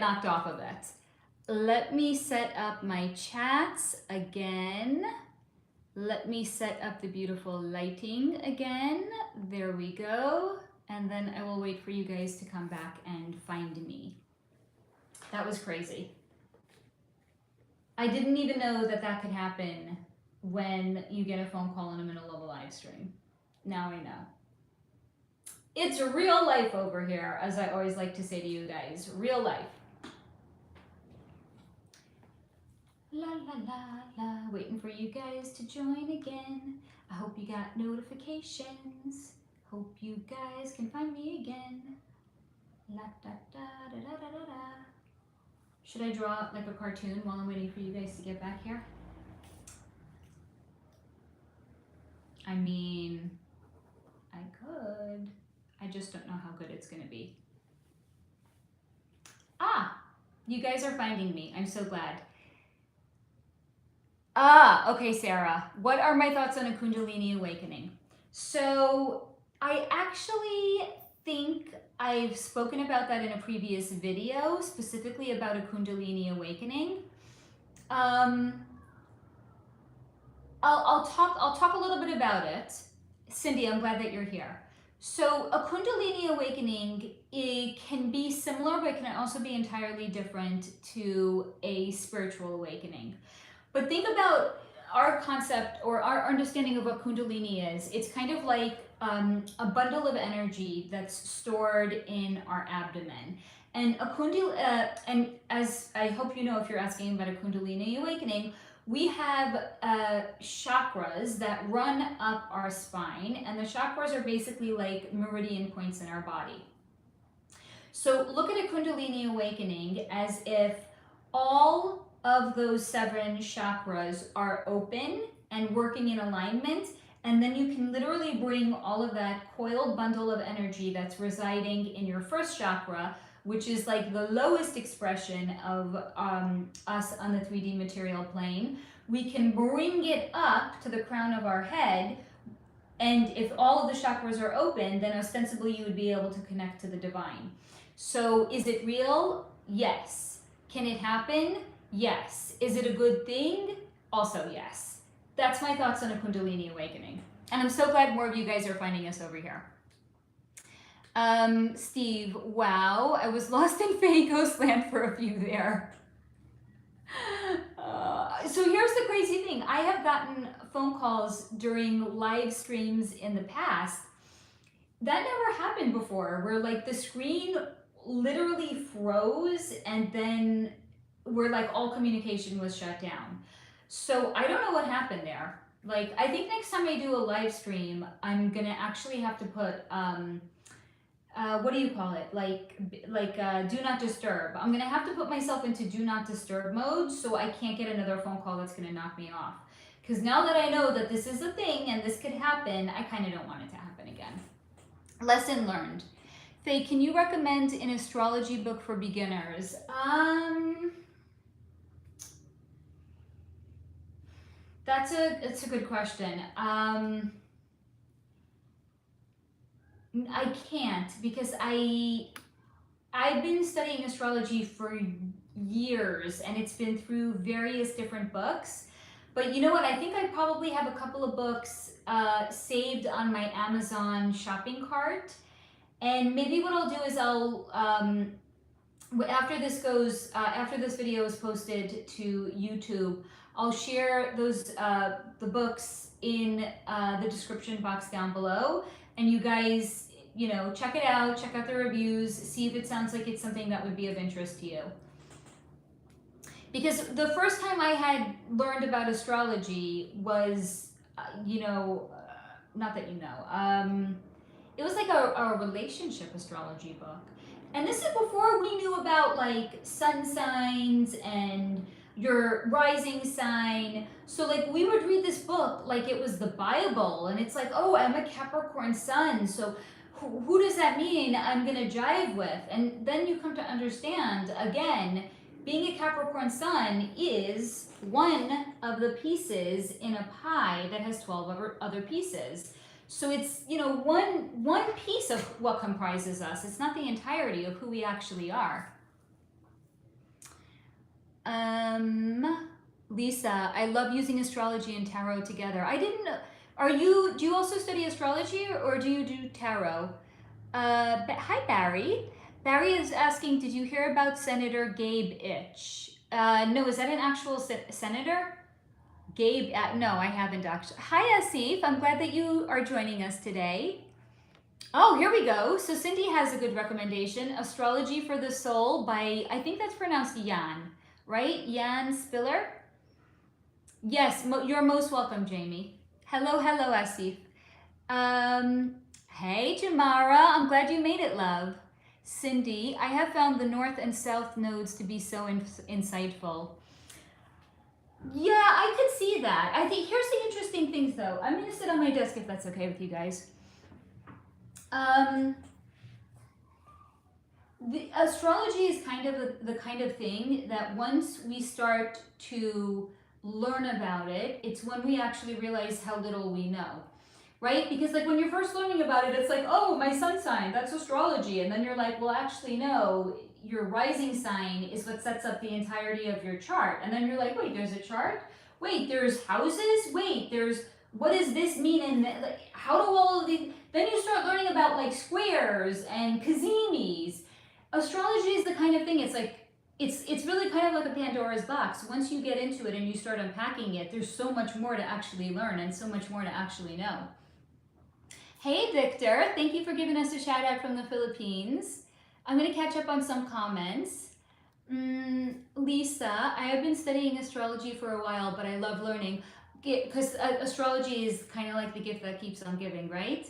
knocked off of it. Let me set up my chats again. Let me set up the beautiful lighting again. There we go. And then I will wait for you guys to come back and find me. That was crazy. I didn't even know that that could happen when you get a phone call in the middle of a live stream. Now I know. It's real life over here, as I always like to say to you guys. Real life. La la la la, waiting for you guys to join again. I hope you got notifications. Hope you guys can find me again. La da da da da da da da. Should I draw like a cartoon while I'm waiting for you guys to get back here? I mean, I could. I just don't know how good it's gonna be. Ah, you guys are finding me. I'm so glad. Ah, okay, Sarah. What are my thoughts on a Kundalini Awakening? So I actually think I've spoken about that in a previous video, specifically about a Kundalini Awakening. I'll talk a little bit about it. Cindy, I'm glad that you're here. So a Kundalini Awakening, it can be similar, but it can also be entirely different to a spiritual awakening. But think about our concept or our understanding of what Kundalini is. It's kind of like a bundle of energy that's stored in our abdomen. And and as I hope you know, if you're asking about a Kundalini Awakening, we have chakras that run up our spine, and the chakras are basically like meridian points in our body. So look at a Kundalini Awakening as if all of those 7 chakras are open and working in alignment, and then you can literally bring all of that coiled bundle of energy that's residing in your first chakra, which is like the lowest expression of us on the 3D material plane. We can bring it up to the crown of our head, and if all of the chakras are open, then ostensibly you would be able to connect to the divine. So is it real? Yes. Can it happen? Yes. Is it a good thing? Also yes. That's my thoughts on a Kundalini Awakening. And I'm so glad more of you guys are finding us over here. Steve, wow, I was lost in fairy ghost land for a few there. So here's the crazy thing. I have gotten phone calls during live streams in the past. That never happened before, where like the screen literally froze and then where like all communication was shut down. So I don't know what happened there. Like, I think next time I do a live stream, I'm gonna actually have to put what do you call it? Do not disturb. I'm gonna have to put myself into do not disturb mode so I can't get another phone call that's gonna knock me off. Because now that I know that this is a thing and this could happen, I kind of don't want it to happen again. Lesson learned. Faye, can you recommend an astrology book for beginners? It's a good question. I can't, because I've been studying astrology for years and it's been through various different books. But you know what? I think I probably have a couple of books saved on my Amazon shopping cart. And maybe what I'll do is I'll after this video is posted to YouTube, I'll share those the books in the description box down below, and you guys, you know, check it out, check out the reviews, see if it sounds like it's something that would be of interest to you. Because the first time I had learned about astrology was, not that you know, it was like a relationship astrology book. And this is before we knew about like sun signs and your rising sign. So like we would read this book like it was the Bible, and it's like, oh, I'm a Capricorn sun, so who does that mean I'm gonna jive with? And then you come to understand, again, being a Capricorn sun is one of the pieces in a pie that has 12 other pieces. So it's, one piece of what comprises us. It's not the entirety of who we actually are. Lisa, I love using astrology and tarot together. I didn't know. Do you also study astrology or do you do tarot? Hi, Barry. Barry is asking, did you hear about Senator Gabe Itch? No, is that an actual senator? Gabe, no, I haven't actually. Hi, Asif. I'm glad that you are joining us today. Oh, here we go. So Cindy has a good recommendation. Astrology for the Soul by, I think that's pronounced Jan, right? Jan Spiller? Yes, you're most welcome, Jamie. Hello, Asif. Hey, Jamara. I'm glad you made it, love. Cindy, I have found the North and South nodes to be so insightful. Yeah, I could see that. I think here's the interesting things, though. I'm going to sit on my desk if that's okay with you guys. The astrology is kind of the kind of thing that once we start to learn about it, it's when we actually realize how little we know, right? Because like when you're first learning about it, it's like, oh, my sun sign, that's astrology. And then you're like, well, actually, no, your rising sign is what sets up the entirety of your chart. And then you're like, wait, there's a chart? Wait, there's houses? Wait, what does this mean? And like, how do all of these, then you start learning about like squares and kazimis. Astrology is the kind of thing, it's like, it's really kind of like a Pandora's box. Once you get into it and you start unpacking it, there's so much more to actually learn and so much more to actually know. Hey, Victor, thank you for giving us a shout out from the Philippines. I'm going to catch up on some comments. Lisa, I have been studying astrology for a while, but I love learning because astrology is kind of like the gift that keeps on giving, right?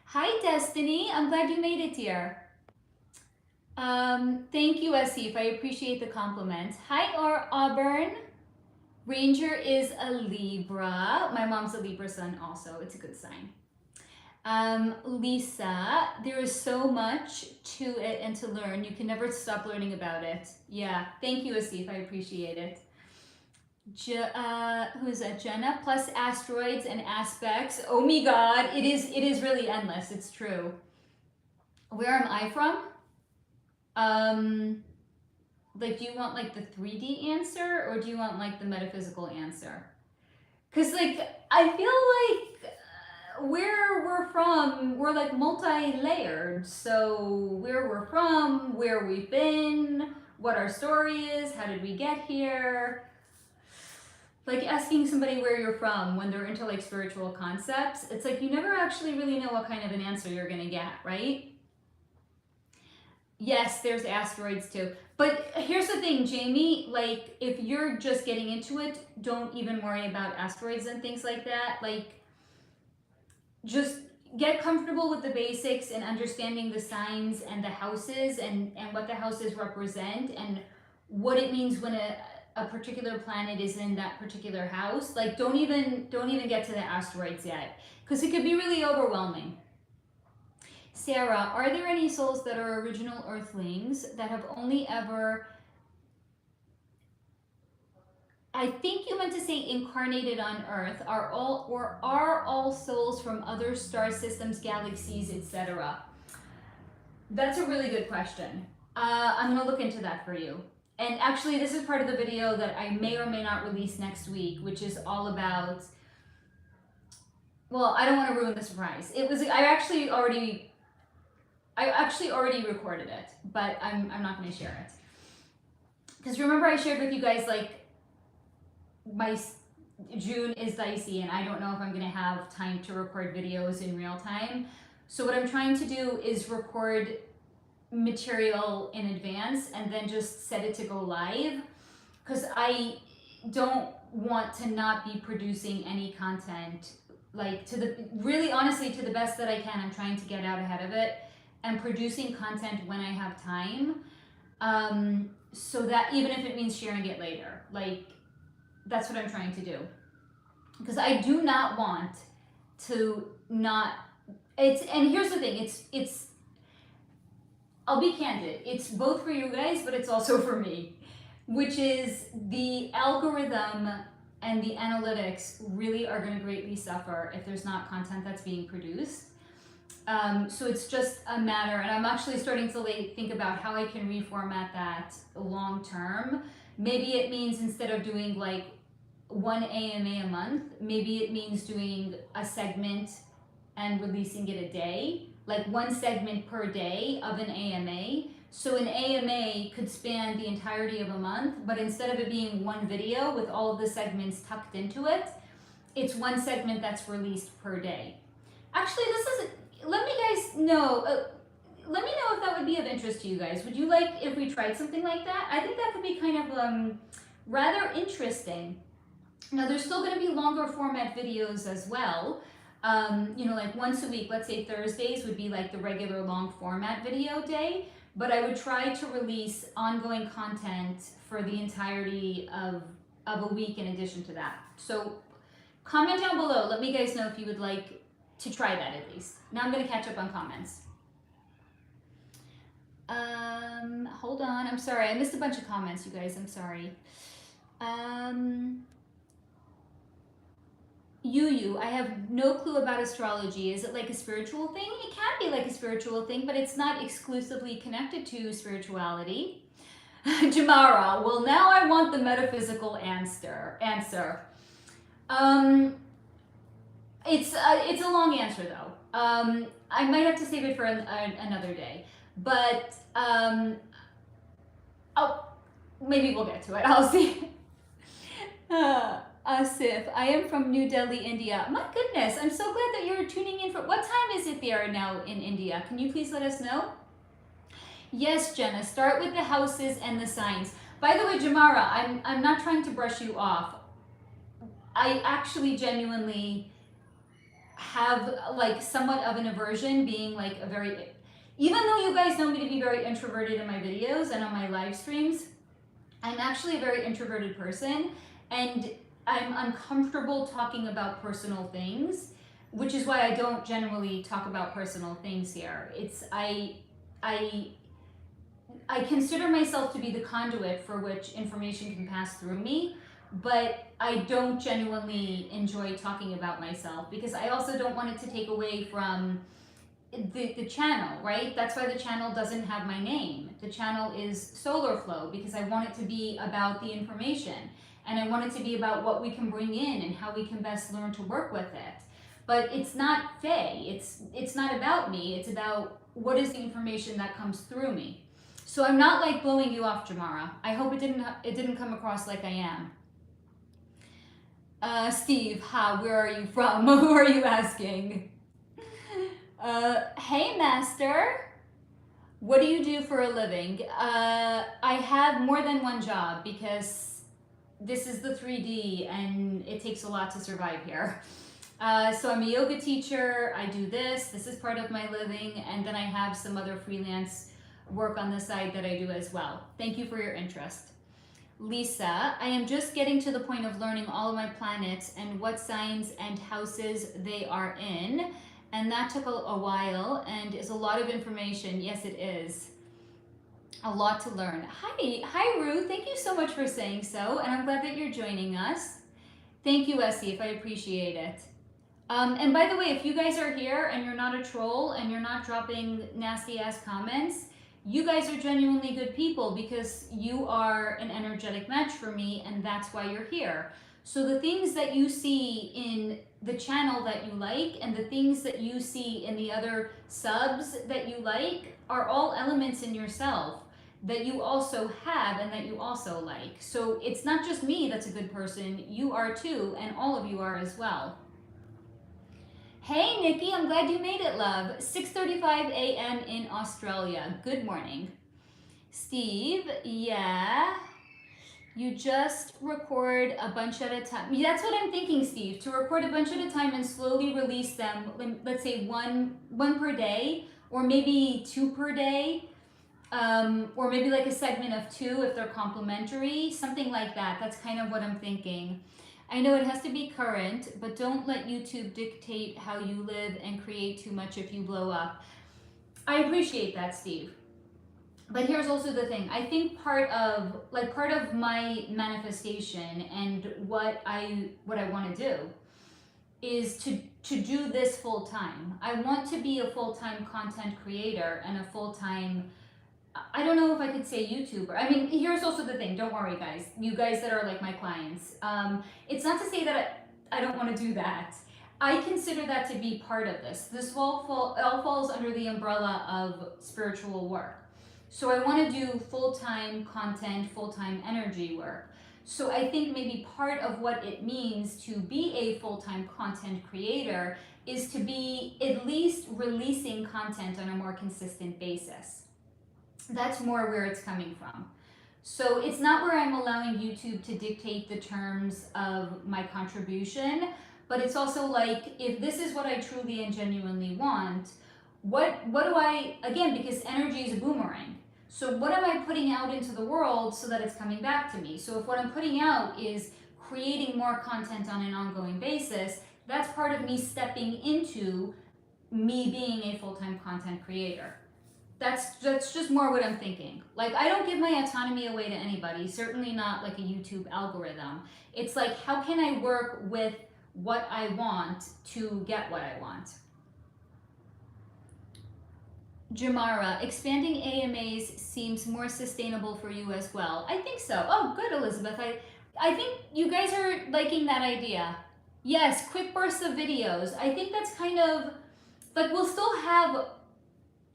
Hi, Destiny. I'm glad you made it here. Thank you, Asif. I appreciate the compliment. Hi, Auburn. Ranger is a Libra. My mom's a Libra sun also. It's a good sign. Lisa, there is so much to it and to learn. You can never stop learning about it. Yeah, thank you, Asif. I appreciate it. Who is that? Jenna, plus asteroids and aspects. Oh my God, it is really endless. It's true. Where am I from? Like, do you want like the 3D answer or do you want like the metaphysical answer? Because like, I feel like where we're from, we're like multi-layered. So where we're from, where we've been, what our story is, how did we get here? Like asking somebody where you're from when they're into like spiritual concepts, it's like you never actually really know what kind of an answer you're gonna get, right? Yes, there's asteroids too. But here's the thing, Jamie, like if you're just getting into it, don't even worry about asteroids and things like that. Like just get comfortable with the basics and understanding the signs and the houses and what the houses represent and what it means when a particular planet is in that particular house. Like don't even get to the asteroids yet, because it could be really overwhelming. Sarah, are there any souls that are original earthlings that have only ever, I think you meant to say incarnated on Earth, are all souls from other star systems, galaxies, etc.? That's a really good question. I'm gonna look into that for you. And actually this is part of the video that I may or may not release next week, which is all about, well, I don't want to ruin the surprise. I actually already recorded it, but I'm not going to share it. Because remember I shared with you guys like my June is dicey and I don't know if I'm going to have time to record videos in real time. So what I'm trying to do is record material in advance and then just set it to go live, because I don't want to not be producing any content, like really honestly to the best that I can. I'm trying to get out ahead of it and producing content when I have time, so that even if it means sharing it later, like that's what I'm trying to do, because I do not want to not, and here's the thing, it's I'll be candid, it's both for you guys, but it's also for me, which is the algorithm and the analytics really are going to greatly suffer if there's not content that's being produced. So it's just a matter, and I'm actually starting to think about how I can reformat that long term. Maybe it means instead of doing like one AMA a month, maybe it means doing a segment and releasing it a day, like one segment per day of an AMA. So an AMA could span the entirety of a month, but instead of it being one video with all of the segments tucked into it, it's one segment that's released per day. Actually, this is, let me guys know, let me know if that would be of interest to you guys. Would you like if we tried something like that? I think that could be kind of rather interesting. Now there's still going to be longer format videos as well. You know, like once a week, let's say Thursdays would be like the regular long format video day, but I would try to release ongoing content for the entirety of a week in addition to that. So comment down below, let me guys know if you would like to try that at least. Now I'm going to catch up on comments. Hold on, I'm sorry, I missed a bunch of comments, you guys, I'm sorry. Yu, I have no clue about astrology. Is it like a spiritual thing? It can be like a spiritual thing, but it's not exclusively connected to spirituality. Jamara, well now I want the metaphysical answer. It's a long answer though. I might have to save it for another day, but oh, maybe we'll get to it. I'll see. Asif, I am from New Delhi, India. My goodness, I'm so glad that you're tuning in. For what time is it there now in India? Can you please let us know? Yes, Jenna, start with the houses and the signs. By the way, Jamara, I'm not trying to brush you off. I actually genuinely have like somewhat of an aversion being like a very, even though you guys know me to be very introverted in my videos and on my live streams, I'm actually a very introverted person, and I'm uncomfortable talking about personal things, which is why I don't generally talk about personal things here. It's I consider myself to be the conduit for which information can pass through me, but I don't genuinely enjoy talking about myself because I also don't want it to take away from the channel, right? That's why the channel doesn't have my name. The channel is SoularFlow because I want it to be about the information. And I want it to be about what we can bring in and how we can best learn to work with it. But it's not Faye. It's not about me. It's about what is the information that comes through me. So I'm not like blowing you off, Jamara. I hope it didn't come across like I am. Steve, where are you from? Who are you asking? Hey, Master. What do you do for a living? I have more than one job because this is the 3D and it takes a lot to survive here. So I'm a yoga teacher, I do this is part of my living, and then I have some other freelance work on the side that I do as well. Thank you for your interest. Lisa, I am just getting to the point of learning all of my planets and what signs and houses they are in, and that took a while and is a lot of information. Yes, it is. A lot to learn. Hi Ruth, thank you so much for saying so, and I'm glad that you're joining us. Thank you, Essie, if I appreciate it. And by the way, if you guys are here and you're not a troll and you're not dropping nasty ass comments, you guys are genuinely good people because you are an energetic match for me, and that's why you're here. So the things that you see in the channel that you like and the things that you see in the other subs that you like are all elements in yourself that you also have and that you also like. So it's not just me that's a good person, you are too, and all of you are as well. Hey Nikki, I'm glad you made it, love. 6:35 a.m. in Australia. Good morning. Steve, yeah. You just record a bunch at a time. That's what I'm thinking, Steve, to record a bunch at a time and slowly release them. Let's say one per day, or maybe 2 per day. Or maybe like a segment of 2 if they're complementary, something like that. That's kind of what I'm thinking. I know it has to be current, but don't let YouTube dictate how you live and create too much if you blow up. I appreciate that, Steve. But here's also the thing. I think part of my manifestation and what I want to do is to do this full time. I want to be a full-time content creator and a full-time, I don't know if I could say YouTuber. I mean, here's also the thing. Don't worry, guys. You guys that are like my clients. It's not to say that I don't want to do that. I consider that to be part of this. This all falls under the umbrella of spiritual work. So I want to do full-time content, full-time energy work. So I think maybe part of what it means to be a full-time content creator is to be at least releasing content on a more consistent basis. That's more where it's coming from. So it's not where I'm allowing YouTube to dictate the terms of my contribution, but it's also like, if this is what I truly and genuinely want, what do I, again, because energy is a boomerang. So what am I putting out into the world so that it's coming back to me? So if what I'm putting out is creating more content on an ongoing basis, that's part of me stepping into me being a full-time content creator. That's just more what I'm thinking. Like, I don't give my autonomy away to anybody, certainly not like a YouTube algorithm. It's like, how can I work with what I want to get what I want? Jamara, expanding AMAs seems more sustainable for you as well. I think so. Oh, good, Elizabeth. I think you guys are liking that idea. Yes, quick bursts of videos. I think that's kind of, like, we'll still have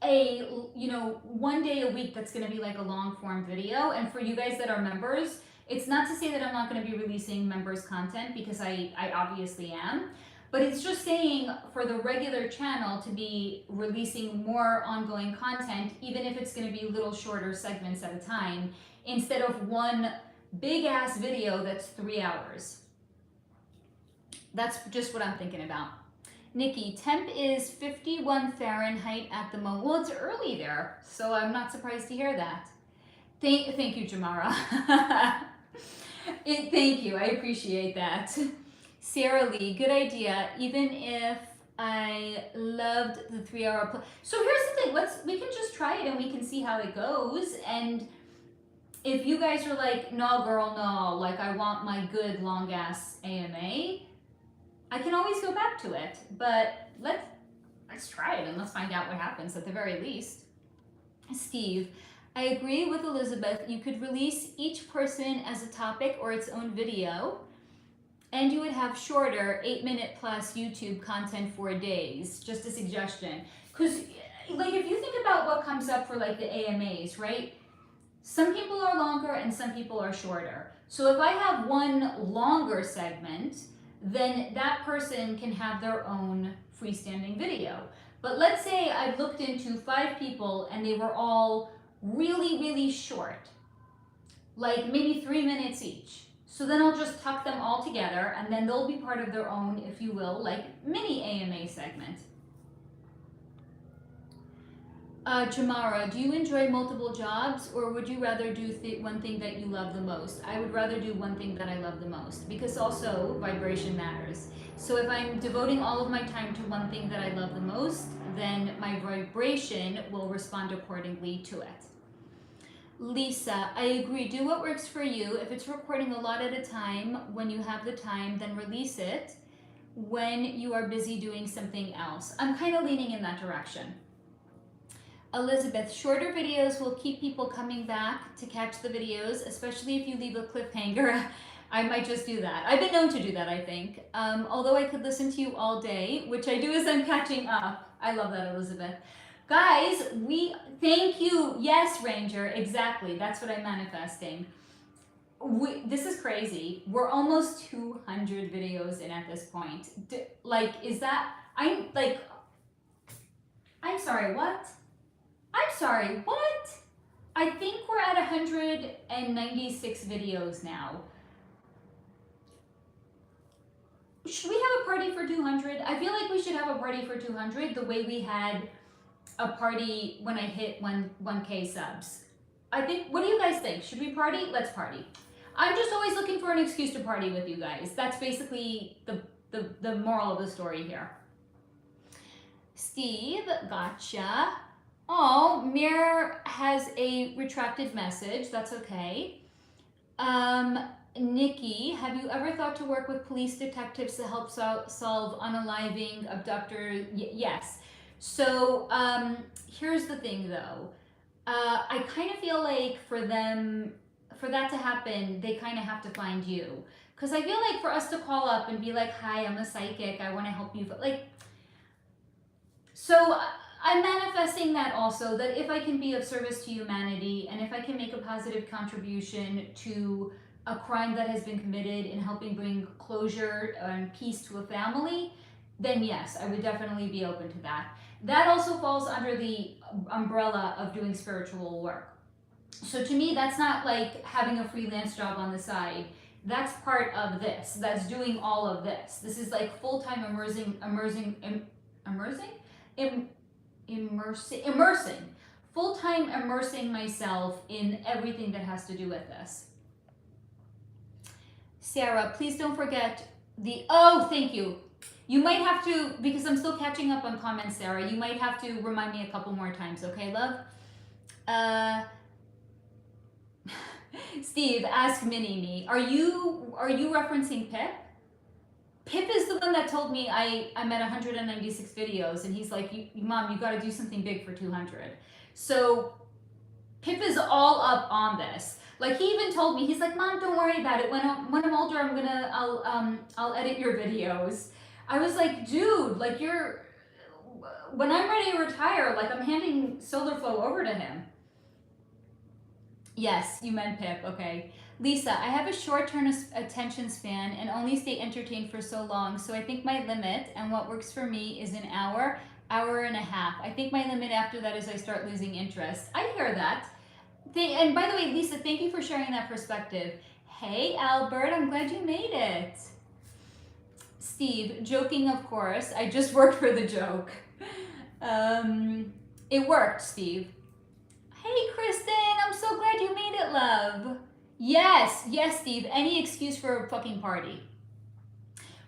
a, you know, one day a week that's going to be like a long form video. And for you guys that are members, it's not to say that I'm not going to be releasing members content, because I obviously am. But it's just saying for the regular channel to be releasing more ongoing content, even if it's going to be little shorter segments at a time, instead of one big ass video that's 3 hours. That's just what I'm thinking about. Nikki, temp is 51 Fahrenheit at the moment. Well, it's early there, so I'm not surprised to hear that. Thank you, Jamara. Thank you, I appreciate that. Sarah Lee, good idea. Even if I loved the 3 hour so here's the thing, we can just try it and we can see how it goes. And if you guys are like, no girl, no, like I want my good long ass AMA, I can always go back to it. But let's try it and let's find out what happens at the very least. Steve, I agree with Elizabeth. You could release each person as a topic or its own video. And you would have shorter 8-minute plus YouTube content for days. Just a suggestion. Because like, if you think about what comes up for like the AMAs, right? Some people are longer and some people are shorter. So if I have one longer segment, then that person can have their own freestanding video. But let's say I've looked into 5 people and they were all really, really short. Like maybe 3 minutes each. So then I'll just tuck them all together and then they'll be part of their own, if you will, like mini AMA segment. Jamara, do you enjoy multiple jobs or would you rather do one thing that you love the most? I would rather do one thing that I love the most, because also vibration matters. So if I'm devoting all of my time to one thing that I love the most, then my vibration will respond accordingly to it. Lisa, I agree. Do what works for you. If it's recording a lot at a time, when you have the time, then release it when you are busy doing something else. I'm kind of leaning in that direction. Elizabeth, shorter videos will keep people coming back to catch the videos, especially if you leave a cliffhanger. I might just do that. I've been known to do that, I think. Although I could listen to you all day, which I do as I'm catching up. I love that, Elizabeth. Guys, thank you. Yes, Ranger, exactly. That's what I'm manifesting. This is crazy. We're almost 200 videos in at this point. I'm sorry, what? I'm sorry, what? I think we're at 196 videos now. Should we have a party for 200? I feel like we should have a party for 200 the way we had a party when I hit 1K subs. I think, what do you guys think? Should we party? Let's party. I'm just always looking for an excuse to party with you guys. That's basically the moral of the story here. Steve, gotcha. Oh, Mir has a retracted message. That's okay. Nikki, have you ever thought to work with police detectives to help solve unaliving abductor? Yes. So here's the thing though. I kind of feel like for that to happen, they kind of have to find you. Because I feel like for us to call up and be like, hi, I'm a psychic, I want to help you. Like, so I'm manifesting that also, that if I can be of service to humanity and if I can make a positive contribution to a crime that has been committed in helping bring closure and peace to a family, then yes, I would definitely be open to that. That also falls under the umbrella of doing spiritual work. So to me, that's not like having a freelance job on the side. That's part of this. That's doing all of this. This is like full-time immersing, full-time immersing myself in everything that has to do with this. Sarah, please don't forget oh, thank you. You might have to, because I'm still catching up on comments, Sarah, you might have to remind me a couple more times, okay, love? Steve, ask Mini-Me, are you referencing Pip? Pip is the one that told me I'm at 196 videos, and he's like, Mom, you gotta do something big for 200. So Pip is all up on this. Like, he even told me, he's like, Mom, don't worry about it. When I'm older, I'll edit your videos. I was like, dude, like, when I'm ready to retire, like, I'm handing SoularFlow over to him. Yes, you meant Pip, okay. Lisa, I have a short-term attention span and only stay entertained for so long, so I think my limit and what works for me is an hour and a half. I think my limit after that is I start losing interest. I hear that. And by the way, Lisa, thank you for sharing that perspective. Hey, Albert, I'm glad you made it. Steve, joking, of course. I just worked for the joke. It worked, Steve. Hey, Kristen, I'm so glad you made it, love. Yes, Steve. Any excuse for a fucking party.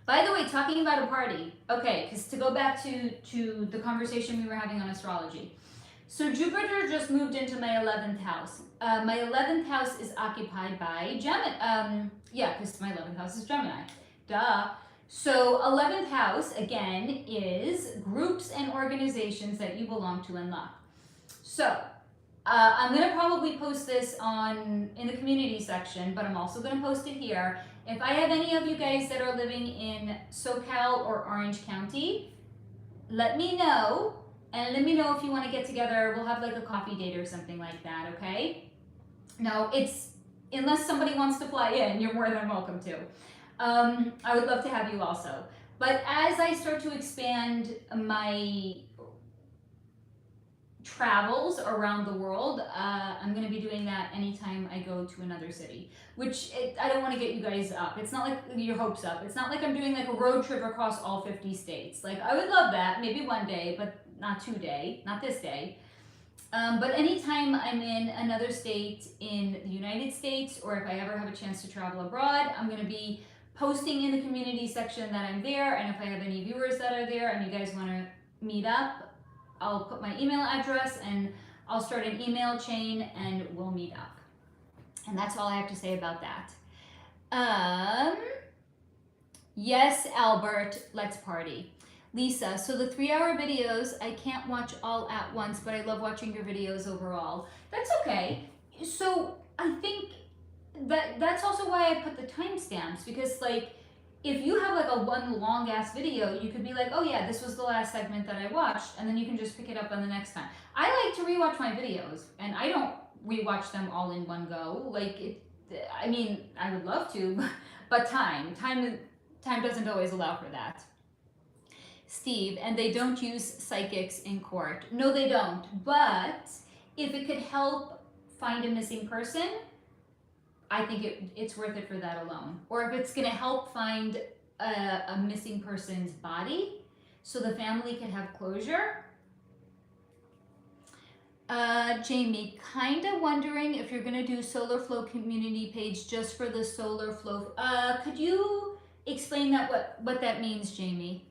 By the way, talking about a party. Okay, because to go back to the conversation we were having on astrology. So Jupiter just moved into my 11th house. My 11th house is occupied by Gemini. Because my 11th house is Gemini. Duh. So 11th house, again, is groups and organizations that you belong to and love. So I'm going to probably post this in the community section, but I'm also going to post it here. If I have any of you guys that are living in SoCal or Orange County, let me know. And let me know if you want to get together. We'll have like a coffee date or something like that, okay? No, unless somebody wants to fly in, you're more than welcome to. I would love to have you also. But as I start to expand my travels around the world, I'm going to be doing that anytime I go to another city, which I don't want to get you guys up. It's not like your hopes up. It's not like I'm doing like a road trip across all 50 states. Like, I would love that, maybe one day, but not today, not this day. But anytime I'm in another state in the United States, or if I ever have a chance to travel abroad, I'm going to be posting in the community section that I'm there. And if I have any viewers that are there and you guys want to meet up, I'll put my email address and I'll start an email chain and we'll meet up. And that's all I have to say about that. Yes, Albert, let's party. Lisa, so the 3-hour videos, I can't watch all at once, but I love watching your videos overall. That's okay. So I think that's also why I put the timestamps, because like, if you have like a one long ass video, you could be like, oh yeah, this was the last segment that I watched, and then you can just pick it up on the next time. I like to rewatch my videos, and I don't rewatch them all in one go. Like, I mean, I would love to, but time doesn't always allow for that. Steve, and they don't use psychics in court. No, they don't. But if it could help find a missing person, I think it's worth it for that alone. Or if it's going to help find a missing person's body so the family can have closure. Jamie, kind of wondering if you're going to do SoularFlow community page just for the SoularFlow. Could you explain that what that means, Jamie?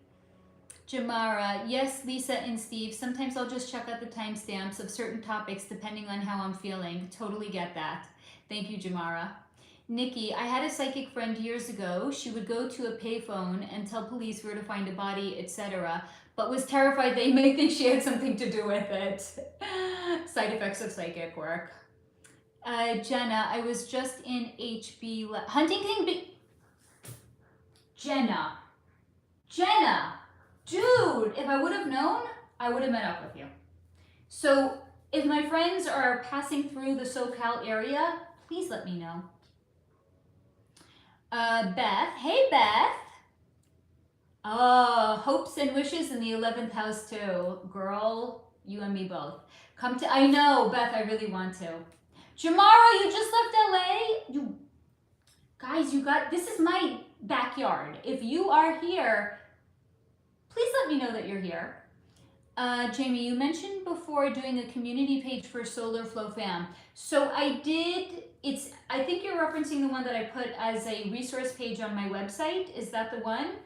Jamara, yes, Lisa and Steve, sometimes I'll just check out the timestamps of certain topics depending on how I'm feeling. Totally get that. Thank you, Jamara. Nikki, I had a psychic friend years ago. She would go to a payphone and tell police where to find a body, etc., but was terrified they may think she had something to do with it. Side effects of psychic work. Jenna, I was just in Huntington Beach. Jenna, dude, if I would have known, I would have met up with you. So if my friends are passing through the SoCal area, please let me know. Beth, hey Beth. Hopes and wishes in the 11th house too. Girl, you and me both. I know, Beth, I really want to. Jamara, you just left LA? Guys, this is my backyard. If you are here, please let me know that you're here. Jamie, you mentioned before doing a community page for SoularFlow fam. So I did, I think you're referencing the one that I put as a resource page on my website. Is that the one?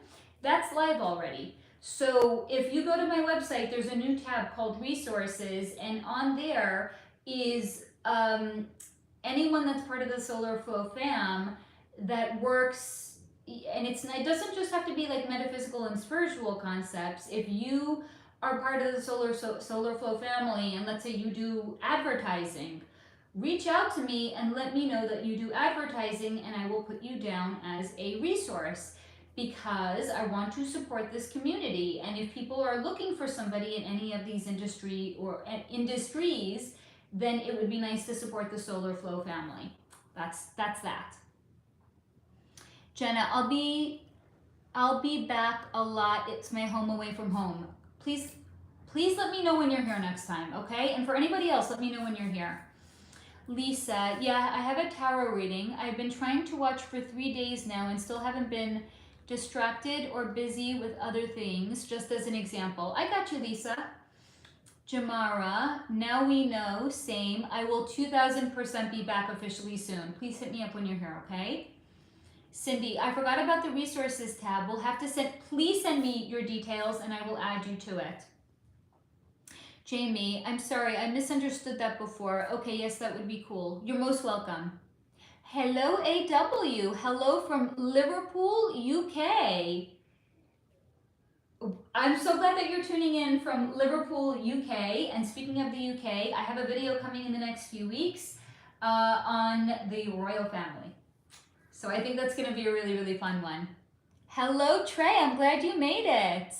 That's live already. So if you go to my website, there's a new tab called resources, and on there is anyone that's part of the SoularFlow fam that works, and it doesn't just have to be like metaphysical and spiritual concepts. If you are part of the SoularFlow family, and let's say you do advertising, reach out to me and let me know that you do advertising, and I will put you down as a resource, because I want to support this community. And if people are looking for somebody in any of these industries, then it would be nice to support the SoularFlow family. That's that. Jenna, I'll be back a lot. It's my home away from home. Please let me know when you're here next time, okay? And for anybody else, let me know when you're here. Lisa, yeah, I have a tarot reading. I've been trying to watch for 3 days now and still haven't been distracted or busy with other things, just as an example. I got you, Lisa. Jamara, now we know, same. I will 2000% be back officially soon. Please hit me up when you're here, okay? Cindy, I forgot about the resources tab. We'll have to please send me your details and I will add you to it. Jamie, I'm sorry, I misunderstood that before. Okay, yes, that would be cool. You're most welcome. Hello, AW. Hello from Liverpool, UK. I'm so glad that you're tuning in from Liverpool, UK. And speaking of the UK, I have a video coming in the next few weeks on the royal family. So I think that's going to be a really, really fun one. Hello, Trey. I'm glad you made it.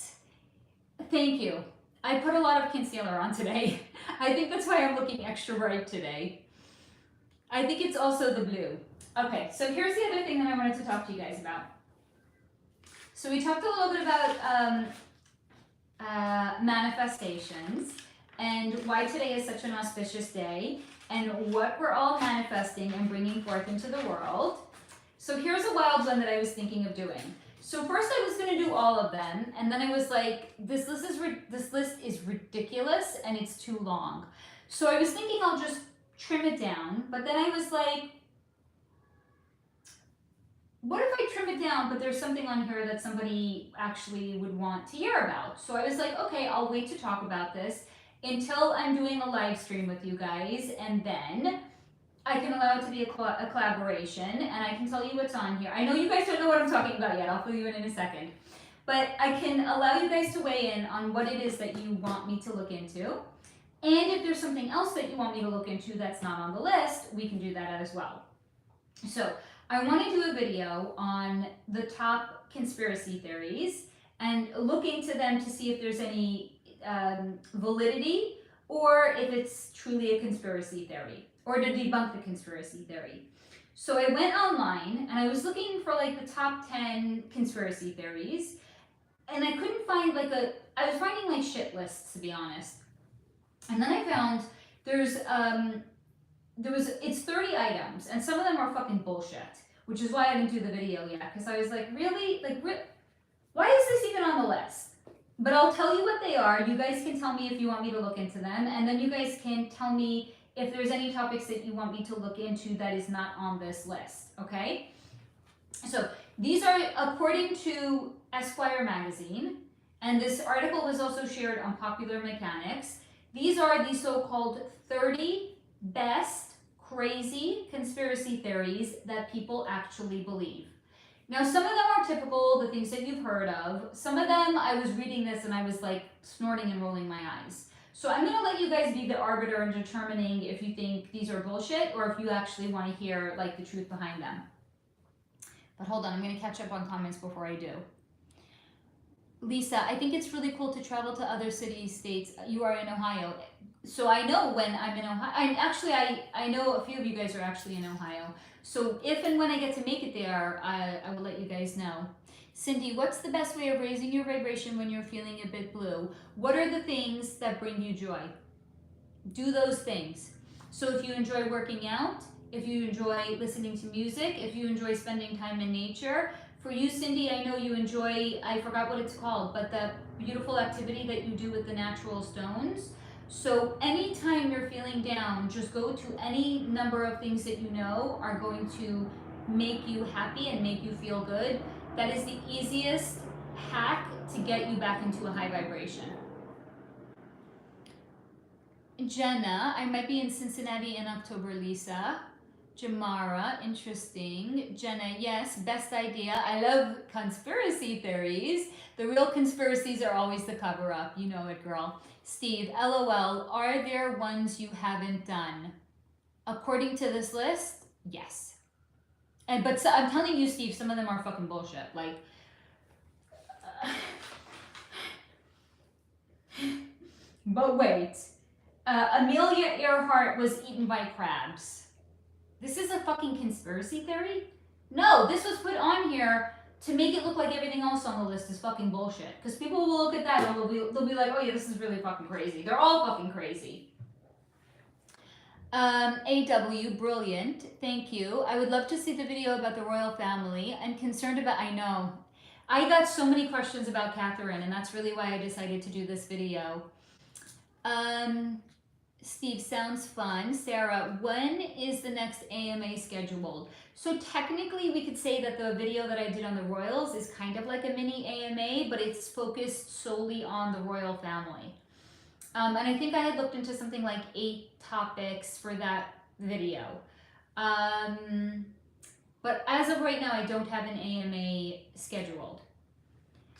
Thank you. I put a lot of concealer on today. I think that's why I'm looking extra bright today. I think it's also the blue. Okay, so here's the other thing that I wanted to talk to you guys about. So we talked a little bit about manifestations and why today is such an auspicious day and what we're all manifesting and bringing forth into the world. So here's a wild one that I was thinking of doing. So first I was going to do all of them, and then I was like, this list is ridiculous and it's too long. So I was thinking I'll just trim it down, but then I was like, what if I trim it down, but there's something on here that somebody actually would want to hear about? So I was like, okay, I'll wait to talk about this until I'm doing a live stream with you guys, and then I can allow it to be a collaboration, and I can tell you what's on here. I know you guys don't know what I'm talking about yet. I'll fill you in a second. But I can allow you guys to weigh in on what it is that you want me to look into. And if there's something else that you want me to look into that's not on the list, we can do that as well. So I want to do a video on the top conspiracy theories and look into them to see if there's any validity or if it's truly a conspiracy theory, or to debunk the conspiracy theory. So I went online and I was looking for like the top 10 conspiracy theories, and I couldn't find I was finding like shit lists, to be honest. And then I found it's 30 items, and some of them are fucking bullshit, which is why I didn't do the video yet, because I was like, really? Why is this even on the list? But I'll tell you what they are. You guys can tell me if you want me to look into them, and then you guys can tell me if there's any topics that you want me to look into that is not on this list, okay? So these are according to Esquire magazine, and this article was also shared on Popular Mechanics. These are the so-called 30 best crazy conspiracy theories that people actually believe. Now, some of them are typical, the things that you've heard of. Some of them, I was reading this and I was like snorting and rolling my eyes. So I'm going to let you guys be the arbiter in determining if you think these are bullshit or if you actually want to hear like the truth behind them. But hold on, I'm going to catch up on comments before I do. Lisa, I think it's really cool to travel to other cities, states. You are in Ohio. So I know when I'm in Ohio. I know a few of you guys are actually in Ohio. So if and when I get to make it there, I will let you guys know. Cindy, what's the best way of raising your vibration when you're feeling a bit blue? What are the things that bring you joy? Do those things. So if you enjoy working out, if you enjoy listening to music, if you enjoy spending time in nature, for you, Cindy, I know you enjoy, I forgot what it's called, but the beautiful activity that you do with the natural stones. So anytime you're feeling down, just go to any number of things that you know are going to make you happy and make you feel good. That is the easiest hack to get you back into a high vibration. Jenna, I might be in Cincinnati in October, Lisa. Jamara, interesting. Jenna, yes, best idea. I love conspiracy theories. The real conspiracies are always the cover up. You know it, girl. Steve, LOL, are there ones you haven't done? According to this list, yes. But so, I'm telling you, Steve, some of them are fucking bullshit. Like, but wait. Amelia Earhart was eaten by crabs. This is a fucking conspiracy theory? No, this was put on here to make it look like everything else on the list is fucking bullshit. Because people will look at that and they'll be like, oh yeah, this is really fucking crazy. They're all fucking crazy. AW, brilliant. Thank you. I would love to see the video about the royal family. I'm concerned about, I know. I got so many questions about Catherine, and that's really why I decided to do this video. Steve, sounds fun. Sarah, when is the next AMA scheduled? So technically we could say that the video that I did on the royals is kind of like a mini AMA, but it's focused solely on the royal family. And I think I had looked into something like 8 topics for that video. But as of right now, I don't have an AMA scheduled.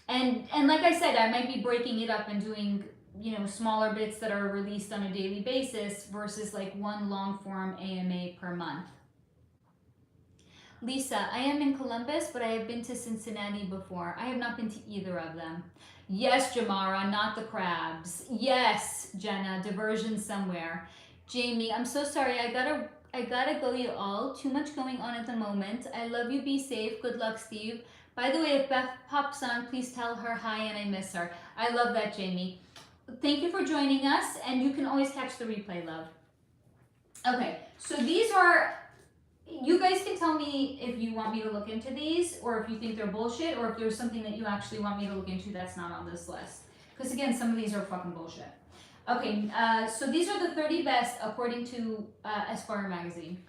And like I said, I might be breaking it up and doing, you know, smaller bits that are released on a daily basis versus like one long form AMA per month. Lisa, I am in Columbus, but I have been to Cincinnati before. I have not been to either of them. Yes, Jamara, not the crabs. Yes, Jenna, diversion somewhere. Jamie, I'm so sorry. I gotta go, you all. Too much going on at the moment. I love you. Be safe. Good luck, Steve. By the way, if Beth pops on, please tell her hi and I miss her. I love that, Jamie. Thank you for joining us, and you can always catch the replay, love. Okay, so these are, you guys can tell me if you want me to look into these, or if you think they're bullshit, or if there's something that you actually want me to look into that's not on this list. Because again, some of these are fucking bullshit. Okay, so these are the 30 best according to Esquire magazine.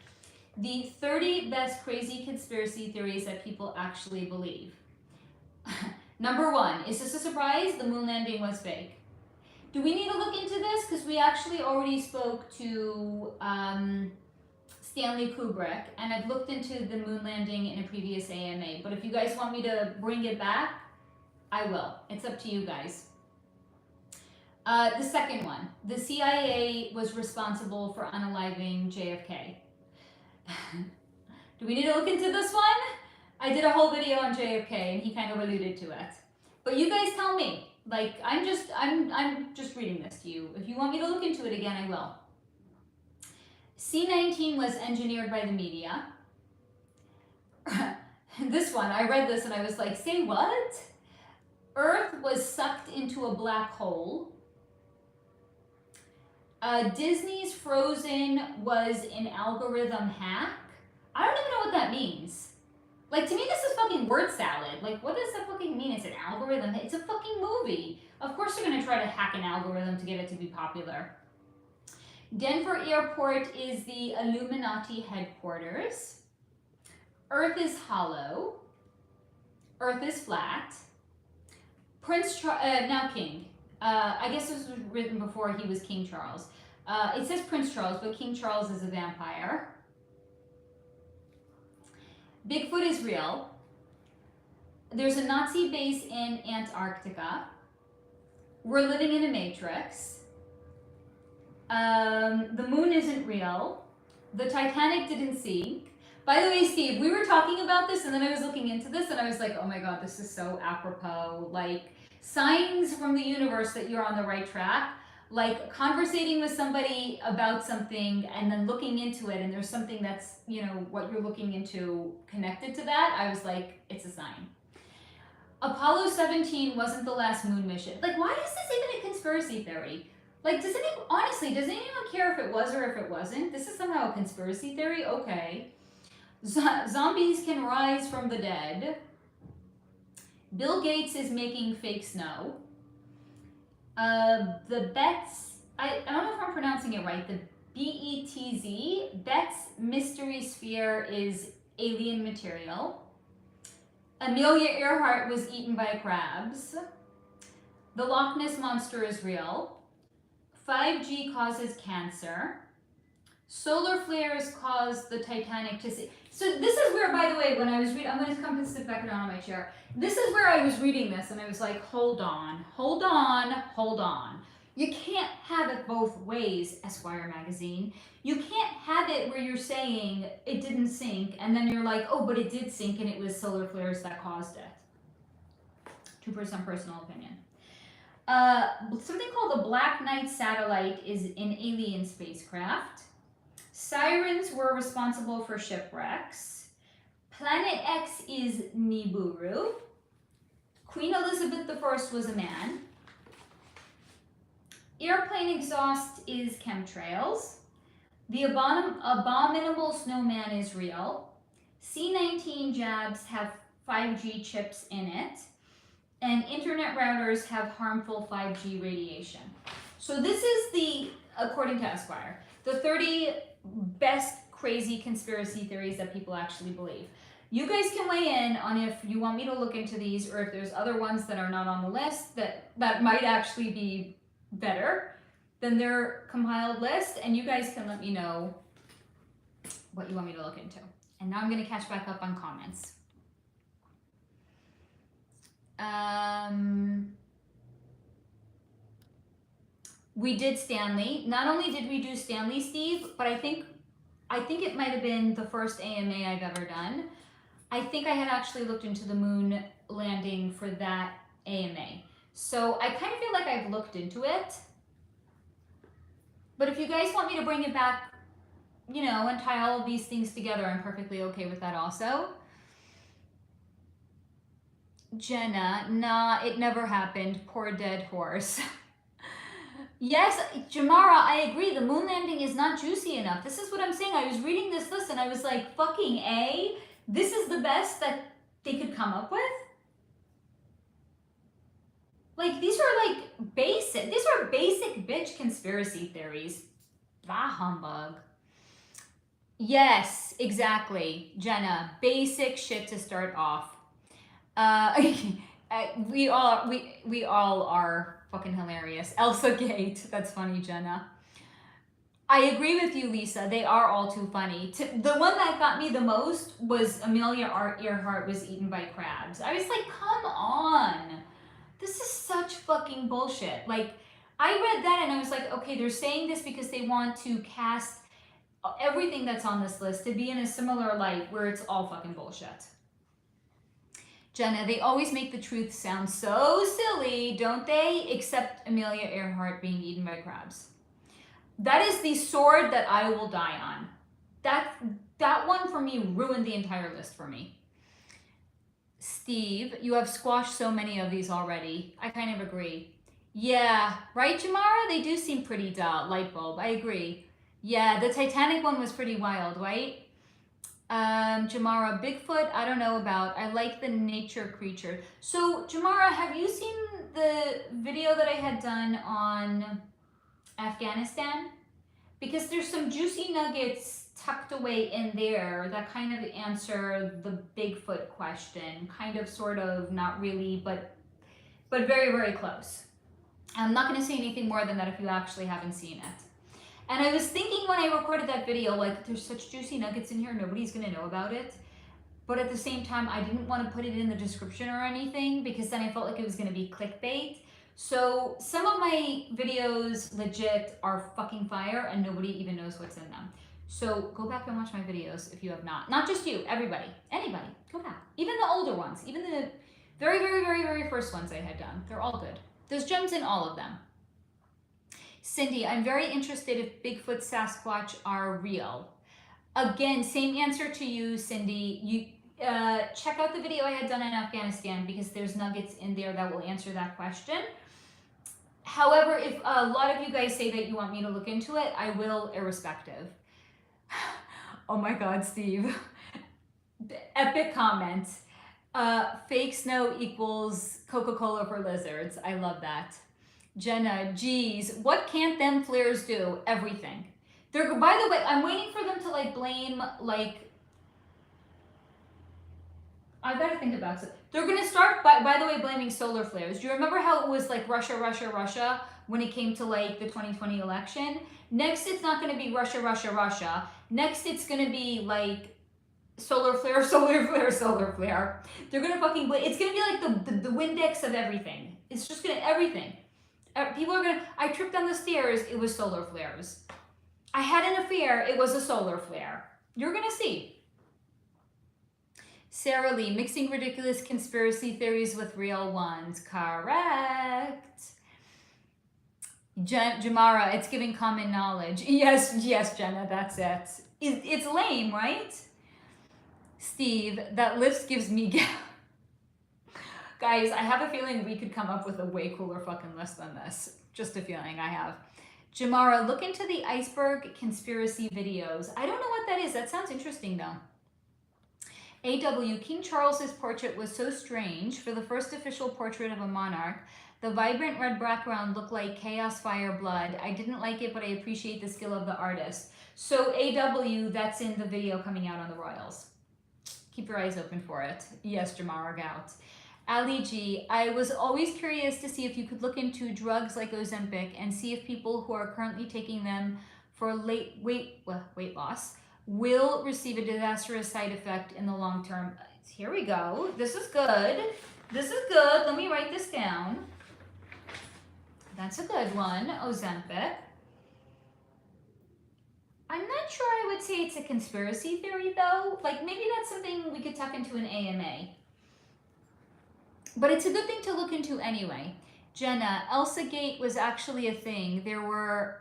The 30 best crazy conspiracy theories that people actually believe. Number 1, is this a surprise? The moon landing was fake. Do we need to look into this? Because we actually already spoke to Stanley Kubrick, and I've looked into the moon landing in a previous AMA. But if you guys want me to bring it back, I will. It's up to you guys. The second one, the CIA was responsible for unaliving JFK. Do we need to look into this one? I did a whole video on JFK, and he kind of alluded to it. But you guys tell me. Like, I'm just reading this to you. If you want me to look into it again, I will. C-19 was engineered by the media. This one, I read this and I was like, say what? Earth was sucked into a black hole. Disney's Frozen was an algorithm hack. I don't even know what that means. Like, to me, this is fucking word salad. Like, what does that fucking mean? It's an algorithm. It's a fucking movie. Of course they're going to try to hack an algorithm to get it to be popular. Denver Airport is the Illuminati headquarters. Earth is hollow. Earth is flat. Now King. I guess this was written before he was King Charles. It says Prince Charles, but King Charles is a vampire. Bigfoot is real. There's a Nazi base in Antarctica. We're living in a matrix. The moon isn't real. The Titanic didn't sink. By the way, Steve, we were talking about this and then I was looking into this and I was like, oh my God, this is so apropos. Like, signs from the universe that you're on the right track. Like conversating with somebody about something and then looking into it and there's something that's, you know, what you're looking into connected to that. I was like, it's a sign. Apollo 17 wasn't the last moon mission. Like, why is this even a conspiracy theory? Like, does anyone care if it was or if it wasn't? This is somehow a conspiracy theory? Okay. Zombies can rise from the dead. Bill Gates is making fake snow. The Betz, I don't know if I'm pronouncing it right, the BETZ, Betz Mystery Sphere is alien material. Amelia Earhart was eaten by crabs. The Loch Ness Monster is real. 5G causes cancer. Solar flares cause the Titanic to sink. So this is where, by the way, when I was reading, I'm going to come and sit back down on my chair. This is where I was reading this and I was like, hold on. You can't have it both ways, Esquire magazine. You can't have it where you're saying it didn't sink and then you're like, oh, but it did sink and it was solar flares that caused it. 2% personal opinion. Something called the Black Knight satellite is an alien spacecraft. Sirens were responsible for shipwrecks. Planet X is Nibiru. Queen Elizabeth I was a man. Airplane exhaust is chemtrails. The abominable snowman is real. C-19 jabs have 5G chips in it. And internet routers have harmful 5G radiation. So this is the, according to Esquire, the 30 best crazy conspiracy theories that people actually believe. You guys can weigh in on if you want me to look into these or if there's other ones that are not on the list that might actually be better than their compiled list, and you guys can let me know what you want me to look into. And now I'm going to catch back up on comments. We did Stanley. Not only did we do Stanley, Steve, but I think it might have been the first AMA I've ever done. I think I had actually looked into the moon landing for that AMA. So I kind of feel like I've looked into it. But if you guys want me to bring it back, you know, and tie all of these things together, I'm perfectly okay with that also. Jenna, nah, it never happened. Poor dead horse. Yes, Jamara, I agree. The moon landing is not juicy enough. This is what I'm saying. I was reading this list and I was like, fucking A, this is the best that they could come up with? Like, these are basic bitch conspiracy theories. Bah humbug. Yes, exactly, Jenna. Basic shit to start off. We all are fucking hilarious. Elsa Gate, that's funny, Jenna. I agree with you, Lisa. They are all too funny. The one that got me the most was Amelia Earhart was eaten by crabs. I was like, come on. This is such fucking bullshit. Like, I read that and I was like, okay, they're saying this because they want to cast everything that's on this list to be in a similar light where it's all fucking bullshit. Jenna, they always make the truth sound so silly, don't they? Except Amelia Earhart being eaten by crabs. That is the sword that I will die on. That one for me ruined the entire list for me. Steve, you have squashed so many of these already. I kind of agree. Yeah, right, Jamara? They do seem pretty dull. Light bulb, I agree. Yeah, the Titanic one was pretty wild, right? Jamara, Bigfoot, I don't know about. I like the nature creature. So, Jamara, have you seen the video that I had done on Afghanistan? Because there's some juicy nuggets tucked away in there that kind of answer the Bigfoot question. Kind of, sort of, not really, but very, very close. I'm not going to say anything more than that if you actually haven't seen it. And I was thinking when I recorded that video, like, there's such juicy nuggets in here, nobody's going to know about it. but at the same time, I didn't want to put it in the description or anything because then I felt like it was going to be clickbait. So some of my videos legit are fucking fire and nobody even knows what's in them. So go back and watch my videos if you have not. Not just you, everybody, anybody, go back. Even the older ones, even the very, very, very, very first ones I had done. They're all good. There's gems in all of them. Cindy, I'm very interested if Bigfoot, Sasquatch are real. Again, same answer to you, Cindy. You check out the video I had done in Afghanistan because there's nuggets in there that will answer that question. However, if a lot of you guys say that you want me to look into it, I will, irrespective. Oh my God, Steve. Epic comment. Fake snow equals Coca-Cola for lizards. I love that. Jenna, geez, what can't them flares do? Everything. They're, by the way, I'm waiting for them to like blame, like, I gotta think about it. They're gonna start, by the way, blaming solar flares. Do you remember how it was like Russia, Russia, Russia when it came to like the 2020 election? Next, it's not gonna be Russia, Russia, Russia. Next, it's gonna be like solar flare, solar flare, solar flare. They're gonna fucking blame, it's gonna be like the Windex of everything. It's just gonna, everything. People are gonna, I tripped down the stairs, it was solar flares. I had an affair, it was a solar flare. You're gonna see. Sarah Lee, mixing ridiculous conspiracy theories with real ones. Correct. Jamara, it's giving common knowledge. Yes, yes, Jenna, that's it. It's lame, right? Steve, that list gives me Guys, I have a feeling we could come up with a way cooler fucking list than this. Just a feeling I have. Jamara, look into the iceberg conspiracy videos. I don't know what that is. That sounds interesting though. AW, King Charles's portrait was so strange. For the first official portrait of a monarch, the vibrant red background looked like chaos, fire, blood. I didn't like it, but I appreciate the skill of the artist. So AW, that's in the video coming out on the Royals. Keep your eyes open for it. Yes, Jamara Gout. Ali G, I was always curious to see if you could look into drugs like Ozempic and see if people who are currently taking them for weight loss will receive a disastrous side effect in the long term. Here we go. This is good. This is good. Let me write this down. That's a good one, Ozempic. I'm not sure I would say it's a conspiracy theory though. Like maybe that's something we could tuck into an AMA. But it's a good thing to look into anyway. Jenna, Elsa Gate was actually a thing. There were,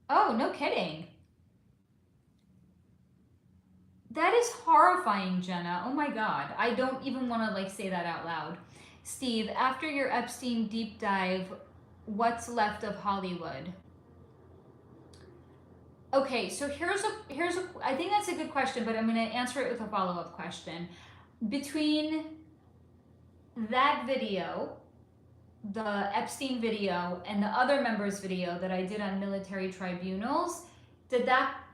oh, no kidding. That is horrifying, Jenna. Oh my God. I don't even want to like say that out loud. Steve, after your Epstein deep dive, what's left of Hollywood? Okay, so here's a, I think that's a good question, but I'm going to answer it with a follow-up question. Between that video, the Epstein video, and the other members video that I did on military tribunals,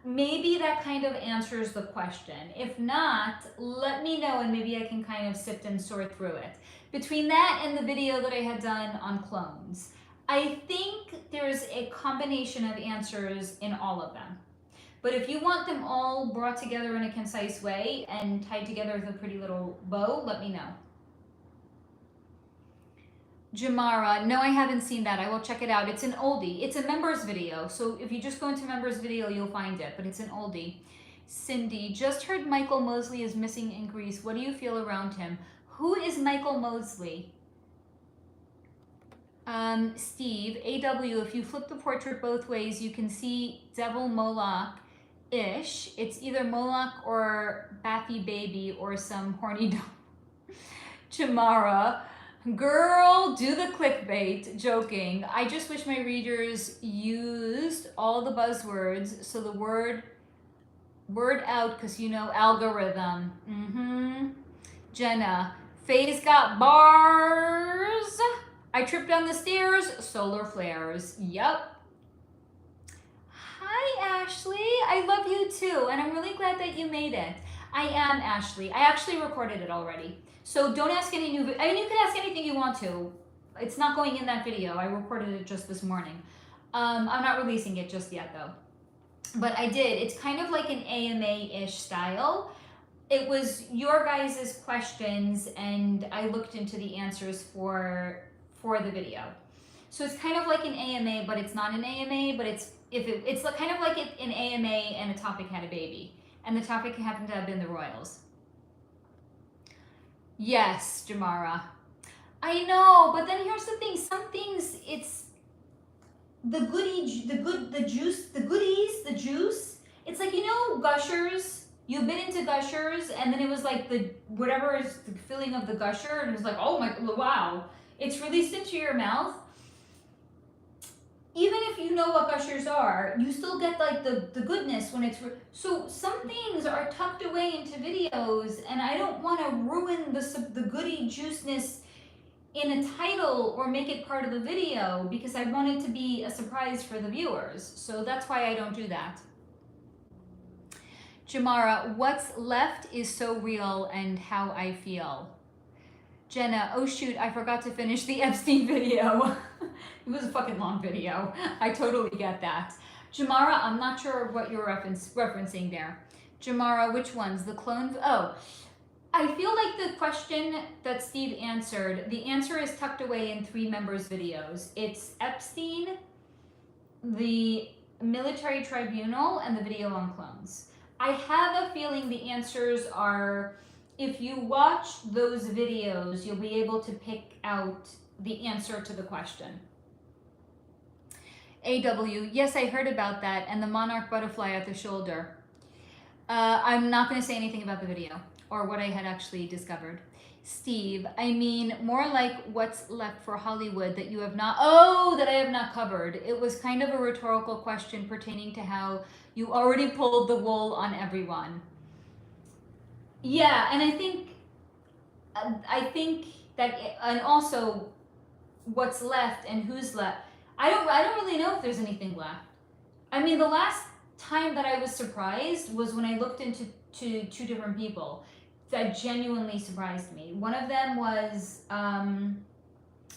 maybe that kind of answers the question. If not, let me know and maybe I can kind of sift and sort through it. Between that and the video that I had done on clones, I think there's a combination of answers in all of them. But if you want them all brought together in a concise way and tied together with a pretty little bow, let me know. Jamara, no, I haven't seen that. I will check it out. It's an oldie. It's a members video. So if you just go into members video, you'll find it, but it's an oldie. Cindy, just heard Michael Mosley is missing in Greece. What do you feel around him? Who is Michael Mosley? Steve, AW, if you flip the portrait both ways, you can see Devil Moloch-ish. It's either Moloch or Bathy Baby or some horny dog. Jamara, girl, do the clickbait. Joking. I just wish my readers used all the buzzwords so the word out, because you know algorithm. Jenna, Faye's got bars. I tripped down the stairs. Solar flares. Yup. Hi, Ashley. I love you too, and I'm really glad that you made it. I am Ashley. I actually recorded it already. So don't ask any new, I mean, you can ask anything you want to. It's not going in that video. I recorded it just this morning. I'm not releasing it just yet though. But I did. It's kind of like an AMA-ish style. it was your guys' questions, and I looked into the answers for the video. So it's kind of like an AMA, but it's not an AMA, but it's kind of like an AMA and a topic had a baby. And the topic happened to have been the royals. Yes, Jamara. I know, but then here's the thing. Some things, it's the goodies, the juice. It's like, you know, Gushers. You bit into Gushers, and then it was like whatever is the filling of the Gusher, and it was like, oh my, wow. It's released into your mouth. Even if you know what Gushers are, you still get like the goodness when it's, so some things are tucked away into videos, and I don't want to ruin the goody juiceness in a title or make it part of the video, because I want it to be a surprise for the viewers. So that's why I don't do that. Jamara, what's left is so real and how I feel. Jenna, oh shoot, I forgot to finish the Epstein video. It was a fucking long video. I totally get that. Jamara, I'm not sure what you're referencing there. Jamara, which ones? The clone? Oh, I feel like the question that Steve answered, the answer is tucked away in 3 members' videos. It's Epstein, the military tribunal, and the video on clones. I have a feeling the answers are, if you watch those videos, you'll be able to pick out the answer to the question. AW, yes, I heard about that, and the monarch butterfly at the shoulder. I'm not going to say anything about the video or what I had actually discovered. Steve, I mean, more like what's left for Hollywood that you have not, that I have not covered. It was kind of a rhetorical question pertaining to how you already pulled the wool on everyone. Yeah, and I think that, and also what's left and who's left. I don't really know if there's anything left. I mean, the last time that I was surprised was when I looked into 2 different people that genuinely surprised me. One of them was,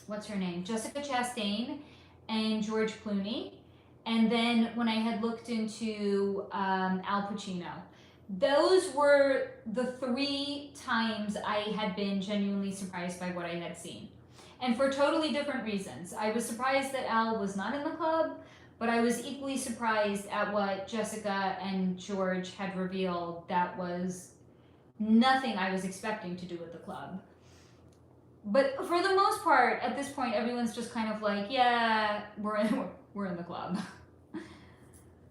what's her name? Jessica Chastain and George Clooney. And then when I had looked into Al Pacino. Those were the 3 times I had been genuinely surprised by what I had seen. And for totally different reasons. I was surprised that Al was not in the club, but I was equally surprised at what Jessica and George had revealed that was nothing I was expecting to do with the club. But for the most part, at this point, everyone's just kind of like, yeah, we're in the club.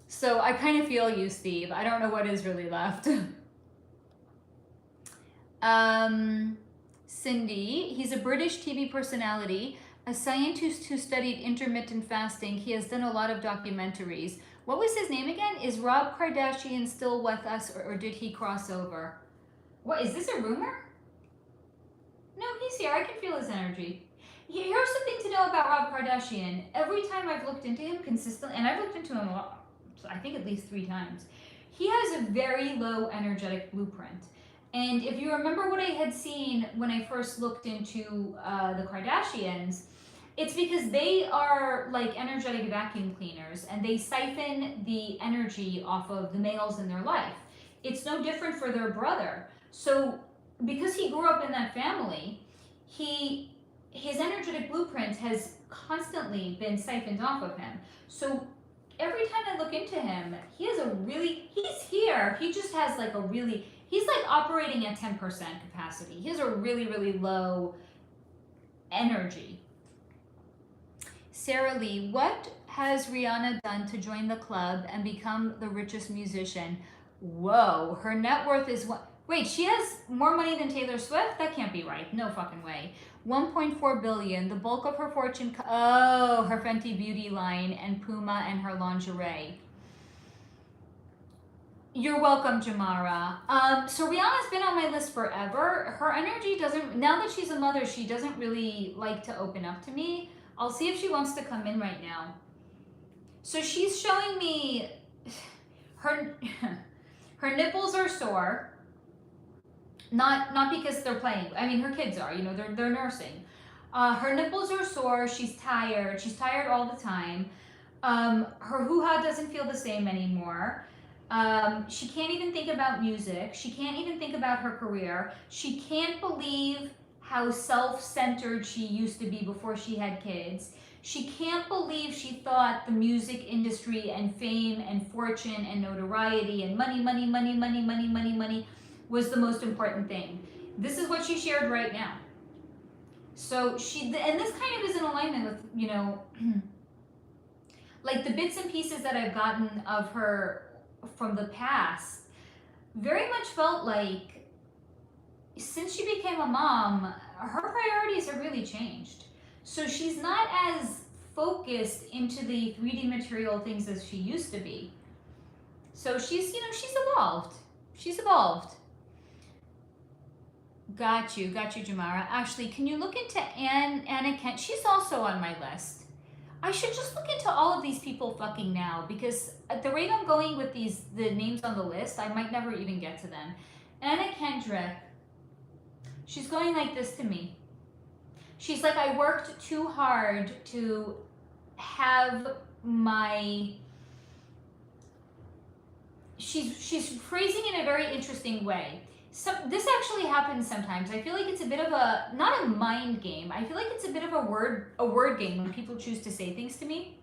So I kind of feel you, Steve. I don't know what is really left. Cindy, he's a British TV personality, a scientist who studied intermittent fasting. He has done a lot of documentaries. What was his name again? Is Rob Kardashian still with us, or did he cross over? What, is this a rumor? No, he's here. I can feel his energy. Here's the thing to know about Rob Kardashian. Every time I've looked into him consistently, and I've looked into him a lot, I think at least 3 times, he has a very low energetic blueprint. And if you remember what I had seen when I first looked into the Kardashians, it's because they are like energetic vacuum cleaners, and they siphon the energy off of the males in their life. It's no different for their brother. So because he grew up in that family, his energetic blueprint has constantly been siphoned off of him. So every time I look into him, he's here. He just has like he's like operating at 10% capacity. He has a really, really low energy. Sarah Lee, what has Rihanna done to join the club and become the richest musician? Whoa, her net worth is what? Wait, she has more money than Taylor Swift? That can't be right. No fucking way. 1.4 billion. The bulk of her fortune. Her Fenty Beauty line and Puma and her lingerie. You're welcome, Jamara. So Rihanna's been on my list forever. Her energy doesn't, now that she's a mother, she doesn't really like to open up to me. I'll see if she wants to come in right now. So she's showing me her nipples are sore. Not because they're playing. I mean, her kids are, they're nursing. Her nipples are sore. She's tired. She's tired all the time. Her hoo-ha doesn't feel the same anymore. She can't even think about music. She can't even think about her career. She can't believe how self-centered she used to be before she had kids. She can't believe she thought the music industry and fame and fortune and notoriety and money, money, money, money, money, money, money was the most important thing. This is what she shared right now. So and this kind of is in alignment with, you know, like the bits and pieces that I've gotten of her from the past, very much felt like since she became a mom, her priorities have really changed. So she's not as focused into the 3D material things as she used to be. So she's, you know, she's evolved. She's evolved. Got you, Jamara. Actually, can you look into Anna Kent? She's also on my list. I should just look into all of these people fucking now, because at the rate I'm going with the names on the list, I might never even get to them. Anna Kendrick, she's going like this to me. She's like, I worked too hard to have my... She's phrasing it in a very interesting way. This actually happens sometimes. I feel like it's a bit of a, not a mind game. I feel like it's a bit of a word game when people choose to say things to me.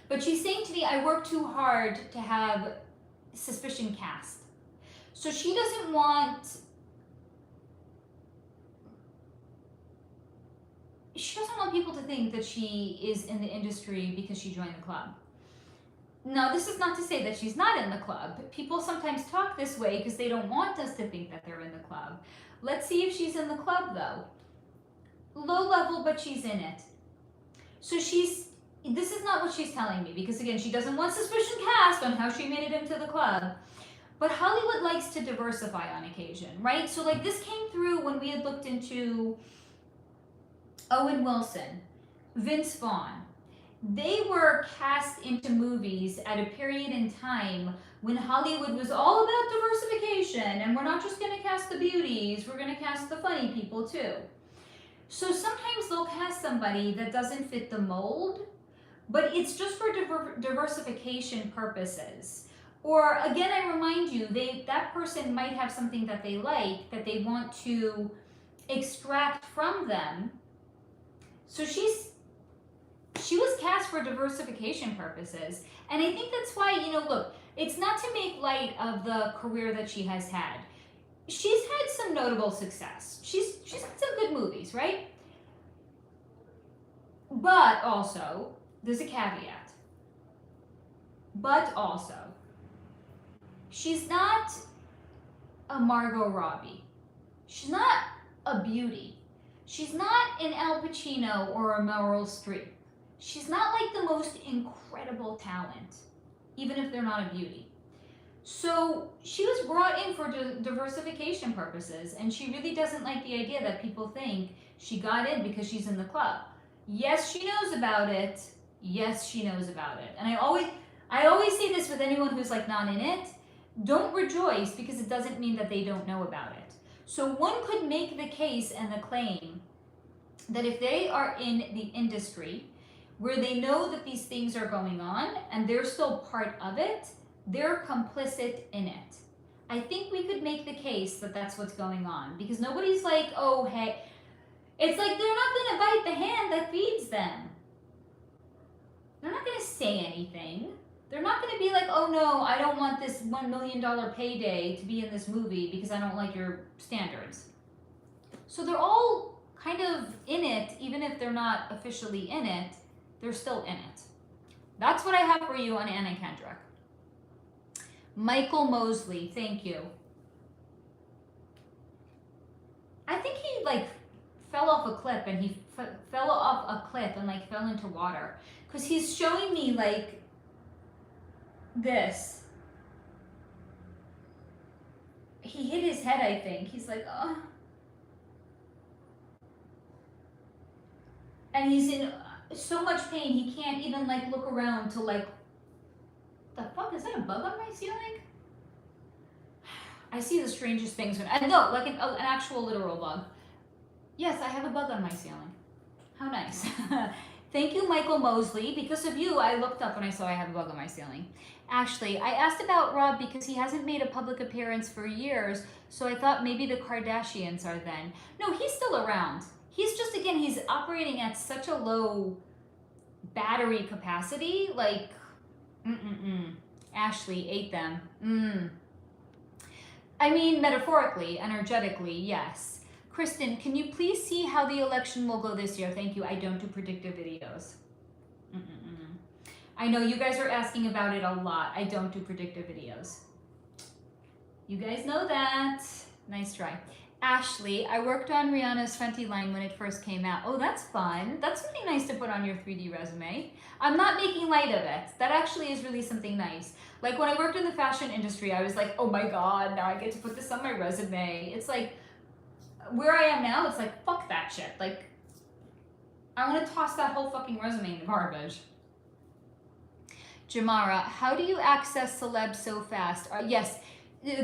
But she's saying to me, I work too hard to have suspicion cast. So she doesn't want people to think that she is in the industry because she joined the club. Now, this is not to say that she's not in the club. People sometimes talk this way because they don't want us to think that they're in the club. Let's see if she's in the club, though. Low level, but she's in it. So this is not what she's telling me, because again, she doesn't want suspicion cast on how she made it into the club. But Hollywood likes to diversify on occasion, right? So like this came through when we had looked into Owen Wilson, Vince Vaughn. They were cast into movies at a period in time when Hollywood was all about diversification, and we're not just going to cast the beauties, we're going to cast the funny people too. So sometimes they'll cast somebody that doesn't fit the mold, but it's just for diversification purposes. Or again, I remind you, that person might have something that they like, that they want to extract from them. So she was cast for diversification purposes. And I think that's why, you know, look, it's not to make light of the career that she has had. She's had some notable success. She's had some good movies, right? But also, there's a caveat. But also, she's not a Margot Robbie. She's not a beauty. She's not an Al Pacino or a Meryl Streep. She's not like the most incredible talent, even if they're not a beauty. So she was brought in for diversification purposes, and she really doesn't like the idea that people think she got in because she's in the club. Yes, she knows about it. Yes, she knows about it. And I always say this with anyone who's like not in it. Don't rejoice because it doesn't mean that they don't know about it. So one could make the case and the claim that if they are in the industry where they know that these things are going on and they're still part of it, they're complicit in it. I think we could make the case that that's what's going on, because nobody's like, oh, hey, it's like they're not going to bite the hand that feeds them. They're not going to say anything. They're not going to be like, oh no, I don't want this $1 million payday to be in this movie because I don't like your standards. So they're all kind of in it, even if they're not officially in it, they're still in it. That's what I have for you on Anna Kendrick. Michael Mosley, thank you. I think he like fell off a cliff and he fell off a cliff and like fell into water, because he's showing me like this. He hit his head, I think. He's like, oh. And he's in so much pain he can't even like look around to like, the fuck, is that a bug on my ceiling? I see the strangest things when, and no, like an actual literal bug. Yes, I have a bug on my ceiling. How nice. Thank you, Michael Mosley. Because of you, I looked up and I saw I have a bug on my ceiling. Ashley, I asked about Rob because he hasn't made a public appearance for years, so I thought maybe the Kardashians are then. No, he's still around. He's just, again, he's operating at such a low battery capacity. Like, Ashley ate them. I mean, metaphorically, energetically, yes. Kristen, can you please see how the election will go this year? Thank you. I don't do predictive videos. I know you guys are asking about it a lot. I don't do predictive videos. You guys know that. Nice try. Ashley, I worked on Rihanna's Fenty line when it first came out. Oh, that's fun. That's really nice to put on your 3D resume. I'm not making light of it. That actually is really something nice. Like when I worked in the fashion industry, I was like, oh my God, now I get to put this on my resume. It's like, where I am now, it's like, fuck that shit. Like, I want to toss that whole fucking resume in the garbage. Jamara, how do you access celebs so fast? Yes,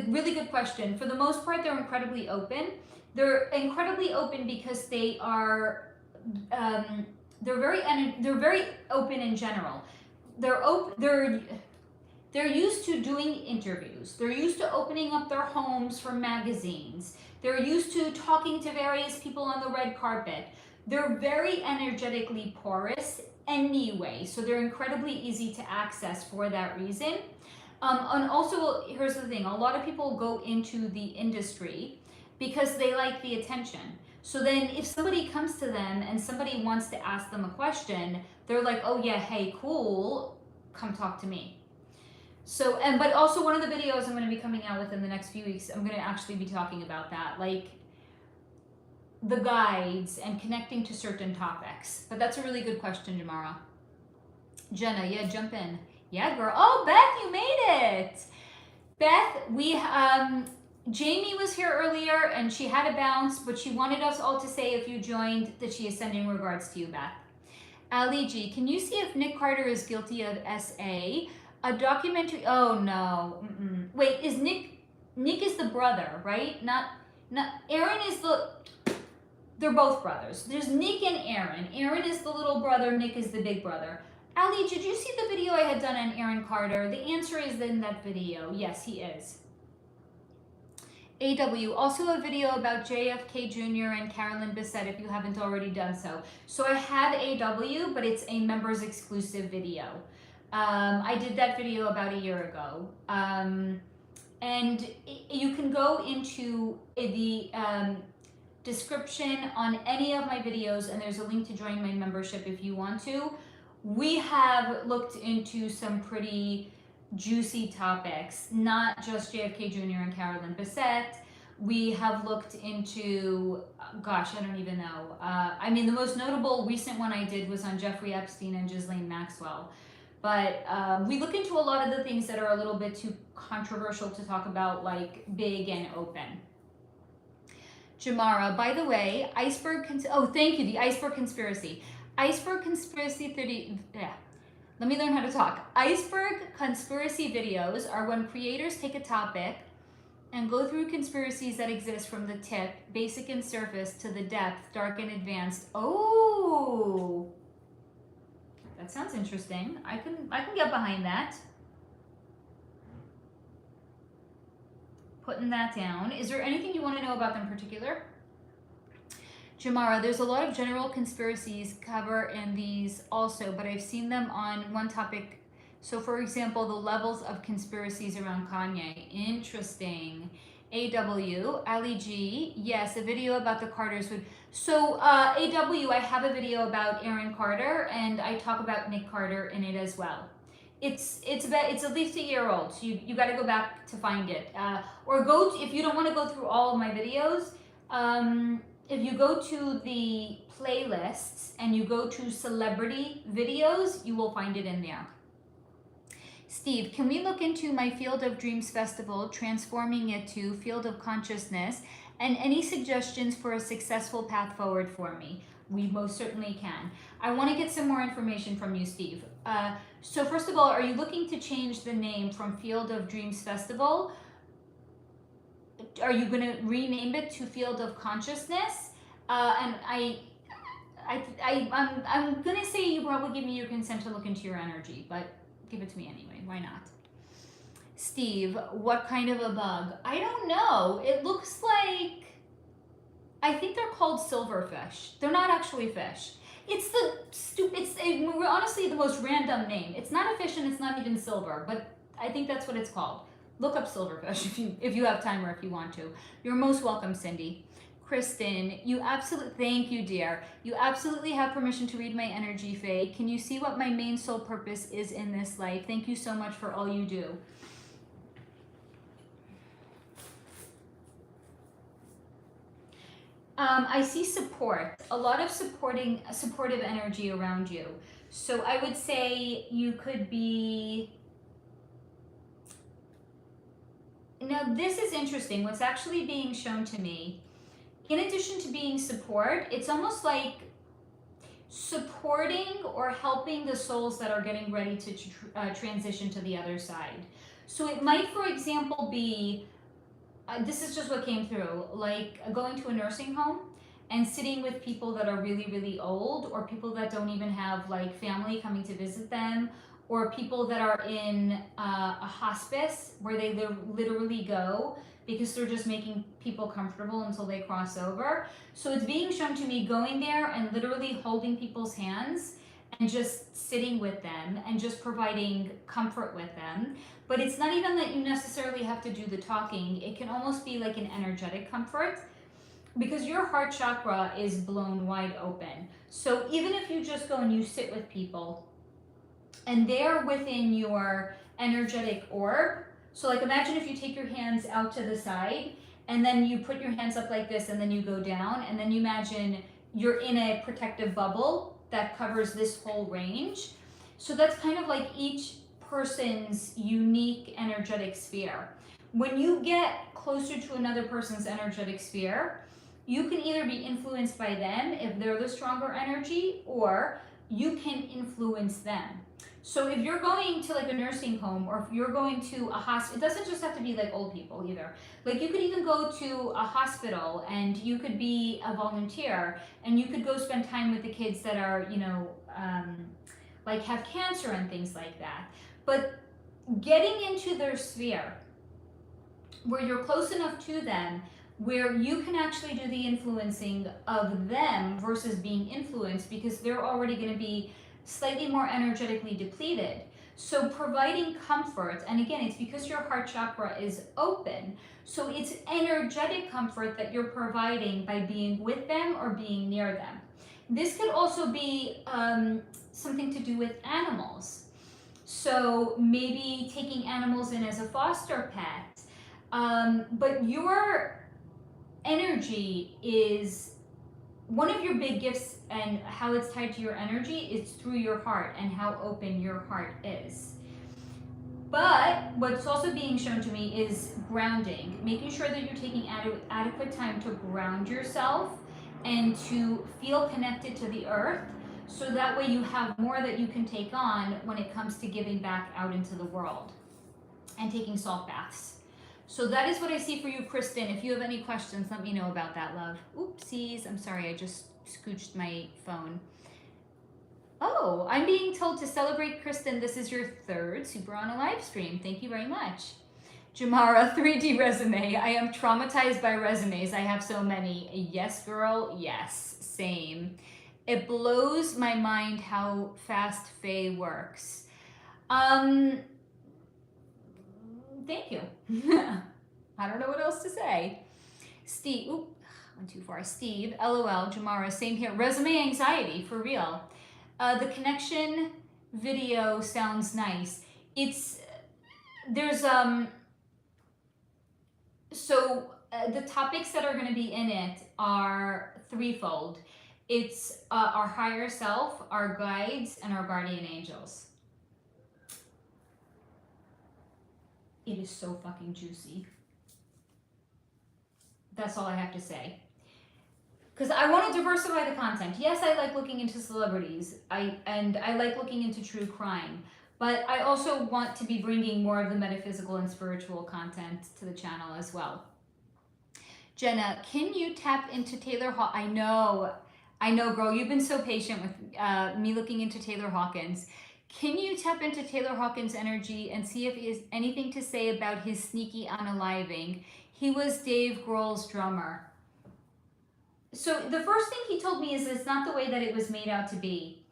really good question. For the most part, they're incredibly open. They're incredibly open because they are, they're very open in general. They're used to doing interviews. They're used to opening up their homes for magazines. They're used to talking to various people on the red carpet. They're very energetically porous anyway, so they're incredibly easy to access for that reason. And also, here's the thing, a lot of people go into the industry because they like the attention. So then if somebody comes to them and somebody wants to ask them a question, they're like, oh yeah, hey, cool, come talk to me. So, but also one of the videos I'm going to be coming out with in the next few weeks, I'm going to actually be talking about that, like the guides and connecting to certain topics. But that's a really good question, Jamara. Jenna, yeah, jump in. Yeah, girl. Oh, Beth, you made it. Beth, Jamie was here earlier and she had to bounce, but she wanted us all to say if you joined that she is sending regards to you, Beth. Ali G, can you see if Nick Carter is guilty of SA? A documentary, oh no. Wait, is Nick is the brother, right? Not Aaron is they're both brothers. There's Nick and Aaron. Aaron is the little brother, Nick is the big brother. Ali, did you see the video I had done on Aaron Carter? The answer is in that video. Yes, he is. AW, also a video about JFK Jr. and Carolyn Bessette if you haven't already done so. So I have AW, but it's a members exclusive video. I did that video about a year ago. And you can go into the description on any of my videos and there's a link to join my membership if you want to. We have looked into some pretty juicy topics, not just JFK Jr. and Carolyn Bessette. We have looked into, gosh, I don't even know. I mean, the most notable recent one I did was on Jeffrey Epstein and Ghislaine Maxwell. But we look into a lot of the things that are a little bit too controversial to talk about, like big and open. Jamara, by the way, oh, thank you, the iceberg conspiracy. Iceberg conspiracy 30, yeah. Let me learn how to talk. Iceberg conspiracy videos are when creators take a topic and go through conspiracies that exist from the tip, basic and surface, to the depth, dark and advanced. Oh, that sounds interesting. I can get behind that. Putting that down. Is there anything you want to know about them in particular? Jamara, there's a lot of general conspiracies cover in these also, but I've seen them on one topic. So for example, the levels of conspiracies around Kanye. Interesting. AW, Ali G, yes, a video about the Carters would. So AW, I have a video about Aaron Carter and I talk about Nick Carter in it as well. It's at least a year old, so you got to go back to find it. Or go to, if you don't want to go through all of my videos, if you go to the playlists and you go to celebrity videos, you will find it in there. Steve, can we look into my Field of Dreams Festival, transforming it to Field of Consciousness, and any suggestions for a successful path forward for me? We most certainly can. I want to get some more information from you, Steve. So first of all, are you looking to change the name from Field of Dreams Festival? Are you going to rename it to Field of Consciousness? And I'm gonna say you probably give me your consent to look into your energy, but give it to me anyway. Why not? Steve, what kind of a bug? I don't know. It looks like, I think they're called silverfish. They're not actually fish. It's honestly the most random name. It's not a fish and it's not even silver, but I think that's what it's called. Look up silverfish if you have time or if you want to. You're most welcome, Cindy. Kristen, you absolutely, thank you, dear. You absolutely have permission to read my energy, Faye. Can you see what my main soul purpose is in this life? Thank you so much for all you do. I see support, a lot of supportive energy around you. So I would say you could be, now this is interesting. What's actually being shown to me, in addition to being support, it's almost like supporting or helping the souls that are getting ready to transition to the other side. So it might, for example, be, this is just what came through, like going to a nursing home and sitting with people that are really, really old, or people that don't even have like family coming to visit them, or people that are in a hospice where they literally go because they're just making people comfortable until they cross over. So it's being shown to me going there and literally holding people's hands and just sitting with them and just providing comfort with them. But it's not even that you necessarily have to do the talking. It can almost be like an energetic comfort, because your heart chakra is blown wide open. So even if you just go and you sit with people and they're within your energetic orb, so like imagine if you take your hands out to the side and then you put your hands up like this and then you go down, and then you imagine you're in a protective bubble that covers this whole range. So that's kind of like each person's unique energetic sphere. When you get closer to another person's energetic sphere, you can either be influenced by them if they're the stronger energy, or you can influence them. So if you're going to like a nursing home, or if you're going to a hospital, it doesn't just have to be like old people either. Like you could even go to a hospital and you could be a volunteer and you could go spend time with the kids that are, you know, like have cancer and things like that. But getting into their sphere where you're close enough to them where you can actually do the influencing of them versus being influenced, because they're already going to be slightly more energetically depleted. So providing comfort, and again, it's because your heart chakra is open, so it's energetic comfort that you're providing by being with them or being near them. This could also be something to do with animals. So maybe taking animals in as a foster pet. But your energy is one of your big gifts, and how it's tied to your energy is through your heart and how open your heart is. But what's also being shown to me is grounding, making sure that you're taking adequate time to ground yourself and to feel connected to the earth, so that way you have more that you can take on when it comes to giving back out into the world and taking salt baths. So that is what I see for you, Kristen. If you have any questions, let me know about that, love. Oopsies, I'm sorry, I just scooched my phone. Oh, I'm being told to celebrate, Kristen, this is your third Super on a live stream. Thank you very much. Jamara, 3D resume. I am traumatized by resumes. I have so many. Yes, girl, yes, same. It blows my mind how fast Faye works. Thank you. I don't know what else to say. Steve, oop, went too far. Steve, LOL, Jamara, same here. Resume anxiety, for real. The connection video sounds nice. The topics that are going to be in it are threefold. It's our higher self, our guides, and our guardian angels. It is so fucking juicy. That's all I have to say. Because I want to diversify the content. Yes, I like looking into celebrities. I like looking into true crime. But I also want to be bringing more of the metaphysical and spiritual content to the channel as well. Jenna, can you tap into Taylor Hawkins? I know. I know, girl, you've been so patient with me looking into Taylor Hawkins. Can you tap into Taylor Hawkins' energy and see if he has anything to say about his sneaky unaliving? He was Dave Grohl's drummer. So the first thing he told me is it's not the way that it was made out to be.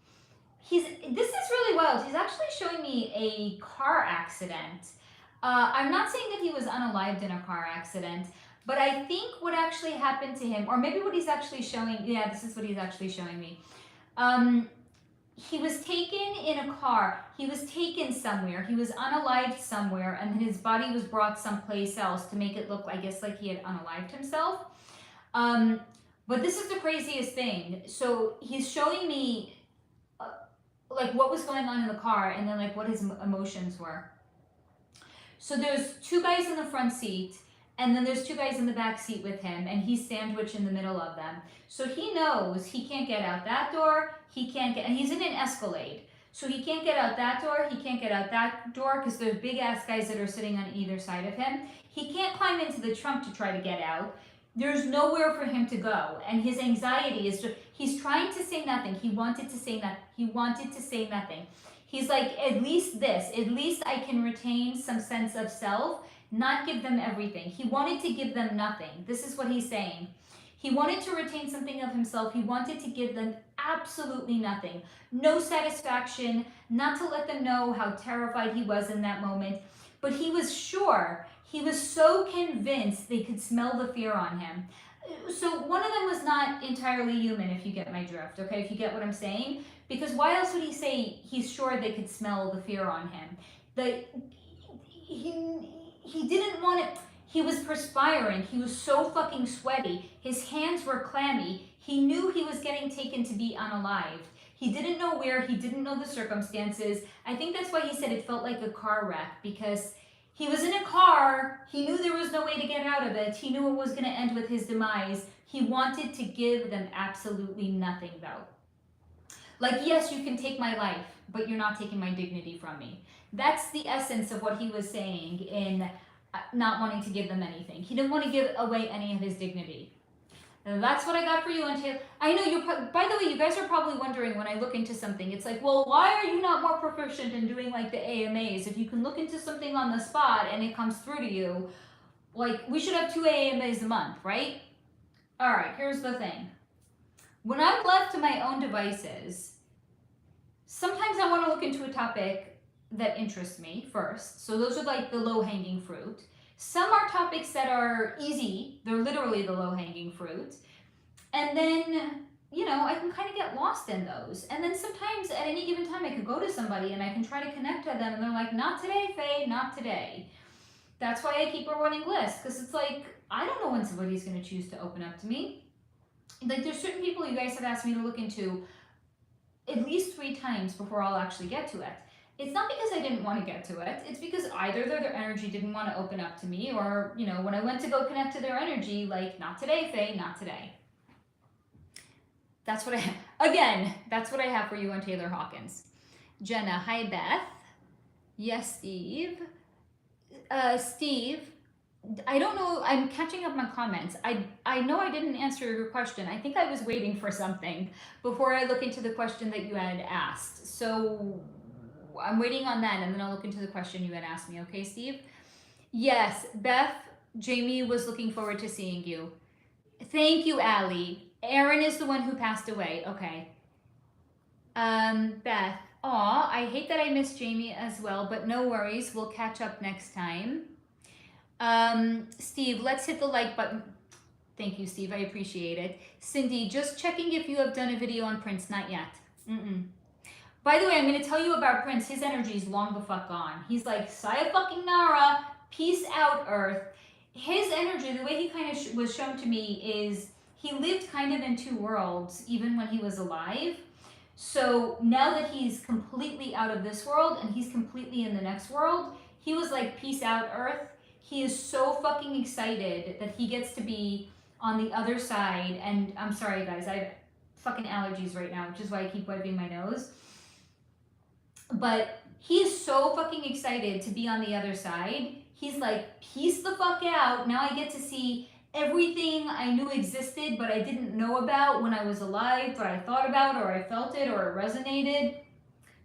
This is really wild. He's actually showing me a car accident. I'm not saying that he was unalived in a car accident, but I think what actually happened to him, or maybe what he's actually showing, yeah, this is what he's actually showing me. He was taken in a car. He was taken somewhere. He was unalived somewhere, and then his body was brought someplace else to make it look, I guess, like he had unalived himself. But this is the craziest thing. So he's showing me like what was going on in the car, and then like what his emotions were. So there's two guys in the front seat, and then there's two guys in the back seat with him, and he's sandwiched in the middle of them. So he knows he can't get out that door, and he's in an Escalade. So he can't get out that door, he can't get out that door, because there's big ass guys that are sitting on either side of him. He can't climb into the trunk to try to get out. There's nowhere for him to go, and his anxiety is just, he's trying to say nothing. He wanted to say nothing. He wanted to say nothing. He's like, at least I can retain some sense of self, not give them everything. He wanted to give them nothing. This is what he's saying. He wanted to retain something of himself. He wanted to give them absolutely nothing. No satisfaction, not to let them know how terrified he was in that moment. But he was sure, he was so convinced they could smell the fear on him. So one of them was not entirely human, if you get my drift, okay? If you get what I'm saying. Because why else would he say he's sure they could smell the fear on him? He didn't want it. He was perspiring. He was so fucking sweaty. His hands were clammy. He knew he was getting taken to be unalived. He didn't know where. He didn't know the circumstances. I think that's why he said it felt like a car wreck, because he was in a car. He knew there was no way to get out of it. He knew it was going to end with his demise. He wanted to give them absolutely nothing, though. Like, yes, you can take my life, but you're not taking my dignity from me. That's the essence of what he was saying in not wanting to give them anything. He didn't want to give away any of his dignity. And that's what I got for you on Taylor. I know you're, by the way, you guys are probably wondering when I look into something, it's like, well, why are you not more proficient in doing like the AMAs? If you can look into something on the spot and it comes through to you, like, we should have 2 AMAs a month, right? All right, here's the thing. When I'm left to my own devices, sometimes I want to look into a topic that interests me first. So those are like the low-hanging fruit. Some are topics that are easy. They're literally the low-hanging fruit. And then, you know, I can kind of get lost in those. And then sometimes at any given time I could go to somebody and I can try to connect to them and they're like, not today, Faye, not today. That's why I keep a running list, because it's like, I don't know when somebody's going to choose to open up to me. Like, there's certain people you guys have asked me to look into at least 3 times before I'll actually get to it. It's not because I didn't want to get to it. It's because either their energy didn't want to open up to me, or, you know, when I went to go connect to their energy, like, not today, Faye, not today. That's what that's what I have for you on Taylor Hawkins. Jenna, hi, Beth. Yes, Steve. Steve, I don't know, I'm catching up my comments. I know I didn't answer your question. I think I was waiting for something before I look into the question that you had asked. So I'm waiting on that, and then I'll look into the question you had asked me. Okay, Steve? Yes, Beth, Jamie was looking forward to seeing you. Thank you, Allie. Aaron is the one who passed away. Okay. Beth, aw, I hate that I missed Jamie as well, but no worries. We'll catch up next time. Steve, let's hit the like button. Thank you, Steve. I appreciate it. Cindy, just checking if you have done a video on Prince. Not yet. By the way, I'm going to tell you about Prince. His energy is long the fuck gone. He's like, Saya fucking Nara, peace out, Earth. His energy, the way he kind of was shown to me is he lived kind of in 2 worlds, even when he was alive. So now that he's completely out of this world and he's completely in the next world, he was like, peace out, Earth. He is so fucking excited that he gets to be on the other side. And I'm sorry, guys, I have fucking allergies right now, which is why I keep wiping my nose. But he is so fucking excited to be on the other side. He's like, peace the fuck out. Now I get to see everything I knew existed, but I didn't know about when I was alive, but I thought about, or I felt it, or it resonated.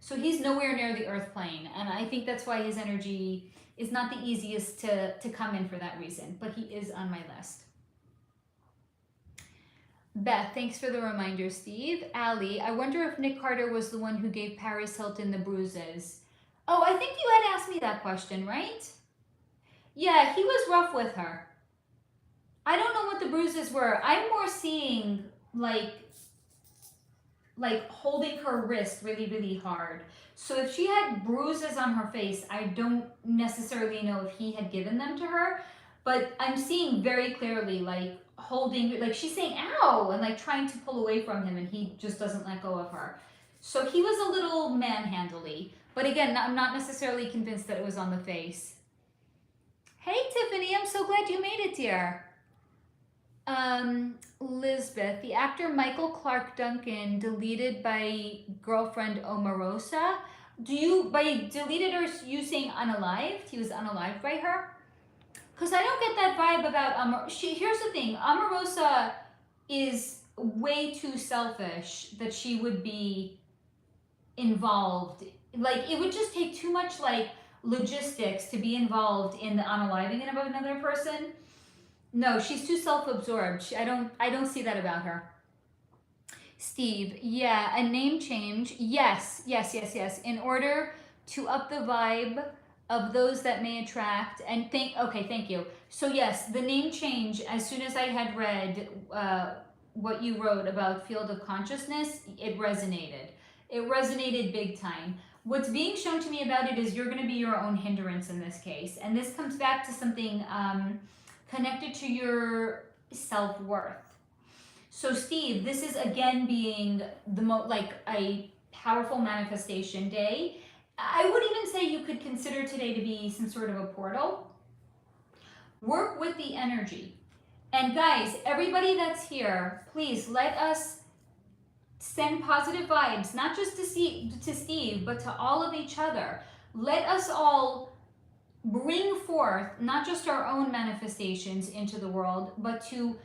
So he's nowhere near the earth plane. And I think that's why his energy is not the easiest to come in for that reason, but he is on my list. Beth, thanks for the reminder, Steve. Allie, I wonder if Nick Carter was the one who gave Paris Hilton the bruises. Oh, I think you had asked me that question, right? Yeah, he was rough with her. I don't know what the bruises were. I'm more seeing like holding her wrist really, really hard. So if she had bruises on her face, I don't necessarily know if he had given them to her, but I'm seeing very clearly like holding, like she's saying ow and like trying to pull away from him, and he just doesn't let go of her. So he was a little manhandly, but again, I'm not necessarily convinced that it was on the face. Hey Tiffany, I'm so glad you made it, dear. Lisbeth, the actor Michael Clarke Duncan deleted by girlfriend Omarosa. By deleted, or you saying unalived? He was unalived by her? Because I don't get that vibe about here's the thing, Omarosa is way too selfish that she would be involved. Like, it would just take too much like logistics to be involved in the unaliving of another person. No, she's too self-absorbed. I don't see that about her. Steve, yeah, a name change. Yes. In order to up the vibe of those that may attract and thank you. So yes, the name change, as soon as I had read what you wrote about field of consciousness, it resonated. It resonated big time. What's being shown to me about it is you're going to be your own hindrance in this case. And this comes back to something connected to your self-worth. So Steve, this is again being like a powerful manifestation day. I would even say you could consider today to be some sort of a portal. Work with the energy. And guys, everybody that's here, please let us send positive vibes, not just to Steve, but to all of each other. Let us all bring forth not just our own manifestations into the world, but to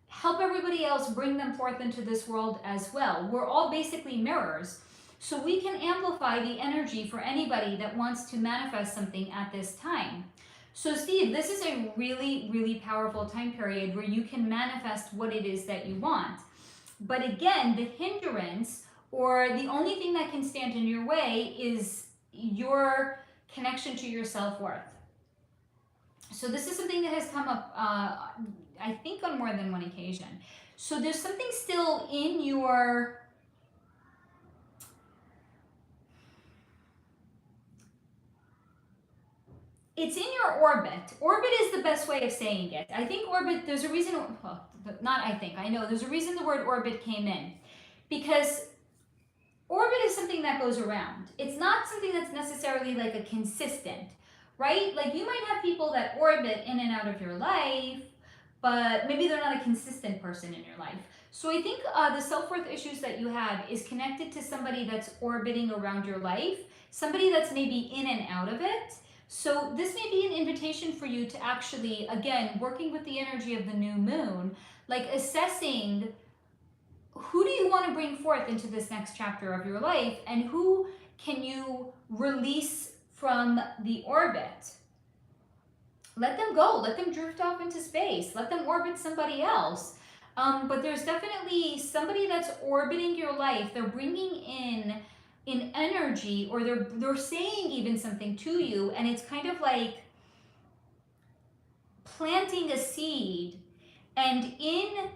help everybody else bring them forth into this world as well. We're all basically mirrors, so we can amplify the energy for anybody that wants to manifest something at this time. So Steve, this is a really, really powerful time period where you can manifest what it is that you want. But again, the hindrance, or the only thing that can stand in your way, is your connection to your self-worth. So this is something that has come up, I think, on more than one occasion. So there's something still in your it's in your orbit. Orbit is the best way of saying it. I think orbit, there's a reason, well, not I think, I know, there's a reason the word orbit came in. Because orbit is something that goes around. It's not something that's necessarily like a consistent, right? Like you might have people that orbit in and out of your life, but maybe they're not a consistent person in your life. So I think the self-worth issues that you have is connected to somebody that's orbiting around your life, somebody that's maybe in and out of it. So this may be an invitation for you to actually, again, working with the energy of the new moon, like assessing who do you want to bring forth into this next chapter of your life, and who can you release from the orbit. Let them go, let them drift off into space, let them orbit somebody else. But there's definitely somebody that's orbiting your life. They're bringing in energy, or they're saying even something to you, and it's kind of like planting a seed, and in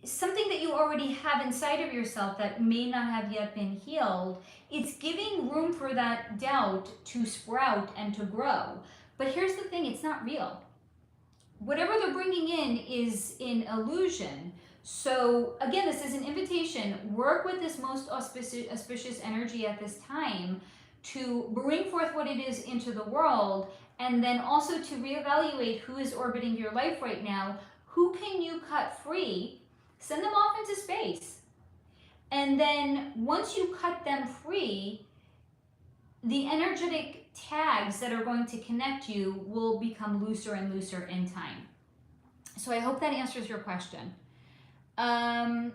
something that you already have inside of yourself that may not have yet been healed, it's giving room for that doubt to sprout and to grow. But here's the thing, it's not real. Whatever they're bringing in is an illusion. So again, this is an invitation. Work with this most auspicious energy at this time to bring forth what it is into the world, and then also to reevaluate who is orbiting your life right now. Who can you cut free? Send them off into space. And then once you cut them free, the energetic tags that are going to connect you will become looser and looser in time. So I hope that answers your question. Let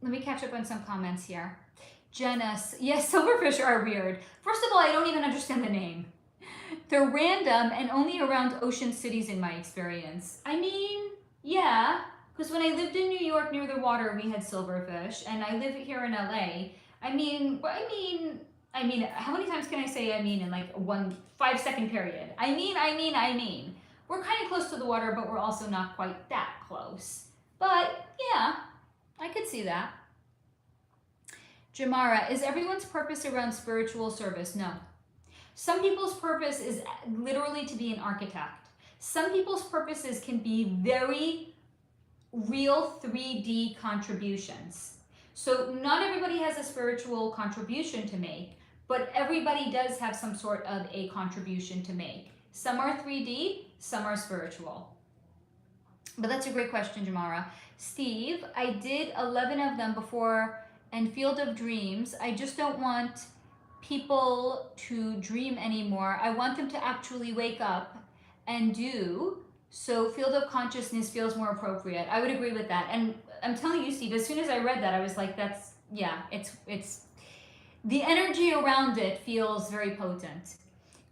me catch up on some comments here. Jenna, yes, silverfish are weird. First of all, I don't even understand the name. They're random and only around ocean cities in my experience. I mean, yeah, because when I lived in New York near the water, we had silverfish, and I live here in LA. I mean, how many times can I say I mean in like 5 second period? I mean. We're kind of close to the water, but we're also not quite that close. But yeah, I could see that. Jamara, is everyone's purpose around spiritual service? No. Some people's purpose is literally to be an architect. Some people's purposes can be very real 3D contributions. So not everybody has a spiritual contribution to make, but everybody does have some sort of a contribution to make. Some are 3D, some are spiritual. But that's a great question, Jamara. Steve, I did 11 of them before, and Field of Dreams. I just don't want people to dream anymore. I want them to actually wake up and do. So Field of Consciousness feels more appropriate. I would agree with that. And I'm telling you, Steve, as soon as I read that, I was like, that's, yeah, it's the energy around it feels very potent.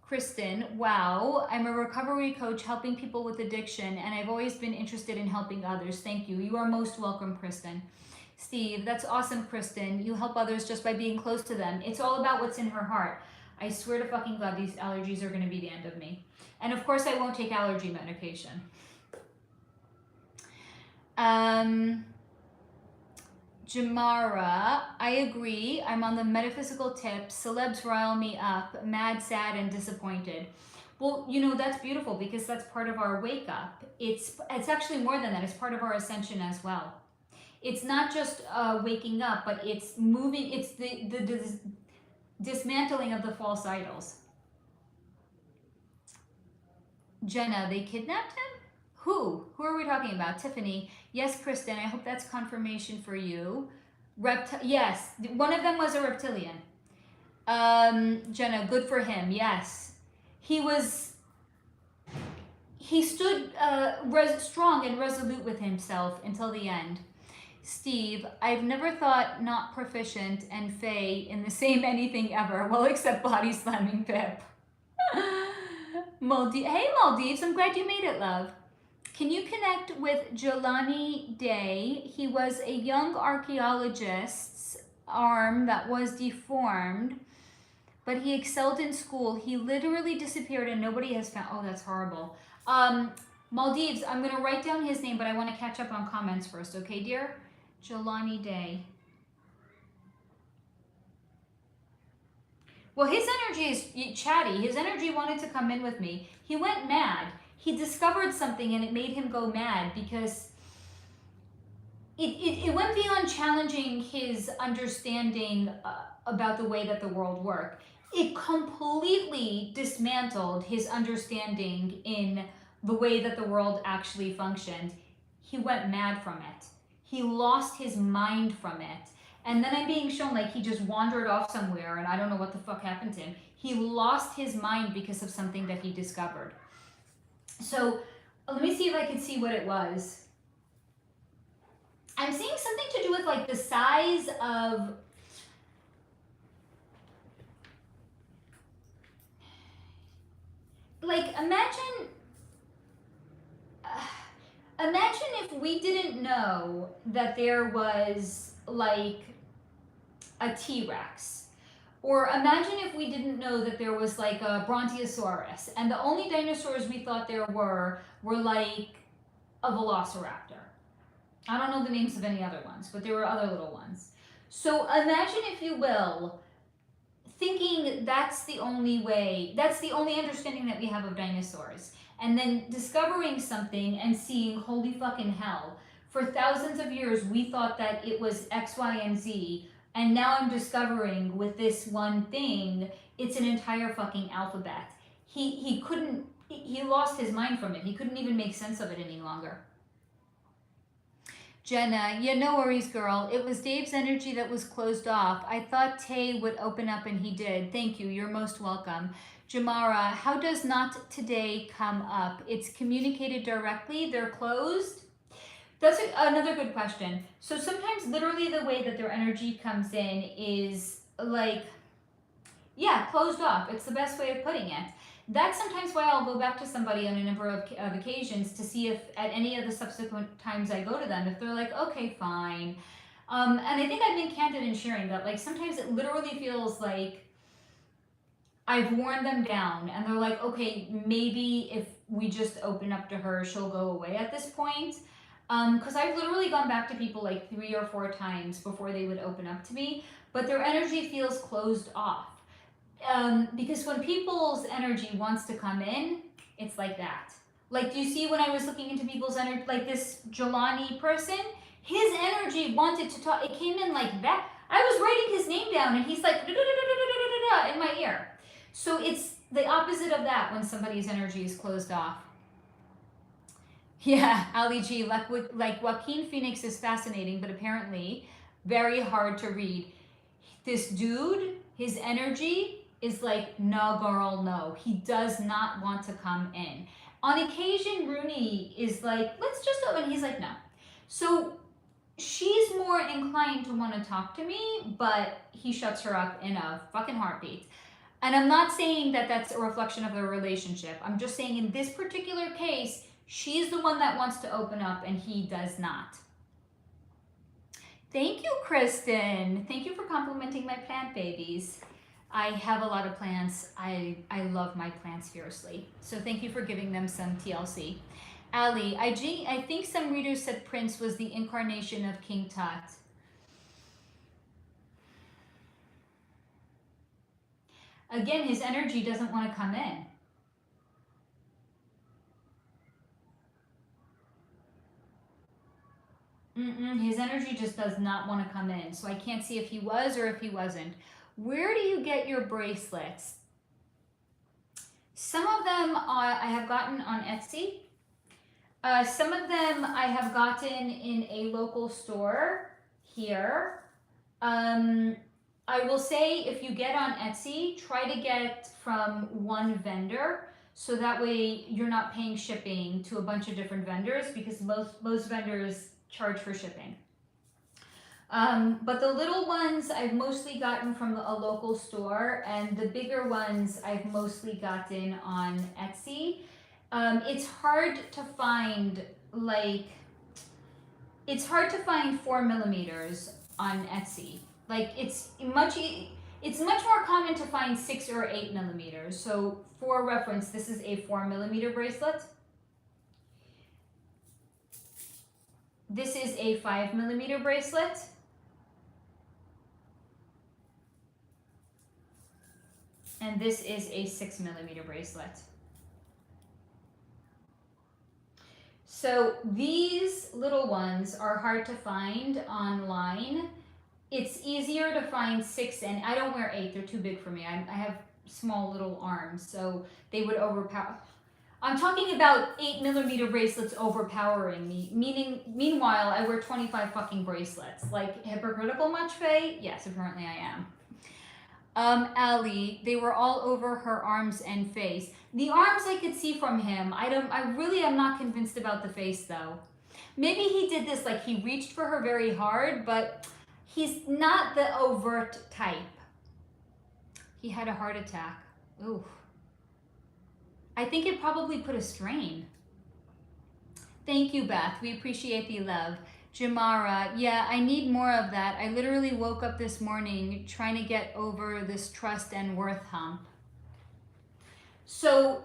Kristen, wow, I'm a recovery coach helping people with addiction, and I've always been interested in helping others. Thank you. You are most welcome, Kristen. Steve, that's awesome, Kristen. You help others just by being close to them. It's all about what's in her heart. I swear to fucking God, these allergies are going to be the end of me. And of course, I won't take allergy medication. Jamara, I agree. I'm on the metaphysical tip. Celebs rile me up. Mad, sad, and disappointed. Well, you know, that's beautiful because that's part of our wake up. It's actually more than that. It's part of our ascension as well. It's not just waking up, but it's moving. It's the dismantling of the false idols. Jenna, they kidnapped him? Who? Who are we talking about? Tiffany. Yes, Kristen, I hope that's confirmation for you. Yes, one of them was a reptilian. Jenna, good for him. Yes. He stood strong and resolute with himself until the end. Steve, I've never thought not proficient and Faye in the same anything ever. Well, except body slamming Pip. Hey, Maldives, I'm glad you made it, love. Can you connect with Jelany Day? He was a young archaeologist's arm that was deformed, but he excelled in school. He literally disappeared and nobody has found. Oh, that's horrible. Maldives, I'm going to write down his name, but I want to catch up on comments first. Okay, dear? Jelany Day. Well, his energy is chatty. His energy wanted to come in with me. He went mad. He discovered something and it made him go mad because it went beyond challenging his understanding about the way that the world worked. It completely dismantled his understanding in the way that the world actually functioned. He went mad from it. He lost his mind from it. And then I'm being shown like he just wandered off somewhere and I don't know what the fuck happened to him. He lost his mind because of something that he discovered. So let me see if I can see what it was. I'm seeing something to do with like the size of like imagine if we didn't know that there was like a T-Rex. Or imagine if we didn't know that there was like a Brontosaurus and the only dinosaurs we thought there were like a velociraptor. I don't know the names of any other ones, but there were other little ones. So imagine, if you will, thinking that's the only way, that's the only understanding that we have of dinosaurs. And then discovering something and seeing, holy fucking hell, for thousands of years we thought that it was X, Y, and Z. And now I'm discovering with this one thing, it's an entire fucking alphabet. He lost his mind from it. He couldn't even make sense of it any longer. Jenna, yeah, no worries, girl. It was Dave's energy that was closed off. I thought Tay would open up and he did. Thank you. You're most welcome. Jamara, how does not today come up? It's communicated directly, they're closed. That's another good question. So sometimes literally the way that their energy comes in is like, yeah, closed off. It's the best way of putting it. That's sometimes why I'll go back to somebody on a number of occasions to see if at any of the subsequent times I go to them, if they're like, okay, fine. And I think I've been candid in sharing that, like, sometimes it literally feels like I've worn them down and they're like, okay, maybe if we just open up to her, she'll go away at this point. Because I've literally gone back to people like 3 or 4 times before they would open up to me, but their energy feels closed off. Because when people's energy wants to come in, it's like that. Like, do you see when I was looking into people's energy, like this Jelany person, his energy wanted to talk. It came in like that. I was writing his name down and he's like in my ear. So it's the opposite of that when somebody's energy is closed off. Yeah, Ali G, like Joaquin Phoenix is fascinating, but apparently very hard to read. This dude, his energy is like, no girl, no. He does not want to come in. On occasion, Rooney is like, let's just open. He's like, no. So she's more inclined to want to talk to me, but he shuts her up in a fucking heartbeat. And I'm not saying that that's a reflection of their relationship. I'm just saying in this particular case, she's the one that wants to open up and he does not. Thank you, Kristen. Thank you for complimenting my plant babies. I have a lot of plants. I love my plants fiercely. So thank you for giving them some TLC. Ali, I think some readers said Prince was the incarnation of King Tut. Again, his energy doesn't want to come in. His energy just does not want to come in. So I can't see if he was or if he wasn't. Where do you get your bracelets? Some of them I have gotten on Etsy. Some of them I have gotten in a local store here. I will say if you get on Etsy, try to get from one vendor so that way you're not paying shipping to a bunch of different vendors because most vendors charge for shipping. But the little ones I've mostly gotten from a local store, and the bigger ones I've mostly gotten on Etsy. It's hard to find it's hard to find 4mm on Etsy. Like it's much more common to find 6 or 8mm. So for reference, this is a 4mm bracelet. This is a 5mm bracelet. And this is a 6mm bracelet. So these little ones are hard to find online. It's easier to find 6, and I don't wear 8, they're too big for me. I have small little arms, so they would overpower. I'm talking about 8mm bracelets overpowering me, meanwhile, I wear 25 fucking bracelets. Like, hypocritical much, Faye? Yes, apparently I am. Ali, they were all over her arms and face. The arms I could see from him. I really am not convinced about the face though. Maybe he did this, like he reached for her very hard, but he's not the overt type. He had a heart attack. Ooh. I think it probably put a strain. Thank you, Beth. We appreciate the love. Jamara, yeah, I need more of that. I literally woke up this morning trying to get over this trust and worth hump. So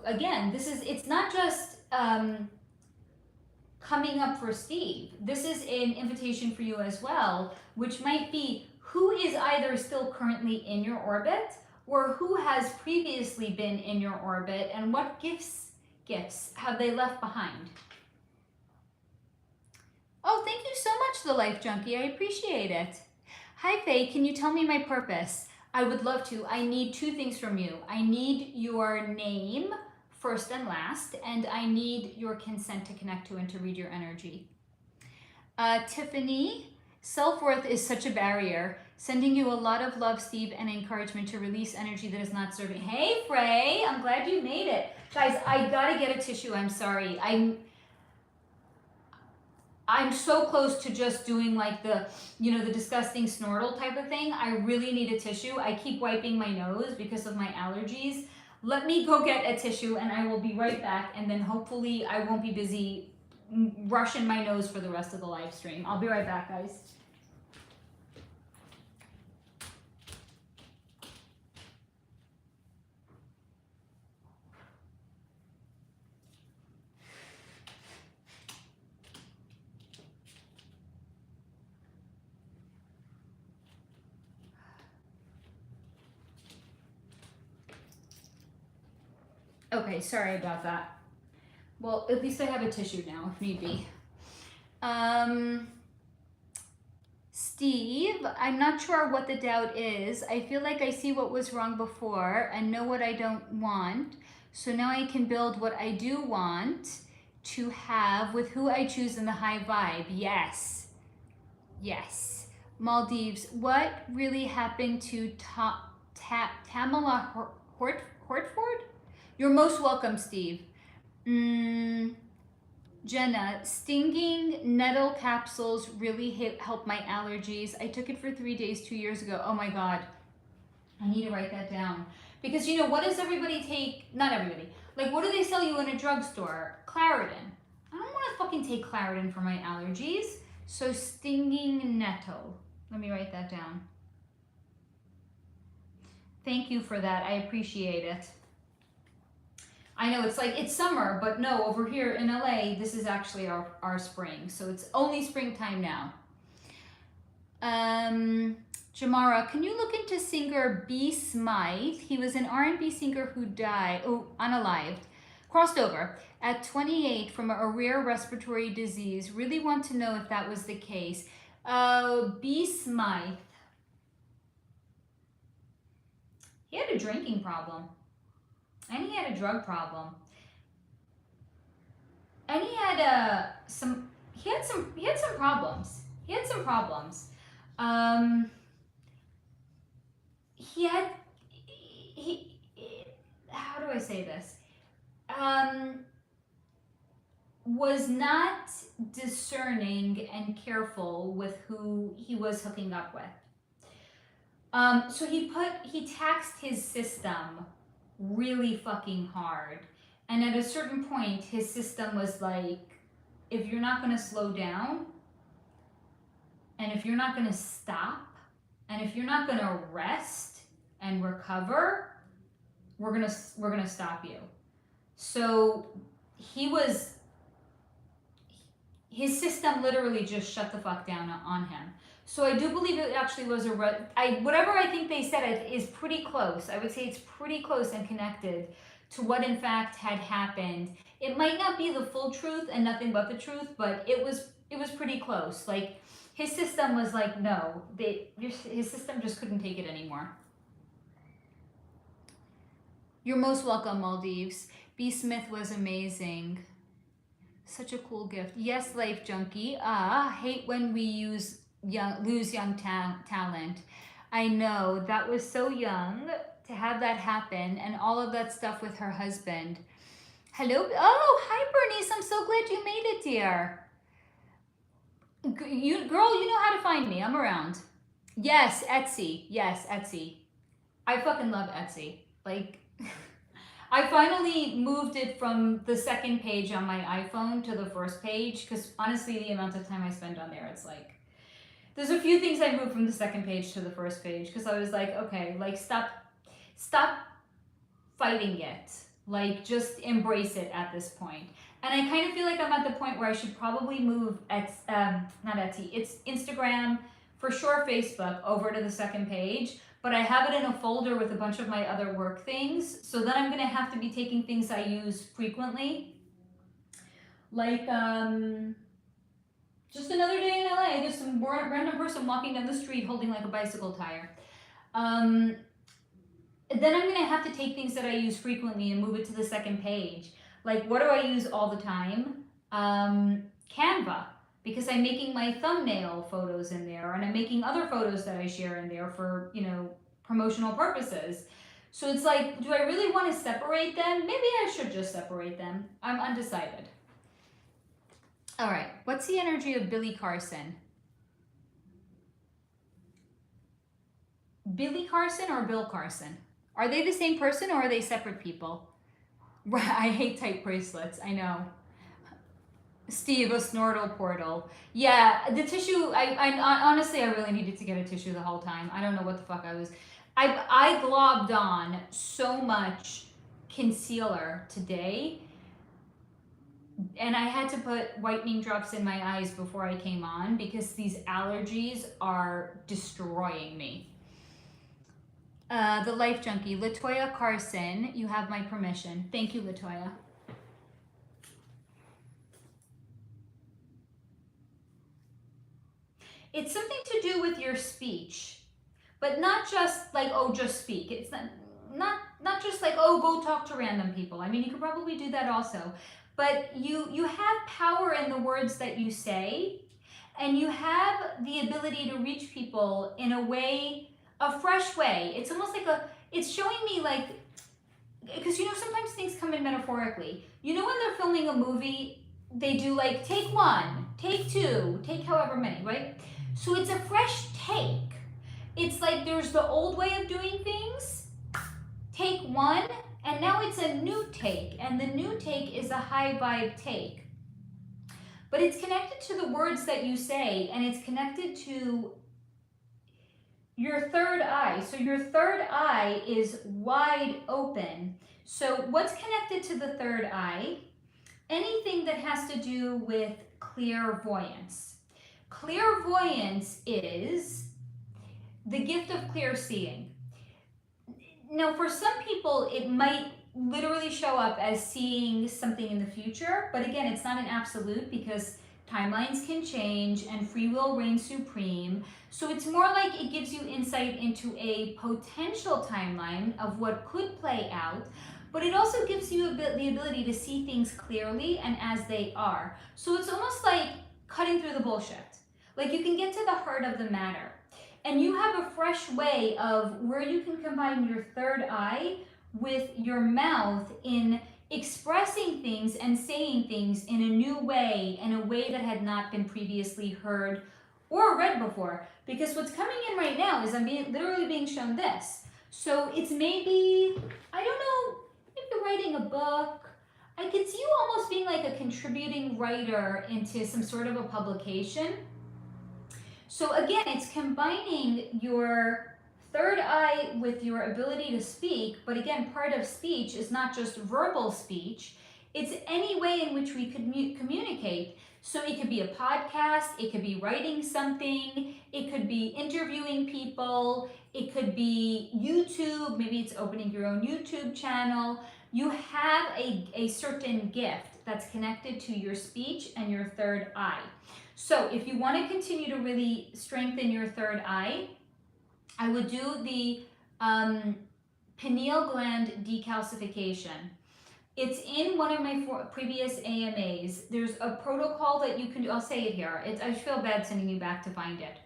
again, it's not just coming up for Steve. This is an invitation for you as well, which might be who is either still currently in your orbit or who has previously been in your orbit, and what gifts have they left behind? Oh, thank you so much, The Life Junkie. I appreciate it. Hi, Faye. Can you tell me my purpose? I would love to. I need 2 things from you. I need your name, first and last, and I need your consent to connect to and to read your energy. Tiffany Self-worth is such a barrier. Sending you a lot of love, Steve, and encouragement to release energy that is not serving. Hey, Frey, I'm glad you made it. Guys, I gotta get a tissue. I'm sorry. I'm so close to just doing like the, the disgusting snortle type of thing. I really need a tissue. I keep wiping my nose because of my allergies. Let me go get a tissue and I will be right back. And then hopefully I won't be busy rushing my nose for the rest of the live stream. I'll be right back, guys. Okay, sorry about that. Well, at least I have a tissue now if need be. Steve, I'm not sure what the doubt is. I feel like I see what was wrong before and know what I don't want. So now I can build what I do want to have with who I choose in the high vibe. Yes. Yes. Maldives, what really happened to Tamala Hortford? You're most welcome, Steve. Jenna, stinging nettle capsules really help my allergies. I took it for 3 days 2 years ago. Oh my God. I need to write that down. Because what does everybody take? Not everybody. Like, what do they sell you in a drugstore? Claritin. I don't want to fucking take Claritin for my allergies. So stinging nettle. Let me write that down. Thank you for that. I appreciate it. I know it's summer, but no, over here in LA, this is actually our spring. So it's only springtime now. Jamara, can you look into singer B Smyth? He was an R&B singer who died, unalived, crossed over at 28 from a rare respiratory disease. Really want to know if that was the case. B Smyth. He had a drinking problem. And he had a drug problem. And he had some problems. How do I say this? Was not discerning and careful with who he was hooking up with. So he taxed his system really fucking hard. And at a certain point, his system was like, if you're not going to slow down, and if you're not going to stop, and if you're not going to rest and recover, we're going to stop you. So his system literally just shut the fuck down on him. So I do believe it actually was whatever I think they said it is pretty close. I would say it's pretty close and connected to what in fact had happened. It might not be the full truth and nothing but the truth, but it was pretty close. Like, his system was like, no, his system just couldn't take it anymore. You're most welcome, Maldives. B Smyth was amazing. Such a cool gift. Yes, Life Junkie. Hate when we lose young talent. I know, that was so young to have that happen, and all of that stuff with her husband. Hello. Oh, hi Bernice, I'm so glad you made it, dear. Girl, you know how to find me. I'm around. Yes, Etsy. I fucking love Etsy. Like, I finally moved it from the second page on my iPhone to the first page, because honestly, the amount of time I spend on there, it's like, there's a few things I moved from the second page to the first page, because I was like, okay, like, stop fighting it. Like, just embrace it at this point. And I kind of feel like I'm at the point where I should probably move not Etsy, it's Instagram, for sure Facebook, over to the second page. But I have it in a folder with a bunch of my other work things. So then I'm going to have to be taking things I use frequently. Like, just another day in LA, there's some random person walking down the street holding like a bicycle tire. Then I'm going to have to take things that I use frequently and move it to the second page. Like, what do I use all the time? Canva. because I'm making my thumbnail photos in there, and I'm making other photos that I share in there for, you know, promotional purposes. So it's like, do I really want to separate them? Maybe I should just separate them. I'm undecided. All right, what's the energy of Billy Carson? Billy Carson or Bill Carson? Are they the same person or are they separate people? I hate tight bracelets, I know. Steve, a snortle portal. Yeah, the tissue, I honestly, I really needed to get a tissue the whole time. I don't know what the fuck I was. I globbed on so much concealer today, and I had to put whitening drops in my eyes before I came on because these allergies are destroying me. The Life Junkie, Latoya Carson, you have my permission. Thank you, Latoya. It's something to do with your speech, but not just like, oh, just speak. It's not just like, oh, go talk to random people. I mean, you could probably do that also, but you have power in the words that you say, and you have the ability to reach people in a way, a fresh way. It's almost like it's showing me like, because you know, sometimes things come in metaphorically. You know, when they're filming a movie, they do like take one, take two, take however many, right? So it's a fresh take. It's like there's the old way of doing things, take one, and now it's a new take, and the new take is a high vibe take. But it's connected to the words that you say, and it's connected to your third eye. So your third eye is wide open. So what's connected to the third eye? Anything that has to do with clairvoyance. Clairvoyance is the gift of clear seeing. Now, for some people, it might literally show up as seeing something in the future, but again, it's not an absolute because timelines can change and free will reigns supreme. So it's more like it gives you insight into a potential timeline of what could play out, but it also gives you the ability to see things clearly and as they are. So it's almost like cutting through the bullshit. Like you can get to the heart of the matter. And you have a fresh way of where you can combine your third eye with your mouth in expressing things and saying things in a new way, in a way that had not been previously heard or read before. Because what's coming in right now is I'm literally being shown this. So it's maybe, I don't know, maybe writing a book. I could see you almost being like a contributing writer into some sort of a publication. So again, it's combining your third eye with your ability to speak, but again, part of speech is not just verbal speech, it's any way in which we could communicate. So it could be a podcast, it could be writing something, it could be interviewing people, it could be YouTube, maybe it's opening your own YouTube channel. You have a certain gift that's connected to your speech and your third eye. So if you want to continue to really strengthen your third eye, I would do the pineal gland decalcification. It's in one of my previous AMAs. There's a protocol that you can do. I'll say it here. I feel bad sending you back to find it.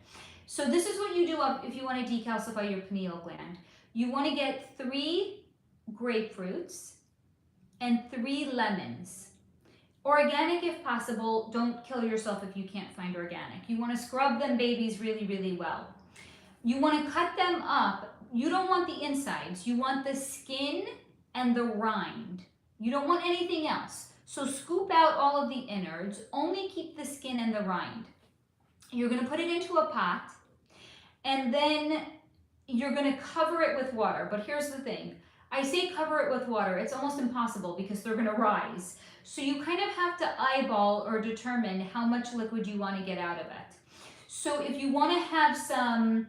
So this is what you do if you want to decalcify your pineal gland. You want to get 3 grapefruits and 3 lemons. Organic if possible. Don't kill yourself if you can't find organic. You want to scrub them babies really, really well. You want to cut them up. You don't want the insides. You want the skin and the rind. You don't want anything else. So scoop out all of the innards. Only keep the skin and the rind. You're going to put it into a pot. And then you're going to cover it with water. But here's the thing. I say cover it with water. It's almost impossible because they're going to rise. So you kind of have to eyeball or determine how much liquid you want to get out of it. So if you want to have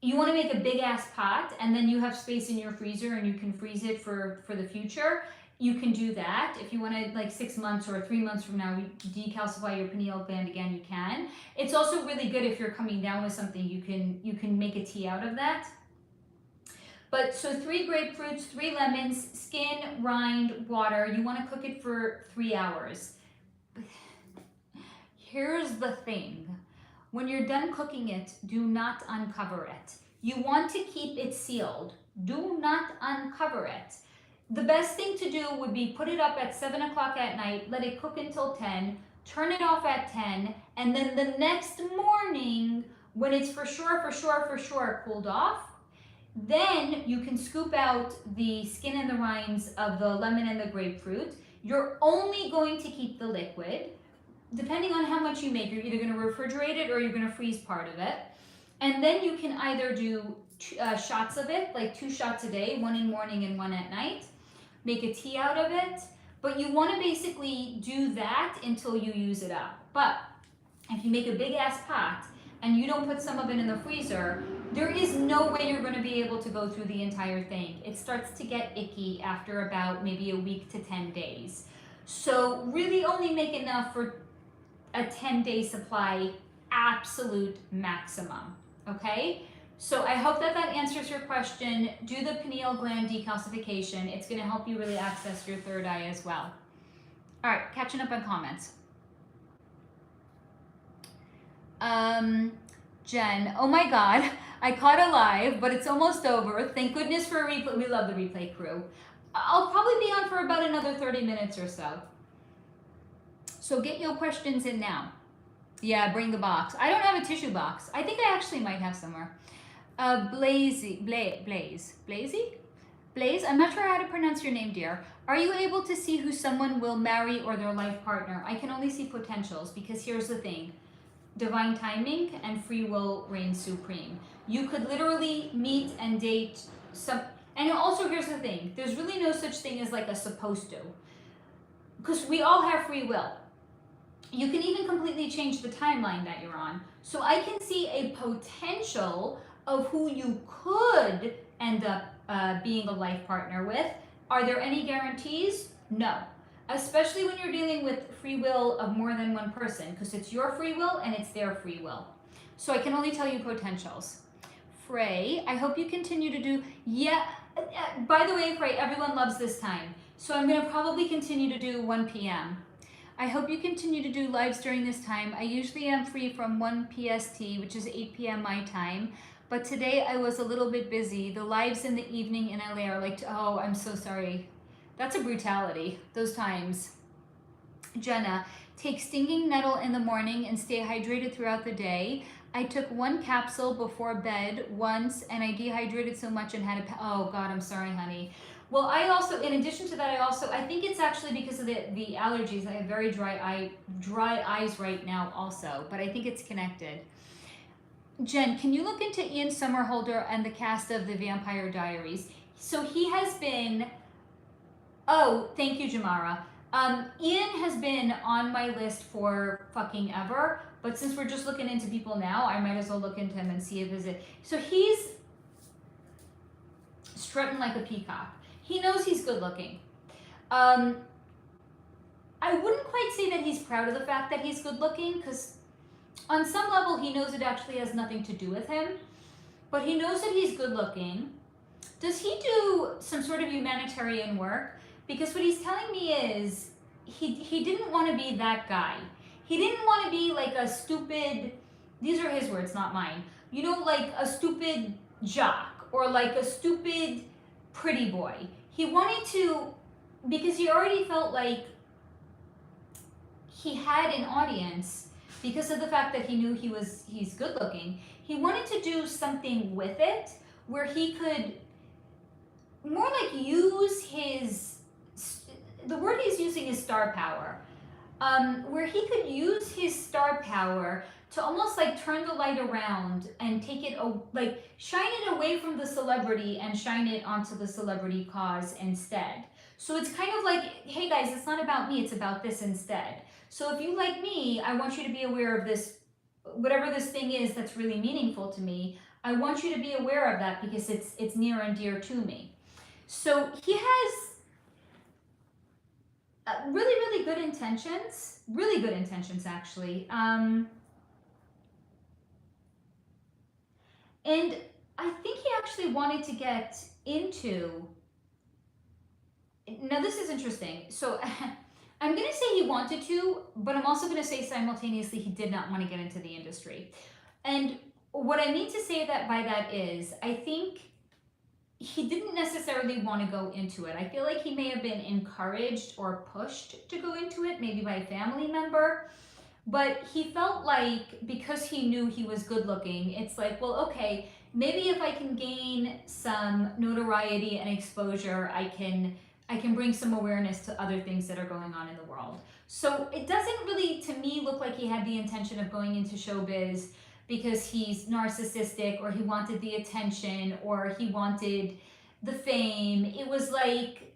you want to make a big ass pot and then you have space in your freezer and you can freeze it for the future, you can do that. If you want to, like 6 months or 3 months from now, decalcify your pineal gland again, you can. It's also really good if you're coming down with something, you can make a tea out of that. But so 3 grapefruits, 3 lemons, skin, rind, water. You want to cook it for 3 hours. Here's the thing. When you're done cooking it, do not uncover it. You want to keep it sealed. Do not uncover it. The best thing to do would be put it up at 7 o'clock at night, let it cook until 10, turn it off at 10, and then the next morning, when it's for sure cooled off, then you can scoop out the skin and the rinds of the lemon and the grapefruit. You're only going to keep the liquid. Depending on how much you make, you're either going to refrigerate it or you're going to freeze part of it. And then you can either do shots of it, like 2 shots a day, 1 in the morning and 1 at night. Make a tea out of it. But you want to basically do that until you use it up. But if you make a big ass pot and you don't put some of it in the freezer, there is no way you're going to be able to go through the entire thing. It starts to get icky after about maybe a week to 10 days. So really only make enough for a 10-day supply, absolute maximum, okay? So I hope that answers your question. Do the pineal gland decalcification. It's gonna help you really access your third eye as well. All right, catching up on comments. Jen, oh my God, I caught a live, but it's almost over. Thank goodness for a replay. We love the replay crew. I'll probably be on for about another 30 minutes or so. So get your questions in now. Yeah, bring the box. I don't have a tissue box. I think I actually might have somewhere. Blaze, I'm not sure how to pronounce your name, dear. Are you able to see who someone will marry or their life partner? I can only see potentials because here's the thing. Divine timing and free will reign supreme. You could literally meet and date some, and also here's the thing. There's really no such thing as like a supposed to. Because we all have free will. You can even completely change the timeline that you're on. So I can see a potential of who you could end up being a life partner with. Are there any guarantees? No. Especially when you're dealing with free will of more than one person, because it's your free will and it's their free will. So I can only tell you potentials. Frey, I hope you continue to do, by the way, Frey, everyone loves this time. So I'm gonna probably continue to do 1 p.m. I hope you continue to do lives during this time. I usually am free from 1 PST, which is 8 p.m. my time. But today I was a little bit busy. The lives in the evening in LA are like, oh, I'm so sorry. That's a brutality, those times. Jenna, take stinging nettle in the morning and stay hydrated throughout the day. I took 1 capsule before bed once and I dehydrated so much and had oh God, I'm sorry, honey. Well, I also, in addition to that, I think it's actually because of the allergies. I have very dry eyes right now also, but I think it's connected. Jen, can you look into Ian Somerhalder and the cast of The Vampire Diaries? So he has been, oh, thank you, Jamara. Ian has been on my list for fucking ever, but since we're just looking into people now, I might as well look into him and see if it. So he's strutting like a peacock. He knows he's good looking. I wouldn't quite say that he's proud of the fact that he's good looking, because on some level he knows it actually has nothing to do with him, but he knows that he's good looking. Does he do some sort of humanitarian work? Because what he's telling me is he didn't want to be that guy. He didn't want to be like a stupid, these are his words, not mine, you know, like a stupid jock or like a stupid pretty boy. He wanted to, because he already felt like he had an audience because of the fact that he knew he's good looking. He wanted to do something with it where he could more like use his, the word he's using is star power, where he could use his star power to almost like turn the light around and take it, like shine it away from the celebrity and shine it onto the celebrity cause instead. So it's kind of like, hey guys, it's not about me, it's about this instead. So if you like me, I want you to be aware of this, whatever this thing is that's really meaningful to me, I want you to be aware of that because it's near and dear to me. So he has really good intentions, actually. And I think he actually wanted to get into, now this is interesting. So I'm going to say he wanted to, but I'm also going to say simultaneously he did not want to get into the industry. And what I mean to say that by that is, I think he didn't necessarily want to go into it. I feel like he may have been encouraged or pushed to go into it, maybe by a family member. But he felt like because he knew he was good looking, it's like, well, okay, maybe if I can gain some notoriety and exposure, I can bring some awareness to other things that are going on in the world. So it doesn't really, to me, look like he had the intention of going into showbiz because he's narcissistic or he wanted the attention or he wanted the fame. It was like,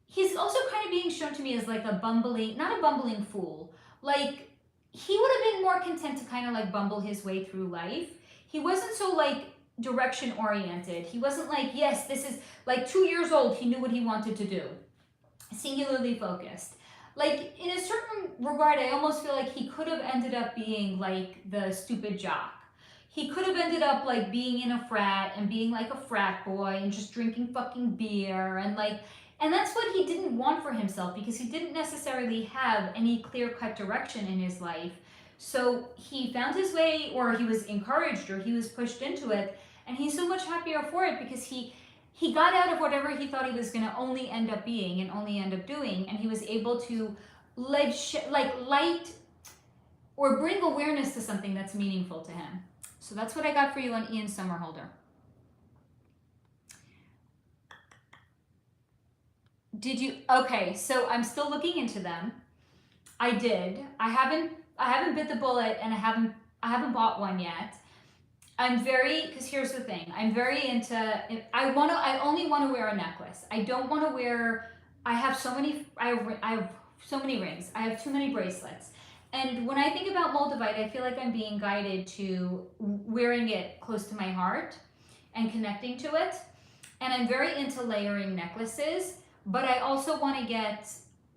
he's also kind of being shown to me as like a bumbling, not a bumbling fool. Like, he would have been more content to kind of like bumble his way through life. He wasn't so like direction oriented. He wasn't like, yes, this is like 2 years old. He knew what he wanted to do. Singularly focused. Like, in a certain regard, I almost feel like he could have ended up being like the stupid jock. He could have ended up like being in a frat and being like a frat boy and just drinking fucking beer and like, and that's what he didn't want for himself because he didn't necessarily have any clear-cut direction in his life. So he found his way, or he was encouraged, or he was pushed into it, and he's so much happier for it because he got out of whatever he thought he was going to only end up being and only end up doing, and he was able to light or bring awareness to something that's meaningful to him. So that's what I got for you on Ian Summerholder. Did you? Okay, so I'm still looking into them. I did. I haven't bit the bullet, and I haven't bought one yet. I'm very, because here's the thing, I'm very into, I only want to wear a necklace. I don't want to wear, I have so many rings. I have too many bracelets. And when I think about Moldavite, I feel like I'm being guided to wearing it close to my heart and connecting to it. And I'm very into layering necklaces, but I also want to get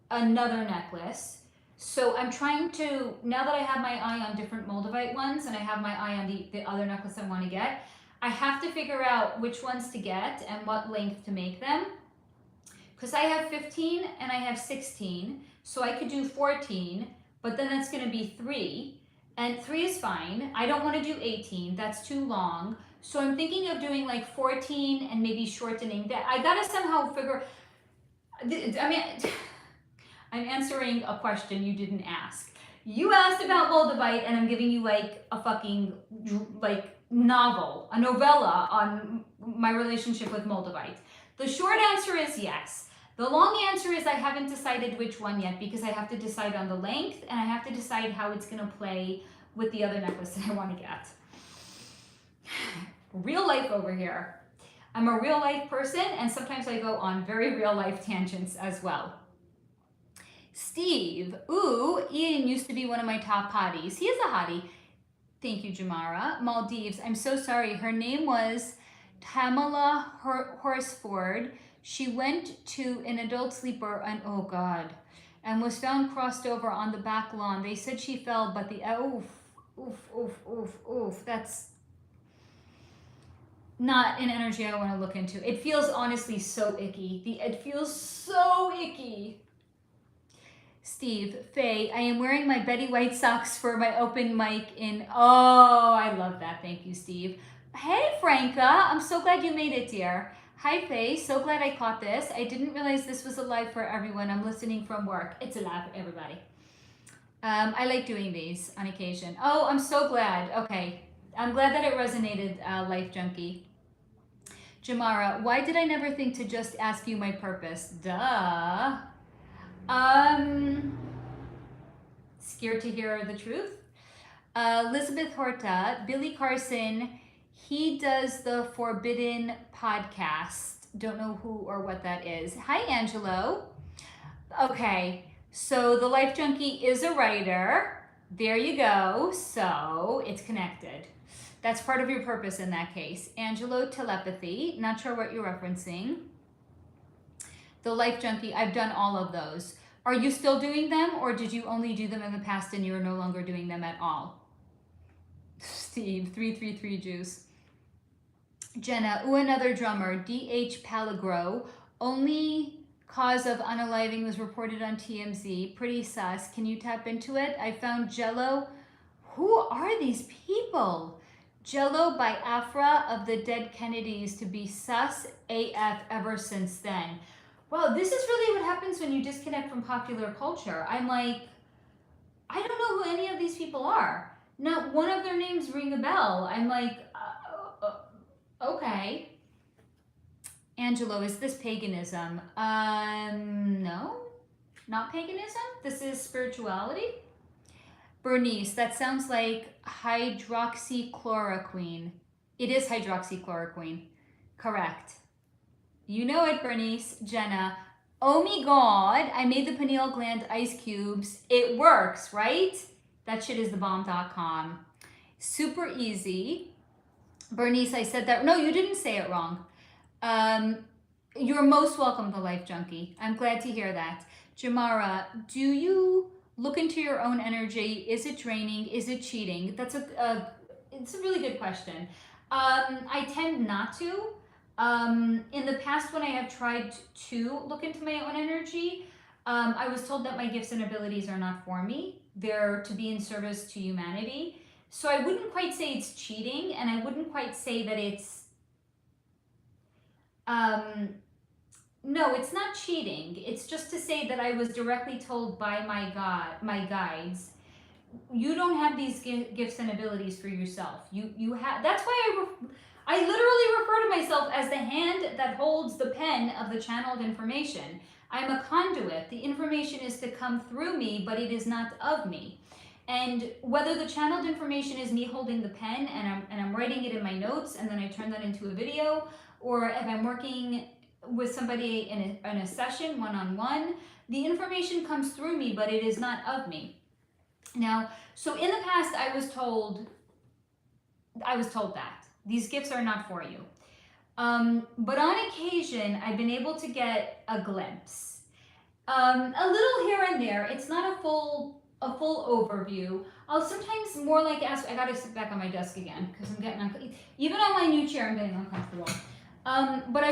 another necklace. So I'm trying to, now that I have my eye on different Moldavite ones and I have my eye on the other necklace I want to get, I have to figure out which ones to get and what length to make them. Because I have 15 and I have 16, so I could do 14, but then that's going to be 3. And 3 is fine. I don't want to do 18, that's too long. So I'm thinking of doing like 14 and maybe shortening that. I got to somehow figure, I mean, I'm answering a question you didn't ask. You asked about Moldavite, and I'm giving you like a fucking like novel, a novella on my relationship with Moldavite. The short answer is yes. The long answer is I haven't decided which one yet because I have to decide on the length and I have to decide how it's gonna play with the other necklace that I want to get. Real life over here. I'm a real life person, and sometimes I go on very real life tangents as well. Steve, ooh, Ian used to be one of my top hotties. He is a hottie. Thank you, Jamara. Maldives, I'm so sorry. Her name was Tamala Horsford. She went to an adult sleeper and, oh God, and was found crossed over on the back lawn. They said she fell, but the, oof. That's not an energy I want to look into. It feels honestly so icky. It feels so icky. Steve, Faye, I am wearing my Betty White socks for my open mic in, oh, I love that. Thank you, Steve. Hey, Franca, I'm so glad you made it, dear. Hi, Faye, so glad I caught this. I didn't realize this was a live for everyone. I'm listening from work. It's a live for everybody. I like doing these on occasion. Oh, I'm so glad. Okay, I'm glad that it resonated, Life Junkie. Jamara, why did I never think to just ask you my purpose? Duh. Scared to hear the truth. Elizabeth Horta, Billy Carson, he does the Forbidden podcast. Don't know who or what that is. Hi, Angelo. Okay, so the Life Junkie is a writer. There you go. So it's connected. That's part of your purpose in that case. Angelo, telepathy. Not sure what you're referencing. The Life Junkie, I've done all of those. Are you still doing them, or did you only do them in the past and you're no longer doing them at all? Steve, 333 juice. Jenna, ooh, another drummer, D.H. Palagro, only cause of unaliving was reported on TMZ. Pretty sus. Can you tap into it? I found Jello. Who are these people? Jello by Afra of the Dead Kennedys to be sus AF ever since then. Well, this is really what happens when you disconnect from popular culture. I'm like, I don't know who any of these people are. Not one of their names ring a bell. I'm like, okay. Angelo, is this paganism? No, not paganism. This is spirituality. Bernice, that sounds like hydroxychloroquine. It is hydroxychloroquine. Correct. You know it, Bernice. Jenna, oh my God, I made the pineal gland ice cubes. It works, right? That shit is thebomb.com. Super easy. Bernice, I said that. No, you didn't say it wrong. You're most welcome, the Life Junkie. I'm glad to hear that. Jamara, do you look into your own energy? Is it draining? Is it cheating? It's a really good question. I tend not to. In the past, when I have tried to look into my own energy, I was told that my gifts and abilities are not for me. They're to be in service to humanity. So I wouldn't quite say it's cheating, and I wouldn't quite say that it's no, it's not cheating. It's just to say that I was directly told by my guides, you don't have these gifts and abilities for yourself. You have. That's why I literally refer to myself as the hand that holds the pen of the channeled information. I'm a conduit. The information is to come through me, but it is not of me. And whether the channeled information is me holding the pen and I'm writing it in my notes and then I turn that into a video, or if I'm working with somebody in a session one-on-one, the information comes through me, but it is not of me. Now, so in the past, I was told that these gifts are not for you. But on occasion, I've been able to get a glimpse, a little here and there. It's not a full overview. I'll sometimes more like ask. I gotta sit back on my desk again because I'm getting even on my new chair. I'm getting uncomfortable. But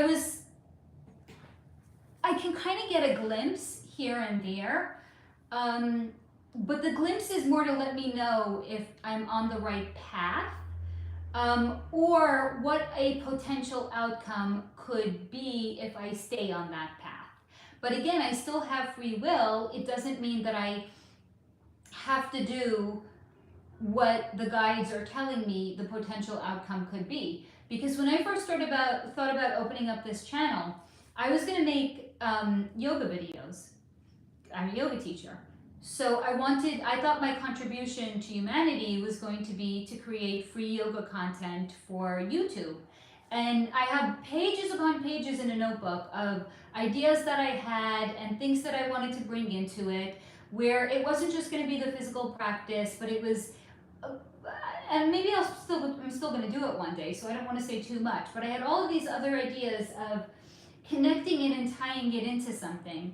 I can kind of get a glimpse here and there. But the glimpse is more to let me know if I'm on the right path, or what a potential outcome could be if I stay on that path. But again, I still have free will. It doesn't mean that I have to do what the guides are telling me the potential outcome could be. Because when I first thought about opening up this channel, I was going to make yoga videos. I'm a yoga teacher. So I thought my contribution to humanity was going to be to create free yoga content for YouTube. And I have pages upon pages in a notebook of ideas that I had and things that I wanted to bring into it, where it wasn't just going to be the physical practice, but it was, and maybe I'm still going to do it one day, so I don't want to say too much, but I had all of these other ideas of connecting it and tying it into something.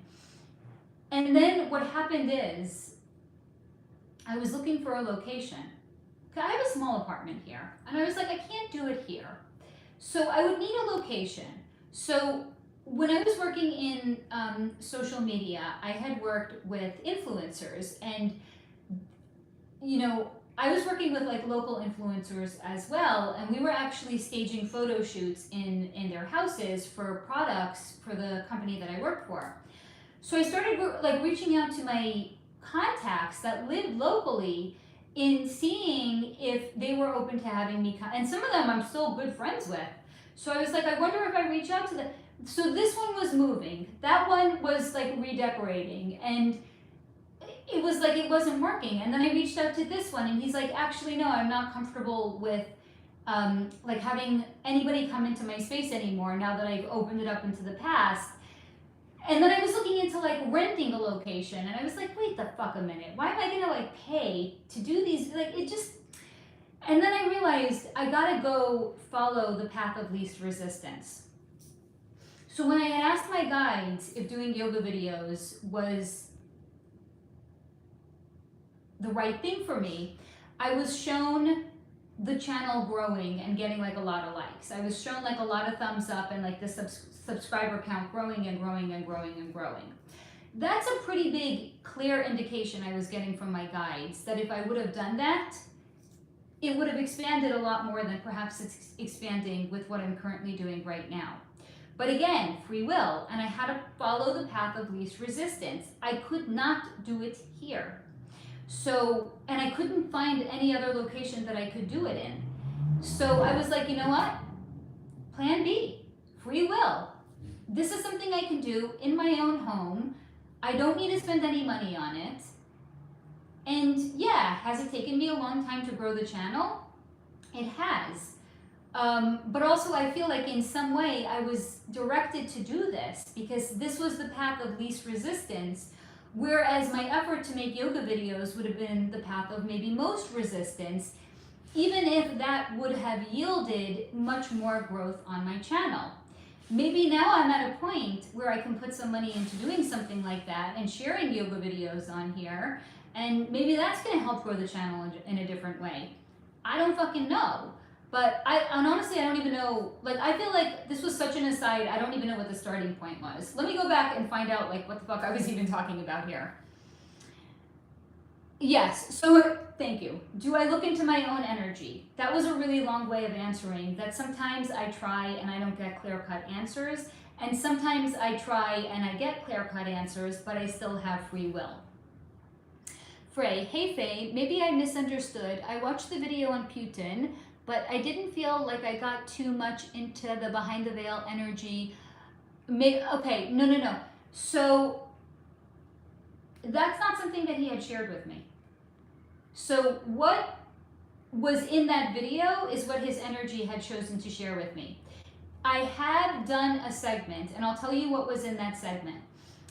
And then what happened is, I was looking for a location. I have a small apartment here, and I was like, I can't do it here. So I would need a location. So when I was working in social media, I had worked with influencers, and I was working with like local influencers as well, and we were actually staging photo shoots in their houses for products for the company that I worked for. So I started like reaching out to my contacts that lived locally in seeing if they were open to having me come. And some of them I'm still good friends with. So I was like, I wonder if I reach out to them. So this one was moving. That one was like redecorating. And it was like it wasn't working. And then I reached out to this one and he's like, actually, no, I'm not comfortable with like having anybody come into my space anymore now that I've opened it up into the past. And then I was looking into like renting a location and I was like, wait the fuck a minute. Why am I gonna like pay to do these? Like it just, and then I realized I gotta go follow the path of least resistance. So when I had asked my guides if doing yoga videos was the right thing for me, I was shown the channel growing and getting like a lot of likes. I was shown like a lot of thumbs up and like the subscriber count growing and growing and growing and growing. That's a pretty big, clear indication I was getting from my guides that if I would have done that, it would have expanded a lot more than perhaps it's expanding with what I'm currently doing right now. But again, free will, and I had to follow the path of least resistance. I could not do it here. So, and I couldn't find any other location that I could do it in. So I was like, you know what? Plan B, free will. This is something I can do in my own home. I don't need to spend any money on it. And yeah, has it taken me a long time to grow the channel? It has. But also I feel like in some way I was directed to do this because this was the path of least resistance, whereas my effort to make yoga videos would have been the path of maybe most resistance, even if that would have yielded much more growth on my channel. Maybe now I'm at a point where I can put some money into doing something like that and sharing yoga videos on here, and maybe that's going to help grow the channel in a different way. I don't fucking know. But and honestly, I don't even know, like, I feel like this was such an aside, I don't even know what the starting point was. Let me go back and find out, like, what the fuck I was even talking about here. Yes, so, thank you. Do I look into my own energy? That was a really long way of answering, that sometimes I try and I don't get clear-cut answers, and sometimes I try and I get clear-cut answers, but I still have free will. Frey, hey Faye, maybe I misunderstood. I watched the video on Putin, but I didn't feel like I got too much into the behind the veil energy. Okay, no. So that's not something that he had shared with me. So what was in that video is what his energy had chosen to share with me. I have done a segment, and I'll tell you what was in that segment.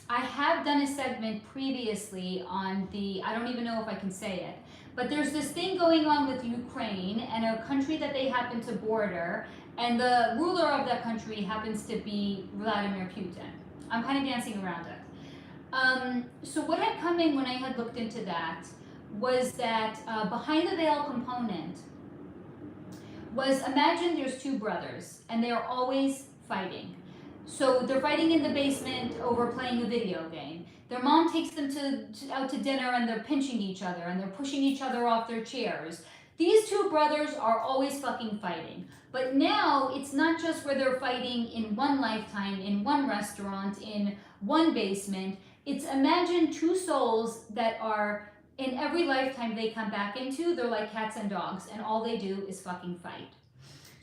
I have done a segment previously on the, I don't even know if I can say it, but there's this thing going on with Ukraine and a country that they happen to border, and the ruler of that country happens to be Vladimir Putin. I'm kind of dancing around it. So what had come in when I had looked into that was that behind the veil component was, imagine there's two brothers and they're always fighting. So they're fighting in the basement over playing a video game. Their mom takes them out to dinner and they're pinching each other and they're pushing each other off their chairs. These two brothers are always fucking fighting. But now it's not just where they're fighting in one lifetime, in one restaurant, in one basement. It's, imagine two souls that are, in every lifetime they come back into, they're like cats and dogs, and all they do is fucking fight.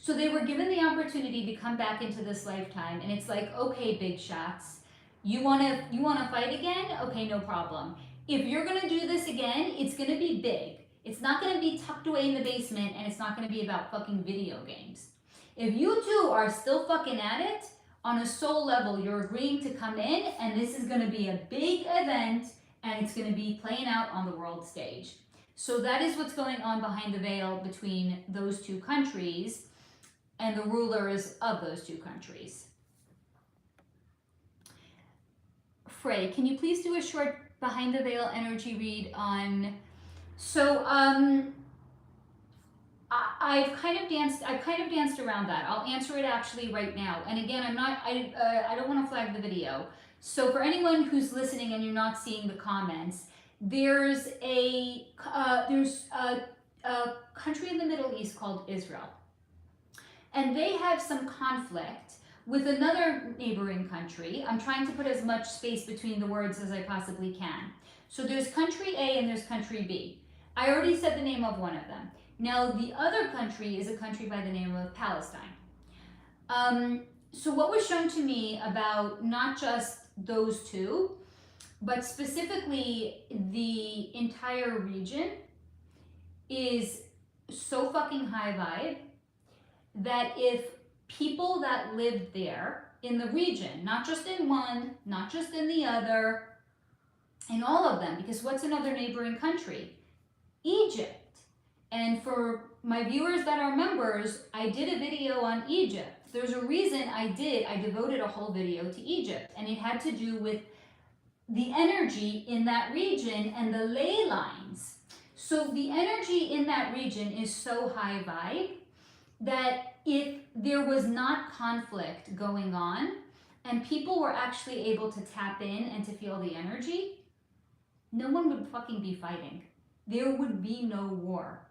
So they were given the opportunity to come back into this lifetime, and it's like, okay, big shots, you wanna fight again? Okay, no problem. If you're gonna do this again, it's gonna be big. It's not gonna be tucked away in the basement, and it's not gonna be about fucking video games. If you two are still fucking at it, on a soul level, you're agreeing to come in, and this is gonna be a big event, and it's gonna be playing out on the world stage. So that is what's going on behind the veil between those two countries and the rulers of those two countries. Frey, can you please do a short behind the veil energy read on, so I've kind of danced around that. I'll answer it actually right now. And again, I don't want to flag the video. So for anyone who's listening and you're not seeing the comments, there's a country in the Middle East called Israel. And they have some conflict with another neighboring country. I'm trying to put as much space between the words as I possibly can. So there's country A and there's country B. I already said the name of one of them. Now the other country is a country by the name of Palestine. So what was shown to me about not just those two, but specifically the entire region is so fucking high vibe that if people that lived there in the region, not just in one, not just in the other, in all of them, because what's another neighboring country? Egypt. And for my viewers that are members, I did a video on Egypt. There's a reason I devoted a whole video to Egypt, and it had to do with the energy in that region and the ley lines. So the energy in that region is so high vibe that if there was not conflict going on and people were actually able to tap in and to feel the energy, no one would fucking be fighting. There would be no war.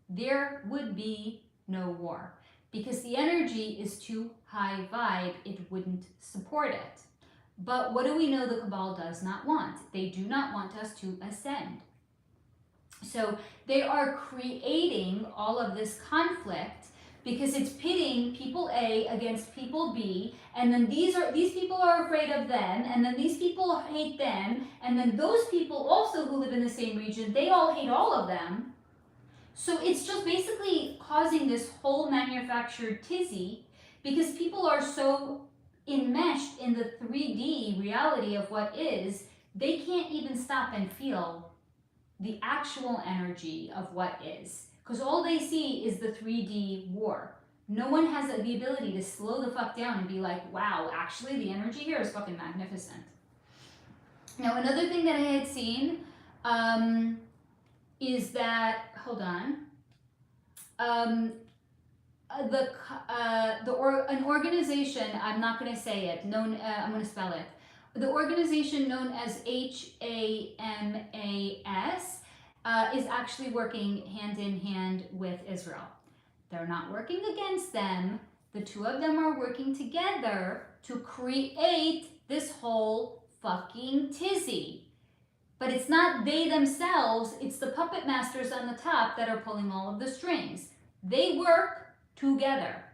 There would be no war because the energy is too high vibe. It wouldn't support it. But what do we know the Cabal does not want? They do not want us to ascend. So they are creating all of this conflict because it's pitting people A against people B, and then these people are afraid of them, and then these people hate them, and then those people also who live in the same region, they all hate all of them. So it's just basically causing this whole manufactured tizzy because people are so enmeshed in the 3D reality of what is, they can't even stop and feel the actual energy of what is. Because all they see is the 3D war. No one has the ability to slow the fuck down and be like, wow, actually the energy here is fucking magnificent. Now, another thing that I had seen is that, hold on, an organization, I'm not going to say it, I'm going to spell it. The organization known as HAMAS is actually working hand in hand with Israel. They're not working against them. The two of them are working together to create this whole fucking tizzy. But it's not they themselves, it's the puppet masters on the top that are pulling all of the strings. They work together.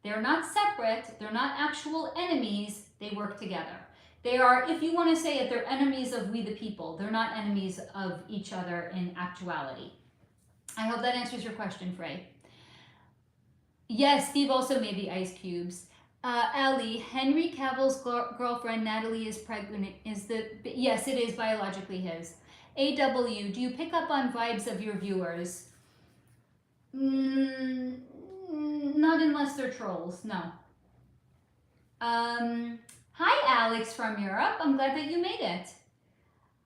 They're not separate, they're not actual enemies, they work together. They are, if you want to say it, they're enemies of we the people. They're not enemies of each other in actuality. I hope that answers your question, Frey. Yes, Steve also made the ice cubes. Ellie, Henry Cavill's girlfriend Natalie is pregnant. Yes, it is biologically his. AW, do you pick up on vibes of your viewers? Not unless they're trolls, no. Hi, Alex from Europe. I'm glad that you made it.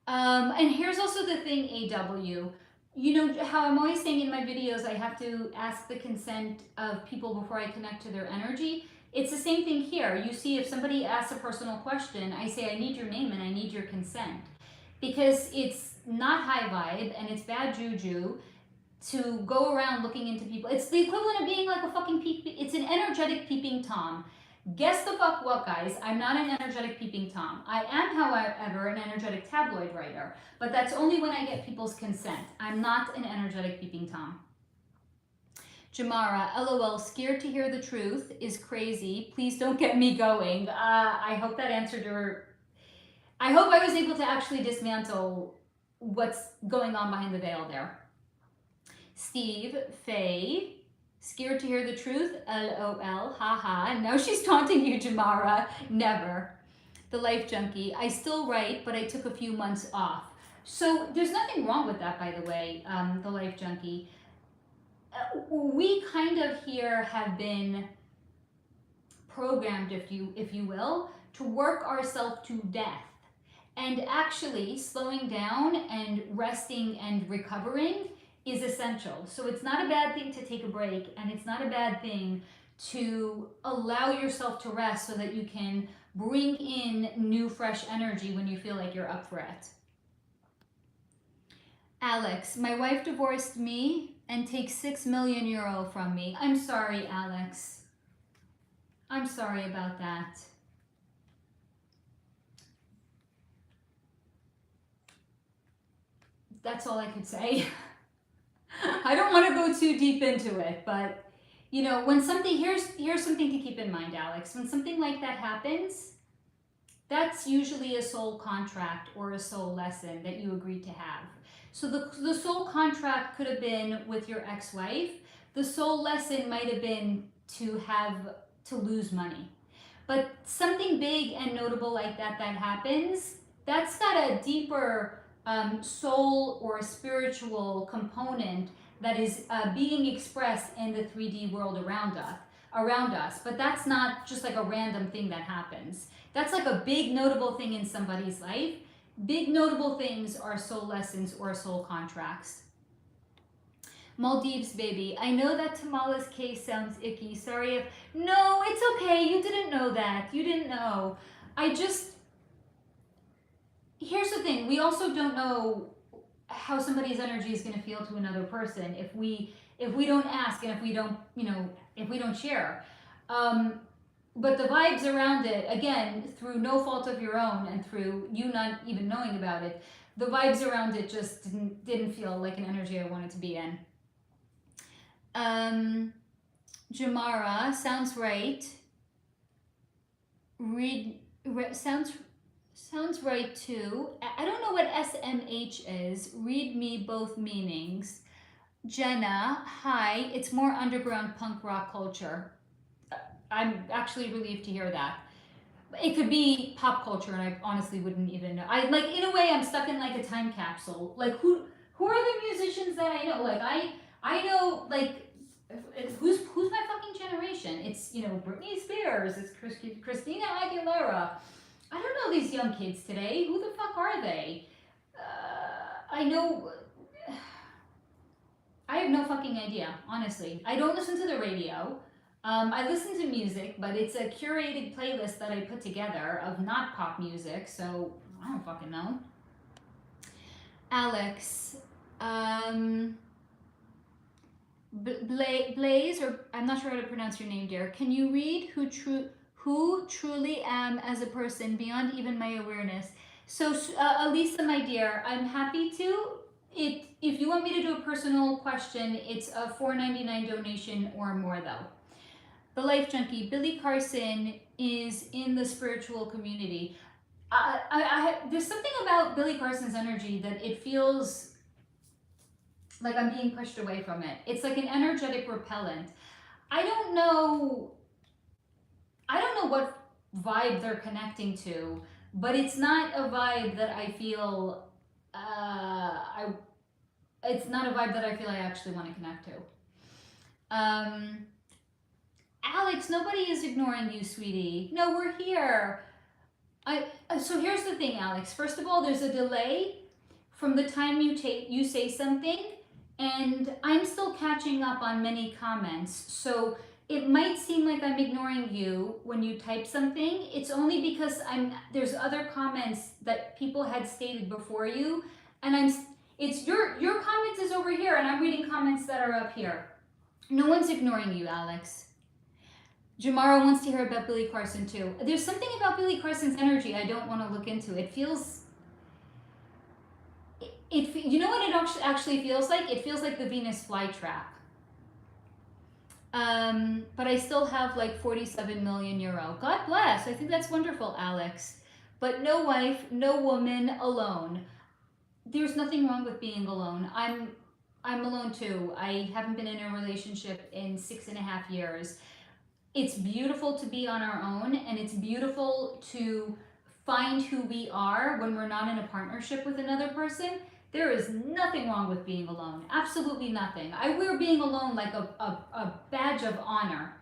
And here's also the thing, AW. You know how I'm always saying in my videos I have to ask the consent of people before I connect to their energy? It's the same thing here. You see, if somebody asks a personal question, I say I need your name and I need your consent. Because it's not high vibe and it's bad juju to go around looking into people. It's the equivalent of being like a fucking peep. It's an energetic peeping Tom. Guess the fuck what, guys? I'm not an energetic peeping Tom. I am, however, an energetic tabloid writer, but that's only when I get people's consent. I'm not an energetic peeping Tom. Jamara, LOL, scared to hear the truth is crazy. Please don't get me going. I hope that answered your... I hope I was able to actually dismantle what's going on behind the veil there. Steve, Faye, scared to hear the truth, LOL, haha. Now she's taunting you, Jamara. Never. The Life Junkie, I still write, but I took a few months off. So there's nothing wrong with that, by the way, the Life Junkie. We kind of here have been programmed, if you will, to work ourselves to death. And actually slowing down and resting and recovering is essential. So it's not a bad thing to take a break, and it's not a bad thing to allow yourself to rest so that you can bring in new fresh energy when you feel like you're up for it. Alex, my wife divorced me and takes 6 million euro from me. I'm sorry, Alex. I'm sorry about that. That's all I could say. I don't want to go too deep into it, but you know, when something, here's something to keep in mind, Alex. When something like that happens, that's usually a soul contract or a soul lesson that you agreed to have. So the soul contract could have been with your ex-wife. The soul lesson might have been to lose money. But something big and notable like that happens, that's got a deeper soul or spiritual component that is being expressed in the 3D world around us. But that's not just like a random thing that happens. That's like a big notable thing in somebody's life Big notable things are soul lessons or soul contracts. Maldives baby, I know that Tamala's case sounds icky. Sorry if... No, it's okay. You didn't know that. You didn't know. I just... Here's the thing. We also don't know how somebody's energy is going to feel to another person if we don't ask and if we don't, if we don't share. But the vibes around it, again, through no fault of your own and through you not even knowing about it, the vibes around it just didn't feel like an energy I wanted to be in. Jamara, sounds right. Sounds right too. I don't know what SMH is. Read me both meanings. Jenna, hi. It's more underground punk rock culture. I'm actually relieved to hear that. It could be pop culture, and I honestly wouldn't even know. I like, in a way, I'm stuck in like a time capsule. Like, who are the musicians that I know? Like, I know, like, who's my fucking generation? It's, Britney Spears. It's Christina Aguilera. I don't know these young kids today. Who the fuck are they? I know. I have no fucking idea, honestly. I don't listen to the radio. I listen to music, but it's a curated playlist that I put together of not pop music, so I don't fucking know. Alex, Blaze, or I'm not sure how to pronounce your name, dear. Can you read who truly am as a person beyond even my awareness? So, Elisa, my dear, I'm happy to. If you want me to do a personal question, it's a $4.99 donation or more, though. The Life Junkie, Billy Carson is in the spiritual community. There's something about Billy Carson's energy that it feels like I'm being pushed away from it. It's like an energetic repellent. I don't know what vibe they're connecting to, but it's not a vibe that I feel it's not a vibe that I feel I actually want to connect to. Alex, nobody is ignoring you, sweetie. No, we're here. So here's the thing, Alex. First of all, there's a delay from the time you say something, and I'm still catching up on many comments. So it might seem like I'm ignoring you when you type something. It's only because there's other comments that people had stated before you, and it's your comments is over here, and I'm reading comments that are up here. No one's ignoring you, Alex. Jamara wants to hear about Billy Carson too. There's something about Billy Carson's energy I don't want to look into. It feels... you know what it actually feels like? It feels like the Venus flytrap. But I still have like 47 million euro. God bless. I think that's wonderful, Alex. But no wife, no woman, alone. There's nothing wrong with being alone. I'm alone too. I haven't been in a relationship in 6.5 years. It's beautiful to be on our own, and it's beautiful to find who we are when we're not in a partnership with another person. There is nothing wrong with being alone. Absolutely nothing. I wear being alone like a badge of honor,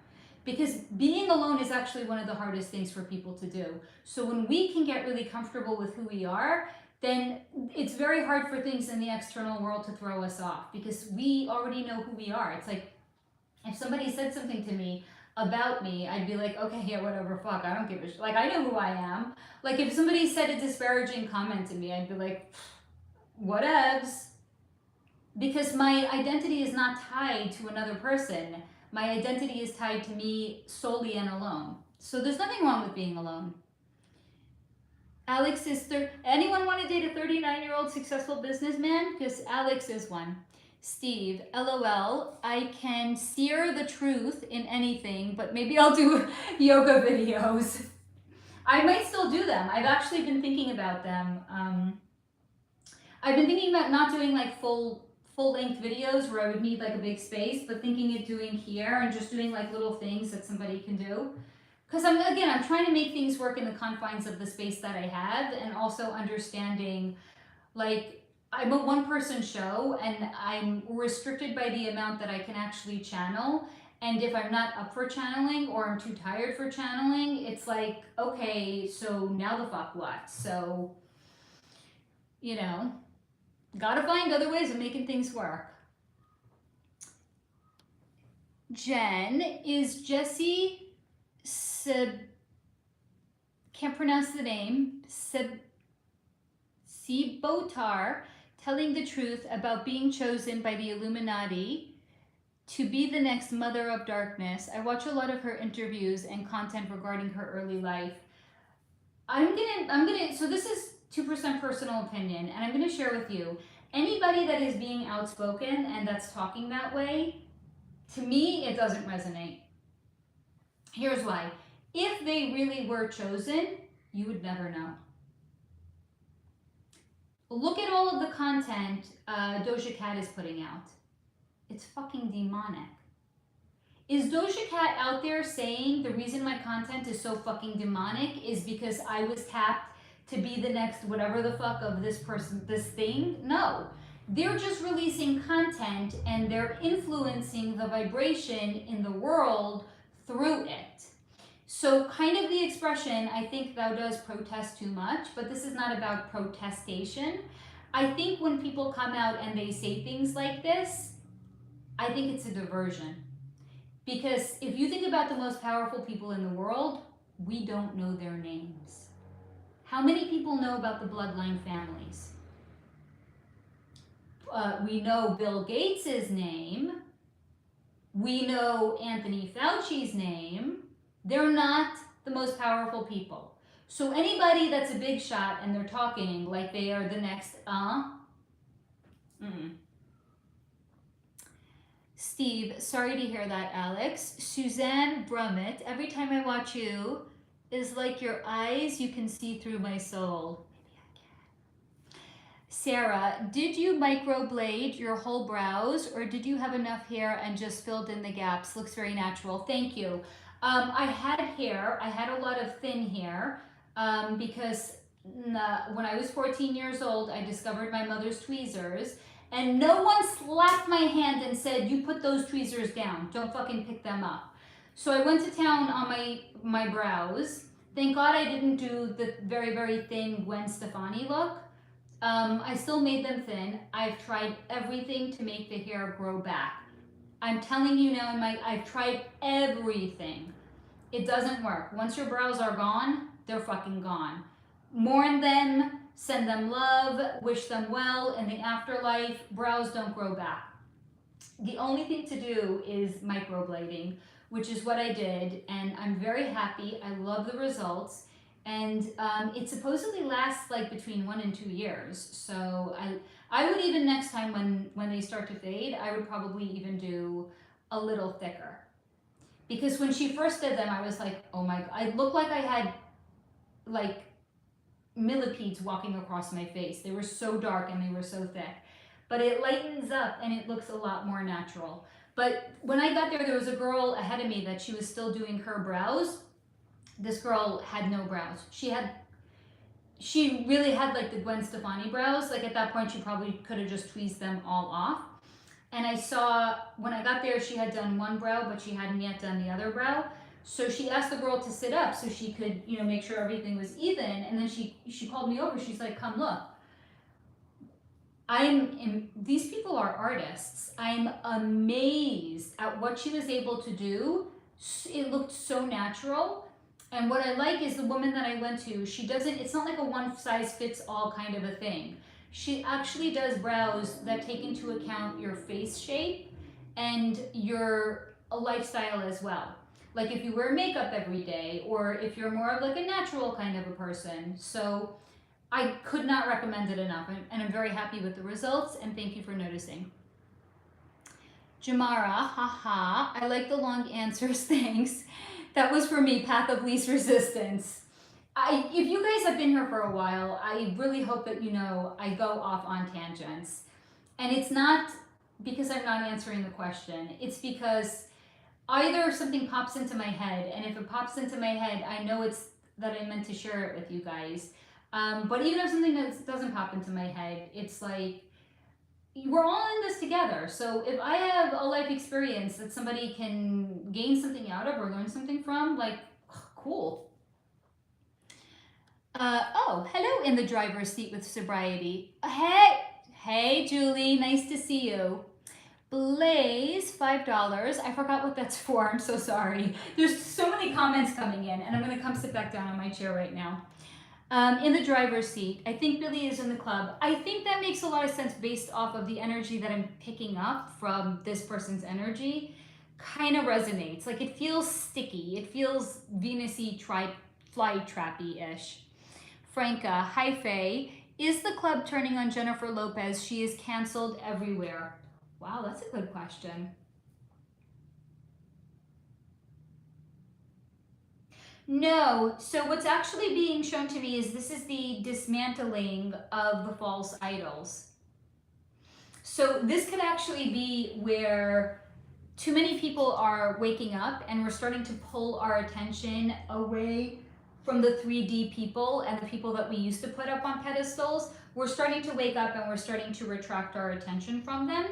because being alone is actually one of the hardest things for people to do. So when we can get really comfortable with who we are, then it's very hard for things in the external world to throw us off, because we already know who we are. It's like, if somebody said something to me about me, I'd be like, okay, yeah, whatever, fuck, I don't give a shit. Like, I know who I am. Like, if somebody said a disparaging comment to me, I'd be like, whatevs. Because my identity is not tied to another person. My identity is tied to me solely and alone. So there's nothing wrong with being alone. Alex is anyone want to date a 39-year-old successful businessman? Because Alex is one. Steve, LOL, I can sear the truth in anything, but maybe I'll do yoga videos. I might still do them. I've actually been thinking about them. I've been thinking about not doing like full-length videos where I would need like a big space, but thinking of doing here and just doing like little things that somebody can do. Because I'm trying to make things work in the confines of the space that I have, and also understanding, like, I'm a one-person show, and I'm restricted by the amount that I can actually channel. And if I'm not up for channeling, or I'm too tired for channeling, it's like, okay, so now the fuck what? So you know, gotta find other ways of making things work. Jen, is Jessie can't pronounce the name, Czibotar, telling the truth about being chosen by the Illuminati to be the next Mother of Darkness? I watch a lot of her interviews and content regarding her early life. So this is 2% personal opinion, and I'm gonna share with you, anybody that is being outspoken and that's talking that way, to me, it doesn't resonate. Here's why. If they really were chosen, you would never know. Look at all of the content Doja Cat is putting out. It's fucking demonic. Is Doja Cat out there saying the reason my content is so fucking demonic is because I was tapped to be the next whatever the fuck of this person, this thing? No. They're just releasing content and they're influencing the vibration in the world through it. So kind of the expression, I think thou does protest too much, but this is not about protestation. I think when people come out and they say things like this, I think it's a diversion. Because if you think about the most powerful people in the world, we don't know their names. How many people know about the bloodline families? We know Bill Gates's name. We know Anthony Fauci's name. They're not the most powerful people. So anybody that's a big shot and they're talking like they are the next, Steve, sorry to hear that, Alex. Suzanne Brummett, every time I watch you, is like your eyes, you can see through my soul. Sarah, did you microblade your whole brows or did you have enough hair and just filled in the gaps? Looks very natural. Thank you. I had hair. I had a lot of thin hair because when I was 14 years old, I discovered my mother's tweezers and no one slapped my hand and said, you put those tweezers down. Don't fucking pick them up. So I went to town on my brows. Thank God I didn't do the very, very thin Gwen Stefani look. I still made them thin. I've tried everything to make the hair grow back. I'm telling you now, I've tried everything. It doesn't work. Once your brows are gone, they're fucking gone. Mourn them, send them love, wish them well in the afterlife. Brows don't grow back. The only thing to do is microblading, which is what I did, and I'm very happy. I love the results. And it supposedly lasts like between 1 and 2 years. So I would even next time when they start to fade, I would probably even do a little thicker. Because when she first did them, I was like, oh my God, I looked like I had like millipedes walking across my face. They were so dark and they were so thick. But it lightens up and it looks a lot more natural. But when I got there was a girl ahead of me that she was still doing her brows. This girl had no brows. She really had like the Gwen Stefani brows. Like at that point, she probably could have just tweezed them all off. And I saw, when I got there, she had done one brow, but she hadn't yet done the other brow. So she asked the girl to sit up so she could, make sure everything was even. And then she called me over. She's like, come look. These people are artists. I'm amazed at what she was able to do. It looked so natural. And what I like is the woman that I went to, it's not like a one size fits all kind of a thing. She actually does brows that take into account your face shape and your lifestyle as well. Like if you wear makeup every day or if you're more of like a natural kind of a person. So I could not recommend it enough and I'm very happy with the results and thank you for noticing. Jamara, haha, I like the long answers, thanks. That was for me, path of least resistance. If you guys have been here for a while, I really hope that you know I go off on tangents. And it's not because I'm not answering the question. It's because either something pops into my head, and if it pops into my head, I know it's that I meant to share it with you guys. But even if something that doesn't pop into my head, it's like, we're all in this together. So if I have a life experience that somebody can gain something out of or learn something from, like, cool. Oh, hello in the driver's seat with sobriety. Hey, Julie, nice to see you. Blaze, $5. I forgot what that's for. I'm so sorry. There's so many comments coming in, and I'm going to come sit back down on my chair right now. In the driver's seat, I think Billy is in the club. I think that makes a lot of sense based off of the energy that I'm picking up from this person's energy. Kind of resonates. Like it feels sticky. It feels Venus-y, fly trappy-ish. Franca, hi Faye. Is the club turning on Jennifer Lopez? She is canceled everywhere. Wow, that's a good question. No, so what's actually being shown to me is this is the dismantling of the false idols. So this could actually be where too many people are waking up and we're starting to pull our attention away from the 3D people and the people that we used to put up on pedestals. We're starting to wake up and we're starting to retract our attention from them.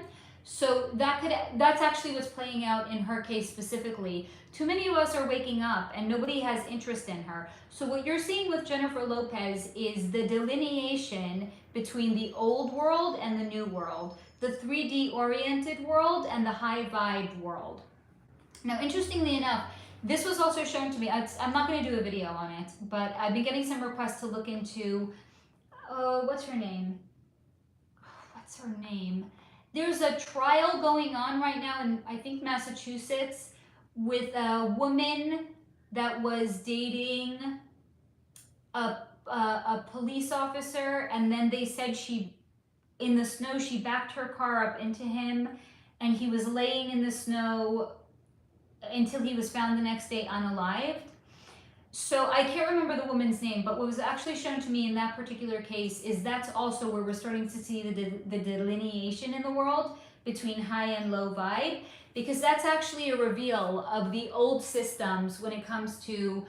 So that's actually what's playing out in her case specifically. Too many of us are waking up and nobody has interest in her. So what you're seeing with Jennifer Lopez is the delineation between the old world and the new world, the 3D oriented world and the high vibe world. Now, interestingly enough, this was also shown to me. I'm not going to do a video on it, but I've been getting some requests to look into, what's her name? There's a trial going on right now in, I think, Massachusetts with a woman that was dating a police officer, and then they said in the snow, she backed her car up into him, and he was laying in the snow until he was found the next day unalived. So I can't remember the woman's name, but what was actually shown to me in that particular case is that's also where we're starting to see the delineation in the world between high and low vibe, because that's actually a reveal of the old systems when it comes to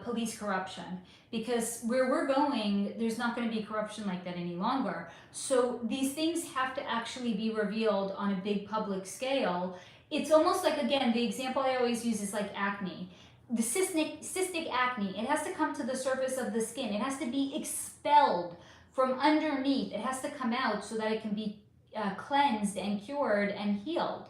police corruption. Because where we're going, there's not going to be corruption like that any longer. So these things have to actually be revealed on a big public scale. It's almost like, again, the example I always use is like acne. The cystic acne, it has to come to the surface of the skin. It has to be expelled from underneath. It has to come out so that it can be cleansed and cured and healed.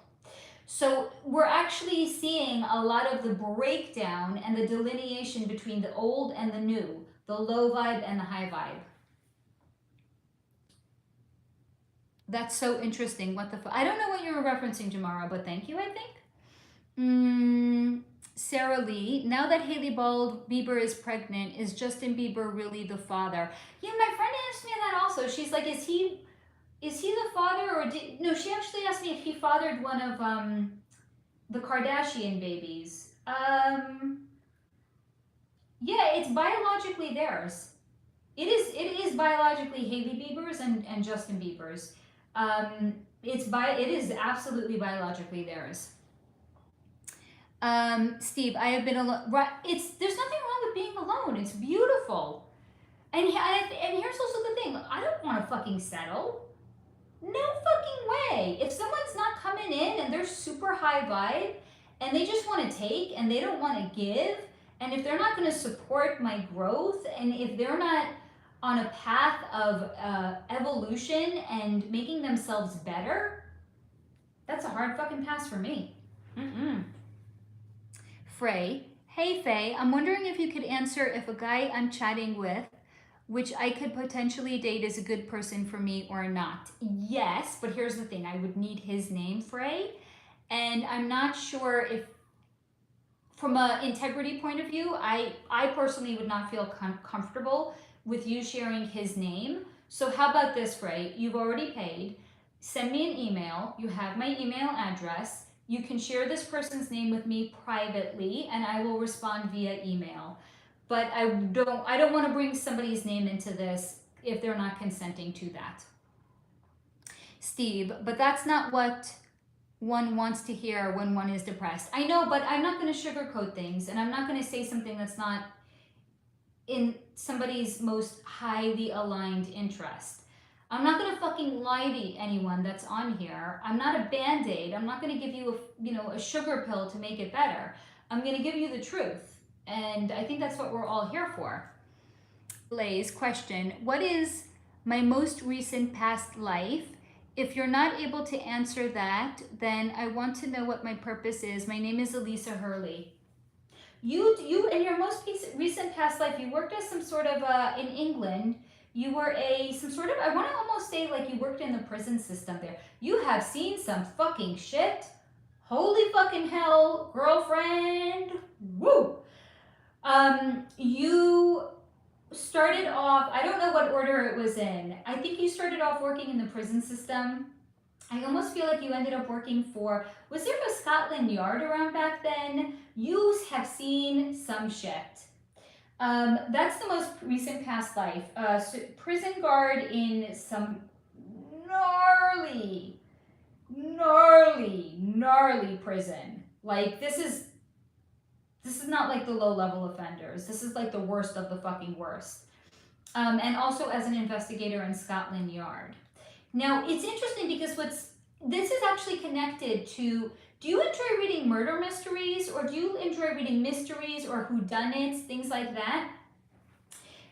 So we're actually seeing a lot of the breakdown and the delineation between the old and the new, the low vibe and the high vibe. That's so interesting. What the fuck? I don't know what you were referencing, Jamara, but thank you, I think. Sarah Lee, now that Haley Bieber is pregnant, is Justin Bieber really the father? Yeah, my friend asked me that also. She's like, is he the father, or no, she actually asked me if he fathered one of the Kardashian babies. Yeah, it's biologically theirs. It is biologically Haley Bieber's and Justin Bieber's. It is absolutely biologically theirs. Steve, I have been alone. Right, there's nothing wrong with being alone. It's beautiful. And here's also the thing. I don't want to fucking settle. No fucking way. If someone's not coming in and they're super high vibe and they just want to take and they don't want to give, and if they're not going to support my growth, and if they're not on a path of evolution and making themselves better, that's a hard fucking pass for me. Frey, hey Faye, I'm wondering if you could answer if a guy I'm chatting with, which I could potentially date, is a good person for me or not. Yes, but here's the thing. I would need his name, Frey, and I'm not sure if, from an integrity point of view, I personally would not feel comfortable with you sharing his name. So how about this, Frey? You've already paid. Send me an email. You have my email address. You can share this person's name with me privately, and I will respond via email. But I don't want to bring somebody's name into this if they're not consenting to that. Steve, but that's not what one wants to hear when one is depressed. I know, but I'm not going to sugarcoat things, and I'm not going to say something that's not in somebody's most highly aligned interest. I'm not going to fucking lie to anyone that's on here. I'm not a Band-Aid. I'm not going to give you a sugar pill to make it better. I'm going to give you the truth. And I think that's what we're all here for. Lay's question, what is my most recent past life? If you're not able to answer that, then I want to know what my purpose is. My name is Elisa Hurley. You in your most recent past life, you worked as some sort of in England. You were some sort of, I want to almost say like you worked in the prison system there. You have seen some fucking shit. Holy fucking hell, girlfriend. Woo. You started off, I don't know what order it was in. I think you started off working in the prison system. I almost feel like you ended up working for, was there a Scotland Yard around back then? You have seen some shit. That's the most recent past life. So prison guard in some gnarly prison. Like this is not like the low level offenders. This is like the worst of the fucking worst. And also as an investigator in Scotland Yard. Now it's interesting because this is actually connected to, do you enjoy reading murder mysteries, or do you enjoy reading mysteries or whodunits, things like that?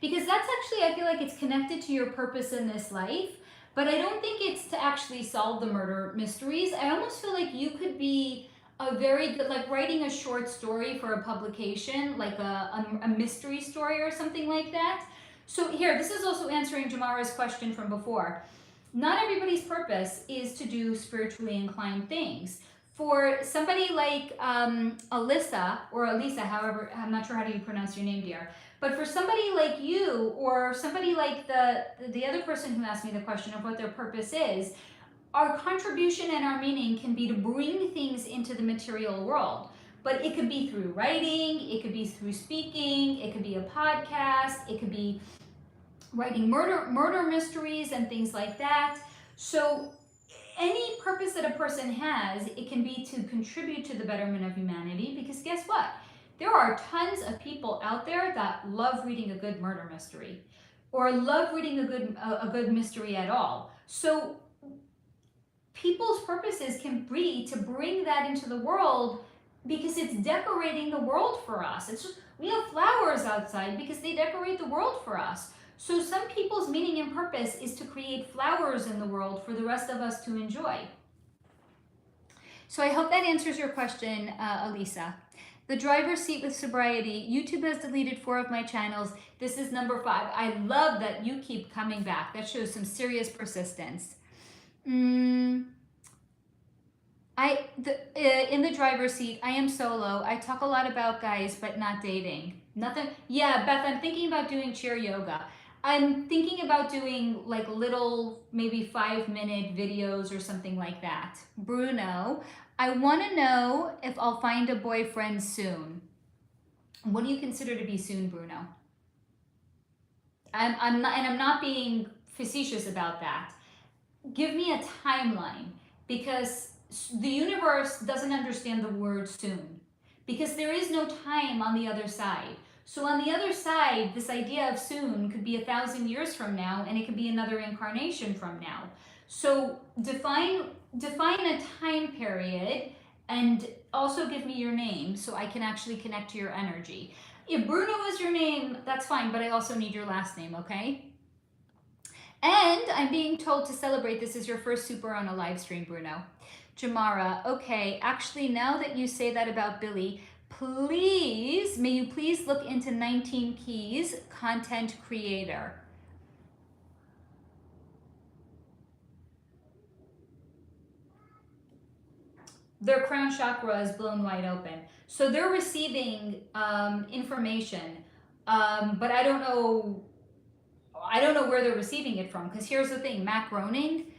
Because that's actually, I feel like it's connected to your purpose in this life, but I don't think it's to actually solve the murder mysteries. I almost feel like you could be a very good, like writing a short story for a publication, like a mystery story or something like that. So here, this is also answering Jamara's question from before. Not everybody's purpose is to do spiritually inclined things. For somebody like Alyssa, or Elisa, however, I'm not sure how do you pronounce your name, dear. But for somebody like you, or somebody like the other person who asked me the question of what their purpose is, our contribution and our meaning can be to bring things into the material world. But it could be through writing, it could be through speaking, it could be a podcast, it could be writing murder mysteries and things like that. So any purpose that a person has, it can be to contribute to the betterment of humanity, because guess what? There are tons of people out there that love reading a good murder mystery, or love reading a good mystery at all. So people's purposes can be to bring that into the world, because it's decorating the world for us. It's just, we have flowers outside because they decorate the world for us. So some people's meaning and purpose is to create flowers in the world for the rest of us to enjoy. So I hope that answers your question, Elisa. The driver's seat with sobriety. YouTube has deleted 4 of my channels. This is number 5. I love that you keep coming back. That shows some serious persistence. In the driver's seat, I am solo. I talk a lot about guys, but not dating. Nothing. Yeah, Beth, I'm thinking about doing chair yoga. I'm thinking about doing like little, maybe 5-minute videos or something like that. Bruno, I want to know if I'll find a boyfriend soon. What do you consider to be soon, Bruno? I'm not being facetious about that. Give me a timeline, because the universe doesn't understand the word soon, because there is no time on the other side. So on the other side, this idea of soon could be 1,000 years from now, and it could be another incarnation from now. So define a time period, and also give me your name so I can actually connect to your energy. If Bruno is your name, that's fine, but I also need your last name, okay? And I'm being told to celebrate this is your first super on a live stream, Bruno. Jamara, okay, actually now that you say that about Billy, please, may you please look into 19 Keys content creator. Their crown chakra is blown wide open. So they're receiving information, but I don't know where they're receiving it from, because here's the thing, Matt Groening,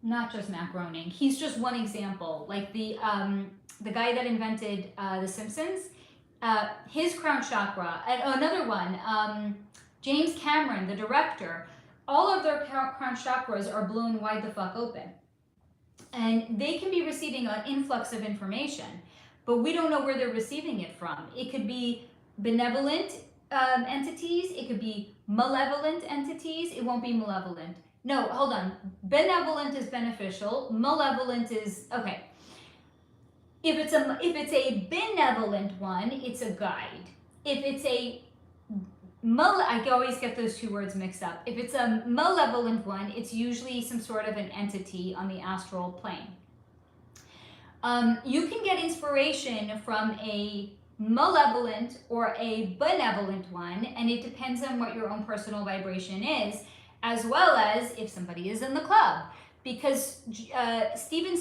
not just Matt Groening, he's just one example. Like the guy that invented The Simpsons, his crown chakra, and another one, James Cameron, the director, all of their crown chakras are blown wide the fuck open. And they can be receiving an influx of information, but we don't know where they're receiving it from. It could be benevolent entities, it could be malevolent entities. It won't be malevolent. No, hold on. Benevolent is beneficial. Malevolent is, okay. If it's a benevolent one, it's a guide. If it's a I always get those two words mixed up. If it's a malevolent one, it's usually some sort of an entity on the astral plane. You can get inspiration from a malevolent or a benevolent one, and it depends on what your own personal vibration is, as well as if somebody is in the club. Because Stephen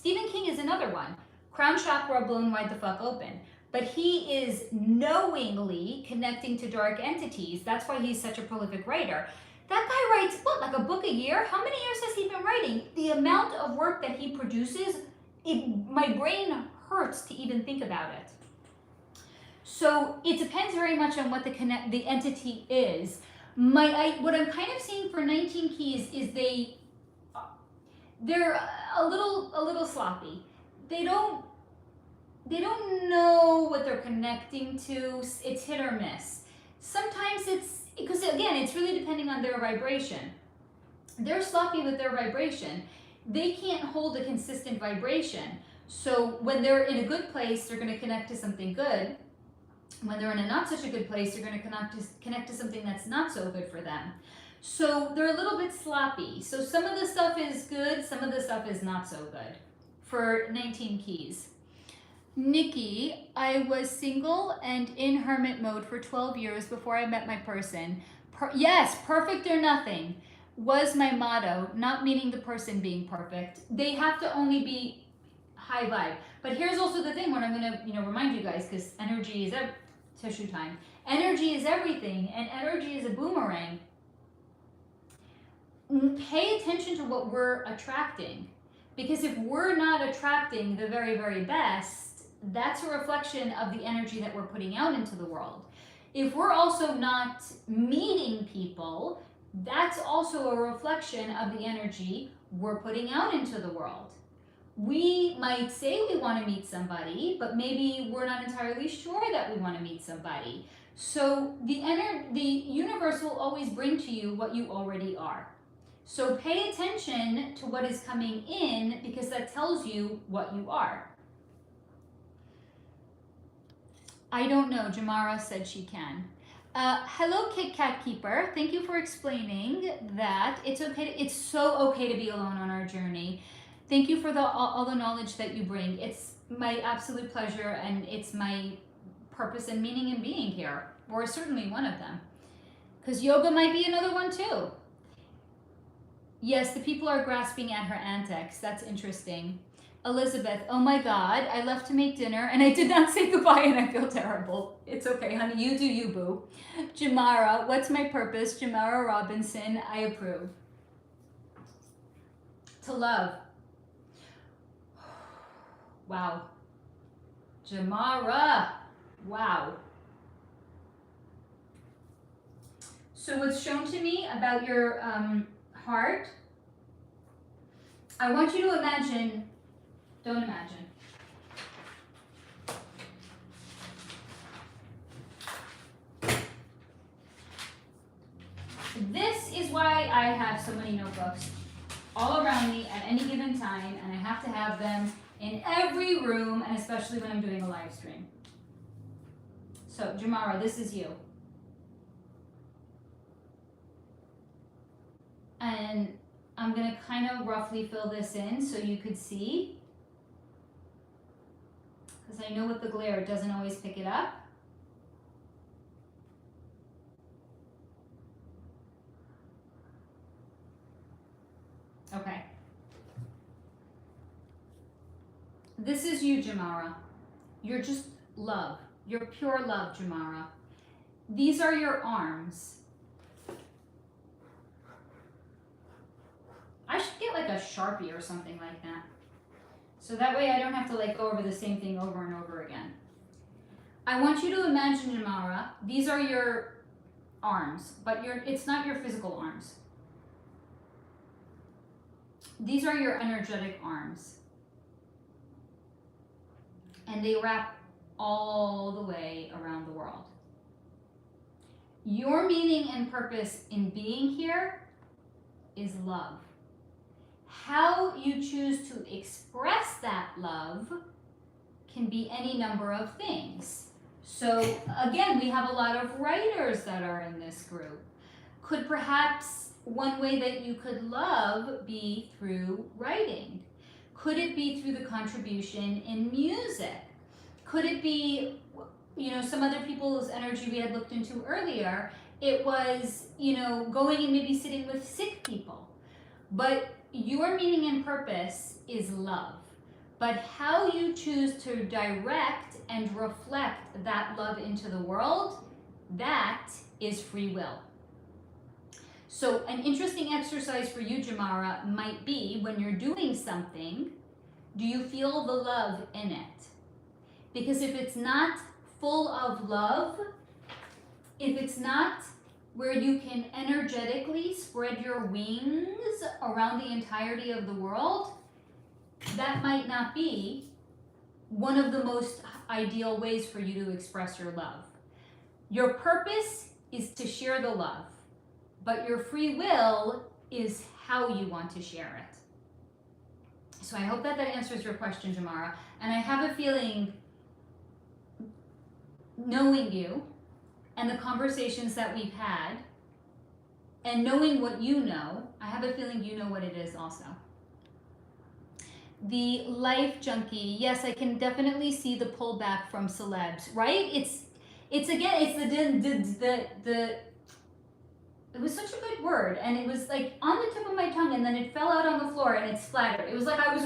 King is another one. Crown chakra blown wide the fuck open. But he is knowingly connecting to dark entities. That's why he's such a prolific writer. That guy writes, what, like a book a year? How many years has he been writing? The amount of work that he produces, my brain hurts to even think about it. So it depends very much on what the entity is. What I'm kind of seeing for 19 keys is they're a little sloppy. They don't know what they're connecting to. It's hit or miss. Sometimes it's, because again, it's really depending on their vibration. They're sloppy with their vibration. They can't hold a consistent vibration. So when they're in a good place, they're going to connect to something good. When they're in a not such a good place, they're going to connect to something that's not so good for them. So they're a little bit sloppy. So some of the stuff is good, some of the stuff is not so good for 19 keys. Nikki, I was single and in hermit mode for 12 years before I met my person. Yes, perfect or nothing was my motto, not meaning the person being perfect. They have to only be high vibe. But here's also the thing, what I'm going to remind you guys, because energy is tissue time. Energy is everything, and energy is a boomerang. Pay attention to what we're attracting, because if we're not attracting the very, very best, that's a reflection of the energy that we're putting out into the world. If we're also not meeting people, that's also a reflection of the energy we're putting out into the world. We might say we want to meet somebody, but maybe we're not entirely sure that we want to meet somebody. So the universe will always bring to you what you already are. So pay attention to what is coming in, because that tells you what you are. I don't know, Jamara said she can. Hello, Kit Kat Keeper. Thank you for explaining that it's okay. It's so okay to be alone on our journey. Thank you for all the knowledge that you bring. It's my absolute pleasure, and it's my purpose and meaning in being here, or certainly one of them. Because yoga might be another one too. Yes, the people are grasping at her antics. That's interesting. Elizabeth, oh my God, I left to make dinner and I did not say goodbye and I feel terrible. It's okay, honey, you do you, boo. Jamara, what's my purpose? Jamara Robinson, I approve. To love. Wow. Jamara, wow. So what's shown to me about your heart, I want you to imagine. Don't imagine. This is why I have so many notebooks all around me at any given time, and I have to have them in every room, and especially when I'm doing a live stream. So, Jamara, this is you. And I'm going to kind of roughly fill this in so you could see. Because I know with the glare, it doesn't always pick it up. Okay. This is you, Jamara. You're just love. You're pure love, Jamara. These are your arms. I should get like a Sharpie or something like that. So that way I don't have to like go over the same thing over and over again. I want you to imagine, Jamara, these are your arms, but it's not your physical arms. These are your energetic arms. And they wrap all the way around the world. Your meaning and purpose in being here is love. How you choose to express that love can be any number of things. So again, we have a lot of writers that are in this group. Could perhaps one way that you could love be through writing? Could it be through the contribution in music? Could it be, some other people's energy we had looked into earlier? It was, going and maybe sitting with sick people. But your meaning and purpose is love. But how you choose to direct and reflect that love into the world, that is free will. So an interesting exercise for you, Jamara, might be when you're doing something, do you feel the love in it? Because if it's not full of love, if it's not where you can energetically spread your wings around the entirety of the world, that might not be one of the most ideal ways for you to express your love. Your purpose is to share the love, but your free will is how you want to share it. So I hope that answers your question, Jamara. And I have a feeling, knowing you and the conversations that we've had and knowing what you know, I have a feeling you know what it is also. The life junkie, yes, I can definitely see the pullback from celebs, right? It's it was such a good word, and it was like on the tip of my tongue, and then it fell out on the floor and it splattered. It was like I was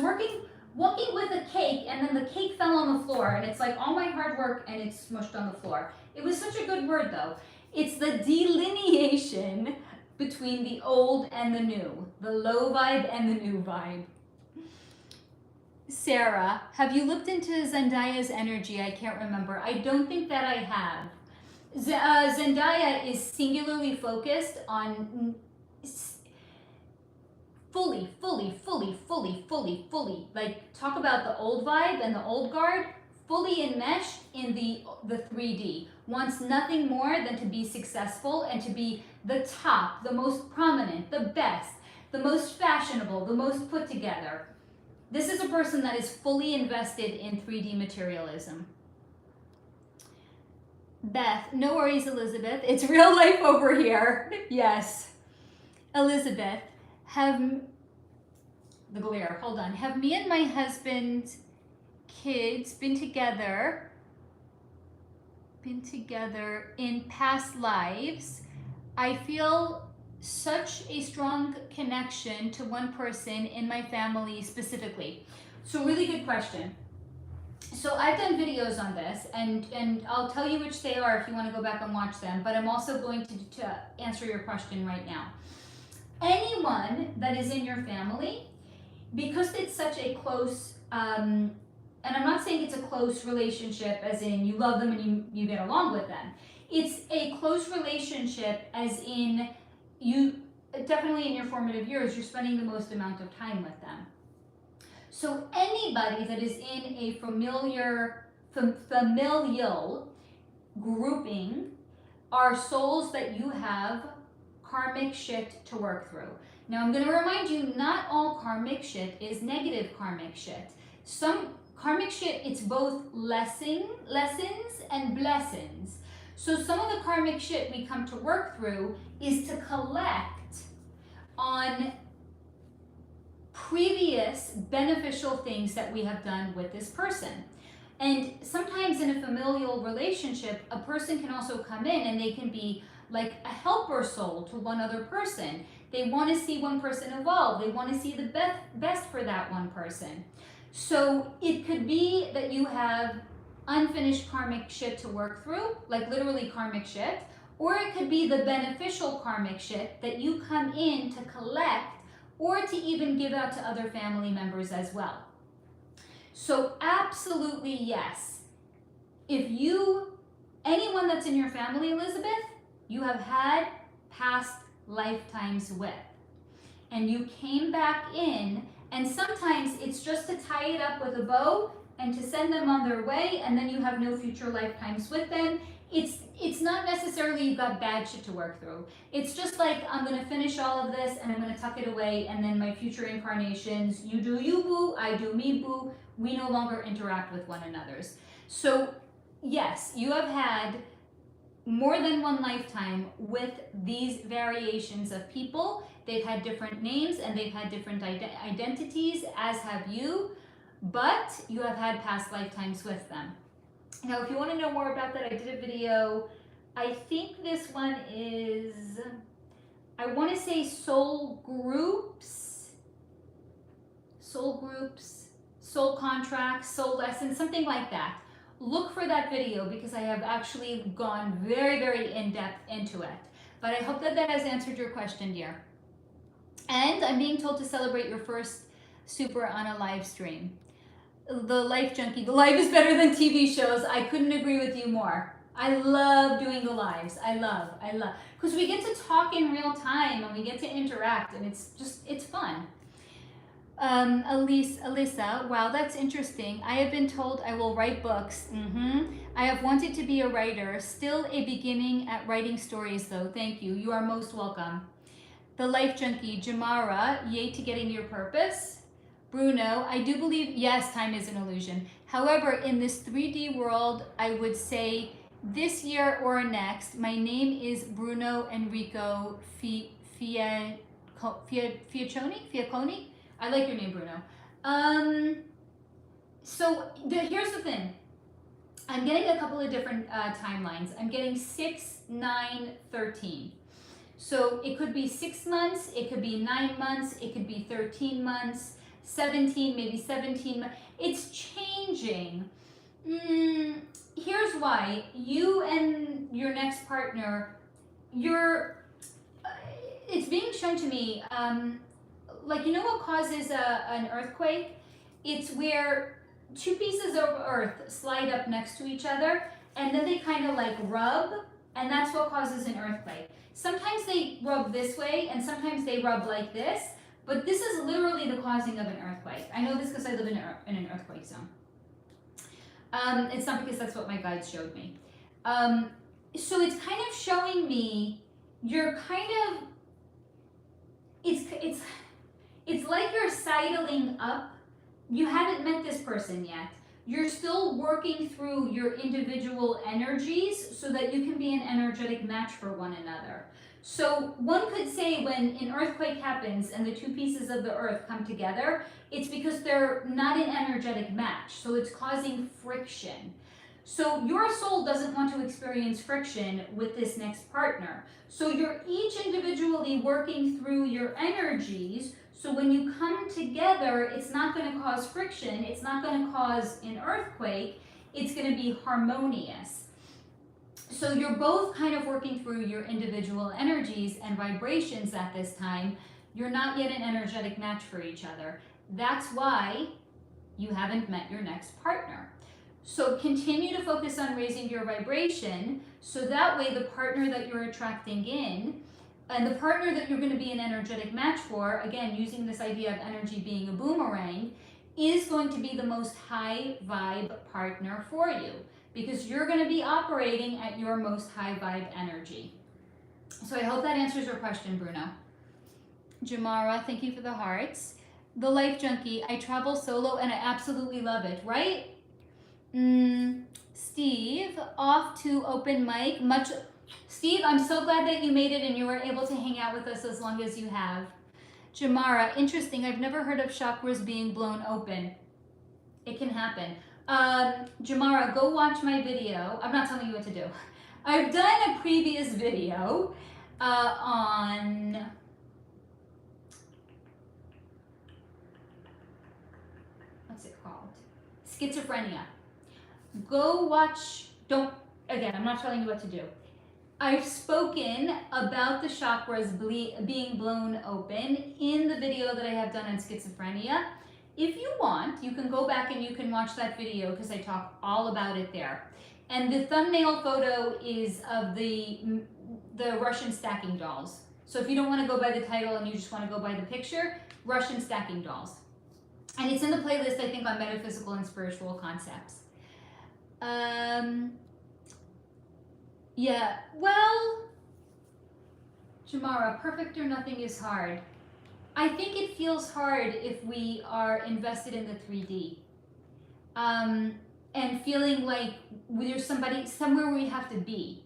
walking with a cake, and then the cake fell on the floor, and it's like all my hard work and it's smushed on the floor. It was such a good word though. It's the delineation between the old and the new, the low vibe and the new vibe. Sarah, have you looked into Zendaya's energy? I can't remember. I don't think that I have. Zendaya is singularly focused on fully, like talk about the old vibe and the old guard, fully enmeshed in the 3D. Wants nothing more than to be successful and to be the top, the most prominent, the best, the most fashionable, the most put together. This is a person that is fully invested in 3D materialism. Beth, no worries, Elizabeth. It's real life over here. Yes. Elizabeth, have me and my husband's kids been together in past lives? I feel such a strong connection to one person in my family specifically. So really good question. So I've done videos on this, and I'll tell you which they are if you want to go back and watch them, but I'm also going to answer your question right now. Anyone that is in your family, because it's such a close, and I'm not saying it's a close relationship as in you love them and you get along with them. It's a close relationship as in you, definitely in your formative years, you're spending the most amount of time with them. So anybody that is in a familial grouping are souls that you have karmic shit to work through. Now I'm going to remind you, not all karmic shit is negative karmic shit. Some karmic shit, it's both lessons and blessings. So some of the karmic shit we come to work through is to collect on previous beneficial things that we have done with this person. And sometimes in a familial relationship, a person can also come in and they can be like a helper soul to one other person. They want to see one person evolve. They want to see the best for that one person. So it could be that you have unfinished karmic shit to work through, like literally karmic shit, or it could be the beneficial karmic shit that you come in to collect or to even give out to other family members as well. So absolutely yes. If anyone that's in your family, Elizabeth, you have had past lifetimes with, and you came back in, and sometimes it's just to tie it up with a bow and to send them on their way, and then you have no future lifetimes with them. It's not necessarily you've got bad shit to work through. It's just like, I'm going to finish all of this and I'm going to tuck it away, and then my future incarnations, you do you, boo, I do me, boo. We no longer interact with one another. So yes, you have had more than one lifetime with these variations of people. They've had different names and they've had different identities, as have you, but you have had past lifetimes with them. Now, if you want to know more about that, I did a video. I think this one is, I want to say soul groups, soul contracts, soul lessons, something like that. Look for that video because I have actually gone very, very in-depth into it. But I hope that that has answered your question, dear. And I'm being told to celebrate your first super on a live stream. The Life Junkie, the live is better than TV shows. I couldn't agree with you more. I love doing the lives. I love. Because we get to talk in real time and we get to interact and it's fun. Alyssa, wow, that's interesting. I have been told I will write books. I have wanted to be a writer. Still a beginning at writing stories though. Thank you. You are most welcome. The Life Junkie, Jamara, yay to getting your purpose. Bruno, I do believe, yes, time is an illusion. However, in this 3D world, I would say this year or next, my name is Bruno Enrico Fiacconi? I like your name, Bruno. Here's the thing. I'm getting a couple of different timelines. I'm getting 6, 9, 13. So it could be 6 months, it could be 9 months, it could be 13 months, 17, maybe 17 months. It's changing. Here's why. You and your next partner, it's being shown to me, like, you know what causes an earthquake? It's where two pieces of earth slide up next to each other and then they kind of like rub, and that's what causes an earthquake. Sometimes they rub this way and sometimes they rub like this, but this is literally the causing of an earthquake. I know this because I live in an earthquake zone. It's not because that's what my guides showed me. So it's kind of showing me you're kind of, it's like you're sidling up. You haven't met this person yet. You're still working through your individual energies so that you can be an energetic match for one another. So one could say when an earthquake happens and the two pieces of the earth come together, it's because they're not an energetic match. So it's causing friction. So your soul doesn't want to experience friction with this next partner. So you're each individually working through your energies. So when you come together, it's not going to cause friction. It's not going to cause an earthquake. It's going to be harmonious. So you're both kind of working through your individual energies and vibrations at this time. You're not yet an energetic match for each other. That's why you haven't met your next partner. So continue to focus on raising your vibration so that way the partner that you're attracting in and the partner that you're going to be an energetic match for, again, using this idea of energy being a boomerang, is going to be the most high vibe partner for you because you're going to be operating at your most high vibe energy. So I hope that answers your question, Bruno. Jamara, thank you for the hearts. The Life Junkie, I travel solo and I absolutely love it, right? Steve, off to open mic. Steve, I'm so glad that you made it and you were able to hang out with us as long as you have. Jamara, interesting. I've never heard of chakras being blown open. It can happen. Jamara, go watch my video. I'm not telling you what to do. I've done a previous video on what's it called? Schizophrenia. Go watch, again, I'm not telling you what to do. I've spoken about the chakras being blown open in the video that I have done on schizophrenia. If you want, you can go back and you can watch that video because I talk all about it there. And the thumbnail photo is of the Russian stacking dolls. So if you don't want to go by the title and you just want to go by the picture, Russian stacking dolls. And it's in the playlist, I think, on metaphysical and spiritual concepts. Yeah, well, Jamara, perfect or nothing is hard. I think it feels hard if we are invested in the 3D. and feeling like there's somewhere we have to be.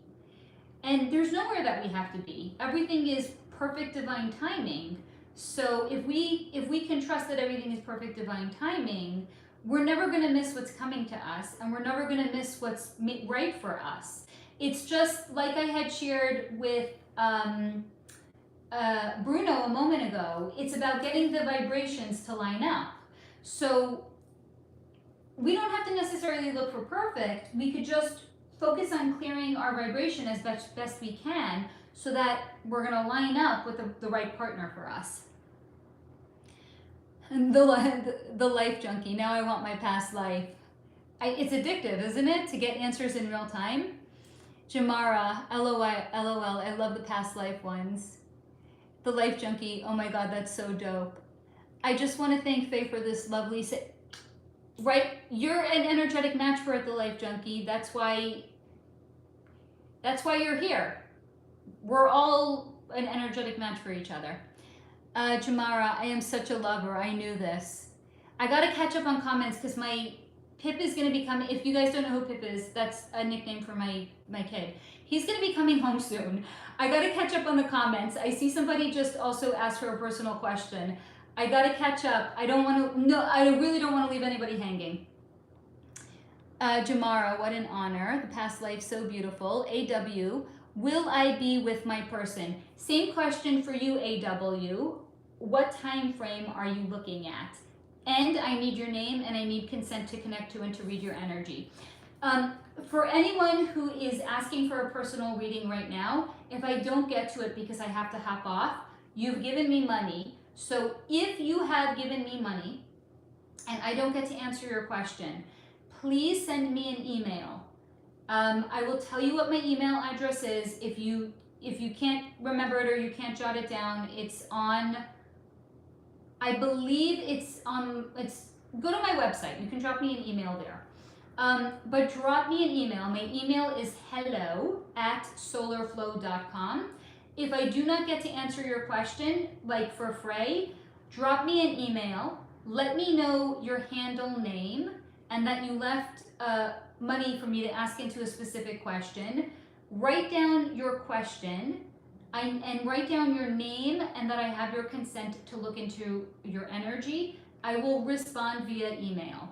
And there's nowhere that we have to be. Everything is perfect divine timing. So if we can trust that everything is perfect divine timing, we're never going to miss what's coming to us, and we're never going to miss what's right for us. It's just like I had shared with Bruno a moment ago. It's about getting the vibrations to line up. So we don't have to necessarily look for perfect. We could just focus on clearing our vibration as best we can, so that we're going to line up with the right partner for us. And the life junkie. Now I want my past life. It's addictive, isn't it, to get answers in real time? Jamara, LOL, I love the past life ones. The life junkie, oh my God, that's so dope. I just want to thank Faye for this lovely... Right, you're an energetic match for it, the life junkie. That's why you're here. We're all an energetic match for each other. Jamara, I am such a lover. I knew this. I gotta catch up on comments because my Pip is gonna be coming. If you guys don't know who Pip is, that's a nickname for my kid. He's gonna be coming home soon. I gotta catch up on the comments. I see somebody just also asked for a personal question. I gotta catch up. I really don't want to leave anybody hanging. Jamara, what an honor. The past life, so beautiful. AW, will I be with my person? Same question for you, AW. What time frame are you looking at? And I need your name, and I need consent to connect to and to read your energy. For anyone who is asking for a personal reading right now, if I don't get to it because I have to hop off, you've given me money. So if you have given me money and I don't get to answer your question, please send me an email. I will tell you what my email address is. If you can't remember it or you can't jot it down, it's on, I believe it's go to my website. You can drop me an email there. But drop me an email. My email is hello@solarflow.com. If I do not get to answer your question, like for Frey, drop me an email. Let me know your handle name and that you left money for me to ask into a specific question. Write down your question and write down your name and that I have your consent to look into your energy. I will respond via email.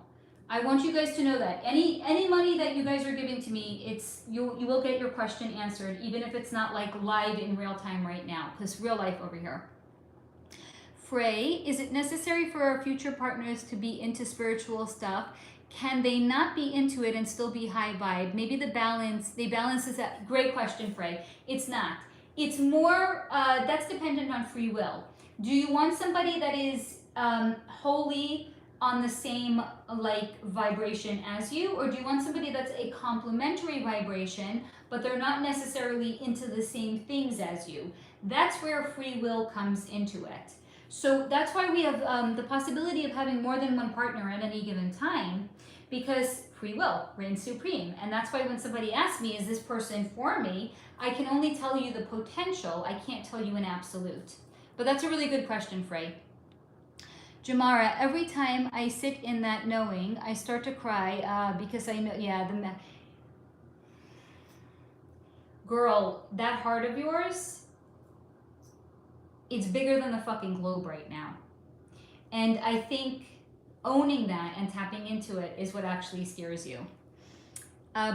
I want you guys to know that any money that you guys are giving to me, you will get your question answered, even if it's not like live in real time right now, because real life over here. Frey, is it necessary for our future partners to be into spiritual stuff? Can they not be into it and still be high vibe? Maybe they balance is that. Great question, Frey. It's not. It's more, that's dependent on free will. Do you want somebody that is wholly on the same like vibration as you, or do you want somebody that's a complementary vibration, but they're not necessarily into the same things as you? That's where free will comes into it. So that's why we have the possibility of having more than one partner at any given time, because free will reigns supreme. And that's why when somebody asks me, is this person for me? I can only tell you the potential. I can't tell you an absolute. But that's a really good question, Frey. Jamara, every time I sit in that knowing, I start to cry because I know, girl, that heart of yours, it's bigger than the fucking globe right now. And I think owning that and tapping into it is what actually steers you.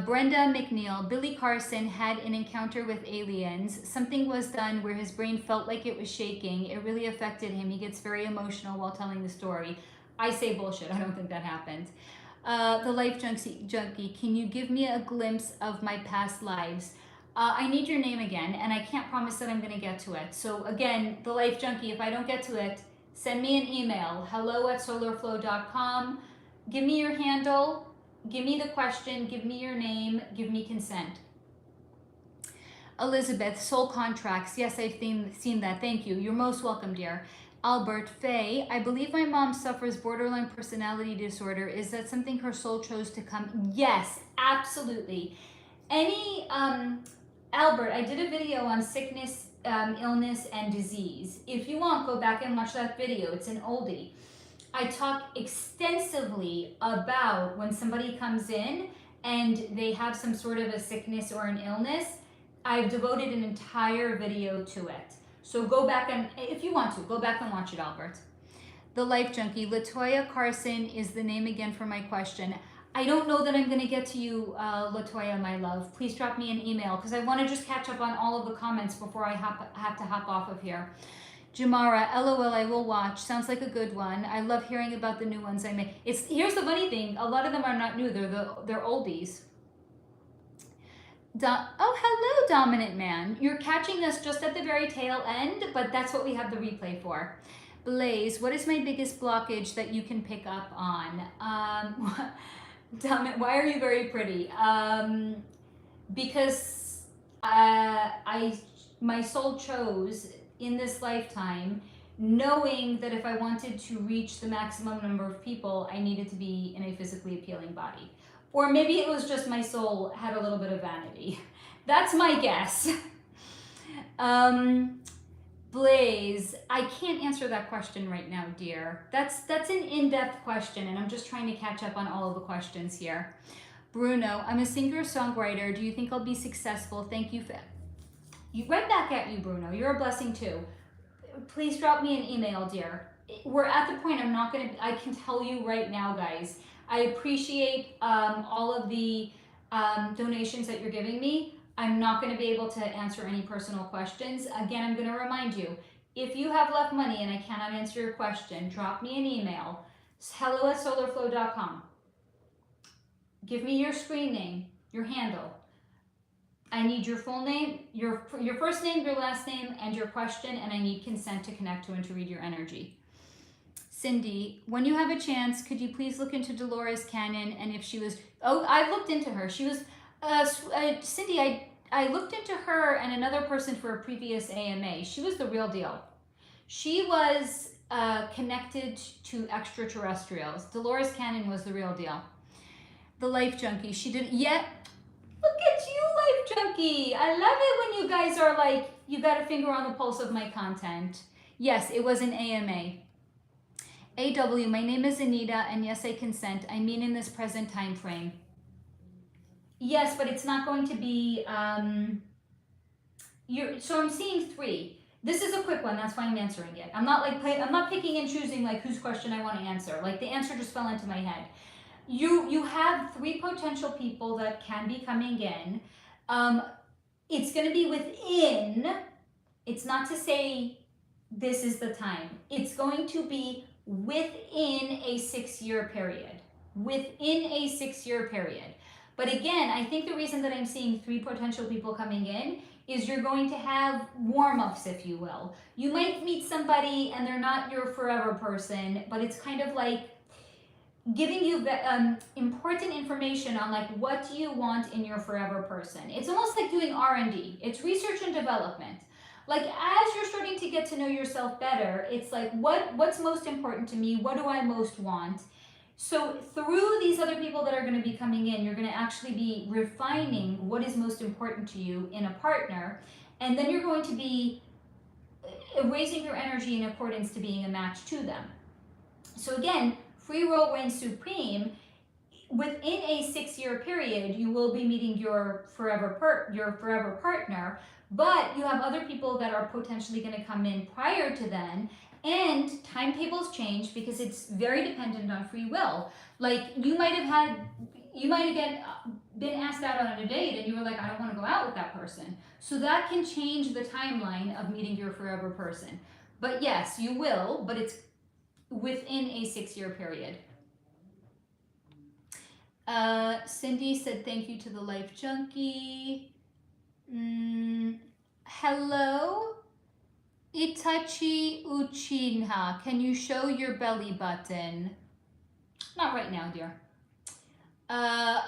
Brenda McNeil, Billy Carson had an encounter with aliens. Something was done where his brain felt like it was shaking. It really affected him. He gets very emotional while telling the story. I say bullshit. I don't think that happened. The life junkie, can you give me a glimpse of my past lives? I need your name again, and I can't promise that I'm going to get to it. So again, the life junkie, if I don't get to it, send me an email, hello@solarflow.com. Give me your handle. Give me the question, give me your name, give me consent. Elizabeth, soul contracts. Yes, I've seen that. Thank you. You're most welcome, dear. Albert, Faye, I believe my mom suffers borderline personality disorder. Is that something her soul chose to come? Yes, absolutely. Albert, I did a video on sickness, illness, and disease. If you want, go back and watch that video. It's an oldie. I talk extensively about when somebody comes in and they have some sort of a sickness or an illness. I've devoted an entire video to it. So go back and, if you want to, go back and watch it, Albert. The Life Junkie, Latoya Carson is the name again for my question. I don't know that I'm going to get to you, Latoya, my love. Please drop me an email because I want to just catch up on all of the comments before I have to hop off of here. Jamara, LOL, I will watch. Sounds like a good one. I love hearing about the new ones I made. Here's the funny thing. A lot of them are not new. They're oldies. Oh, hello, Dominant Man. You're catching us just at the very tail end, but that's what we have the replay for. Blaze, what is my biggest blockage that you can pick up on? Dominant, why are you very pretty? Because my soul chose in this lifetime, knowing that if I wanted to reach the maximum number of people, I needed to be in a physically appealing body. Or maybe it was just my soul had a little bit of vanity. That's my guess. Blaze, I can't answer that question right now, dear. That's an in-depth question, and I'm just trying to catch up on all of the questions here. Bruno, I'm a singer-songwriter. Do you think I'll be successful? Thank you. Right back at you, Bruno. You're a blessing too. Please drop me an email, dear. We're at the point I can tell you right now, guys. I appreciate all of the donations that you're giving me. I'm not going to be able to answer any personal questions. Again, I'm going to remind you, if you have left money and I cannot answer your question, drop me an email, hello@solarflow.com. Give me your screen name, your handle. I need your full name, your first name, your last name, and your question, and I need consent to connect to and to read your energy. Cindy, when you have a chance, could you please look into Dolores Cannon and if she was, I looked into her. She was, Cindy, I looked into her and another person for a previous AMA. She was the real deal. She was connected to extraterrestrials. Dolores Cannon was the real deal. The Life Junkie, she didn't yet. Look at you, Life Junkie. I love it when you guys are like, you got a finger on the pulse of my content. Yes, it was an AMA. AW, my name is Anita, and yes, I consent. I mean in this present time frame. Yes, but it's not going to be, so I'm seeing 3. This is a quick one, that's why I'm answering it. I'm not picking and choosing like whose question I want to answer. Like the answer just fell into my head. You have 3 potential people that can be coming in. It's going to be within, it's not to say this is the time. It's going to be within a 6-year period. Within a 6-year period. But again, I think the reason that I'm seeing 3 potential people coming in is you're going to have warm-ups, if you will. You might meet somebody and they're not your forever person, but it's kind of like giving you important information on like what do you want in your forever person. It's almost like doing R&D. It's research and development. Like as you're starting to get to know yourself better, it's like what's most important to me? What do I most want? So through these other people that are going to be coming in, you're going to actually be refining what is most important to you in a partner, and then you're going to be raising your energy in accordance to being a match to them. So again, free will reigns supreme. Within a 6-year period, you will be meeting your forever partner, but you have other people that are potentially going to come in prior to then. And timetables change because it's very dependent on free will. Like you might have been asked out on a date and you were like, I don't want to go out with that person. So that can change the timeline of meeting your forever person. But yes, you will, but it's within a 6-year period. Cindy said thank you to the Life Junkie. Hello? Itachi Uchinha, can you show your belly button? Not right now, dear.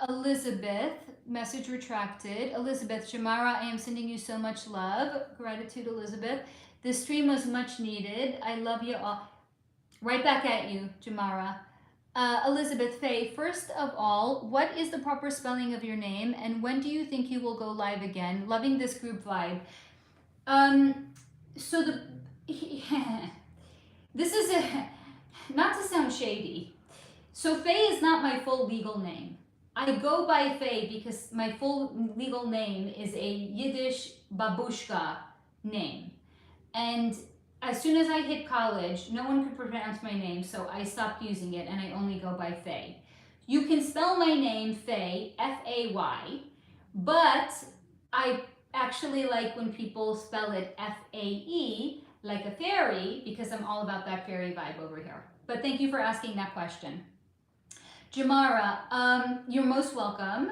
Elizabeth, message retracted. Elizabeth, Jamara, I am sending you so much love. Gratitude, Elizabeth. This stream was much needed. I love you all. Right back at you, Jamara. Elizabeth Faye, first of all, what is the proper spelling of your name and when do you think you will go live again? Loving this group vibe. So this is not to sound shady, so Faye is not my full legal name. I go by Faye because my full legal name is a Yiddish babushka name. And as soon as I hit college, no one could pronounce my name, so I stopped using it and I only go by Faye. You can spell my name Faye, F-A-Y, but I actually like when people spell it F-A-E, like a fairy, because I'm all about that fairy vibe over here. But thank you for asking that question. Jamara, you're most welcome.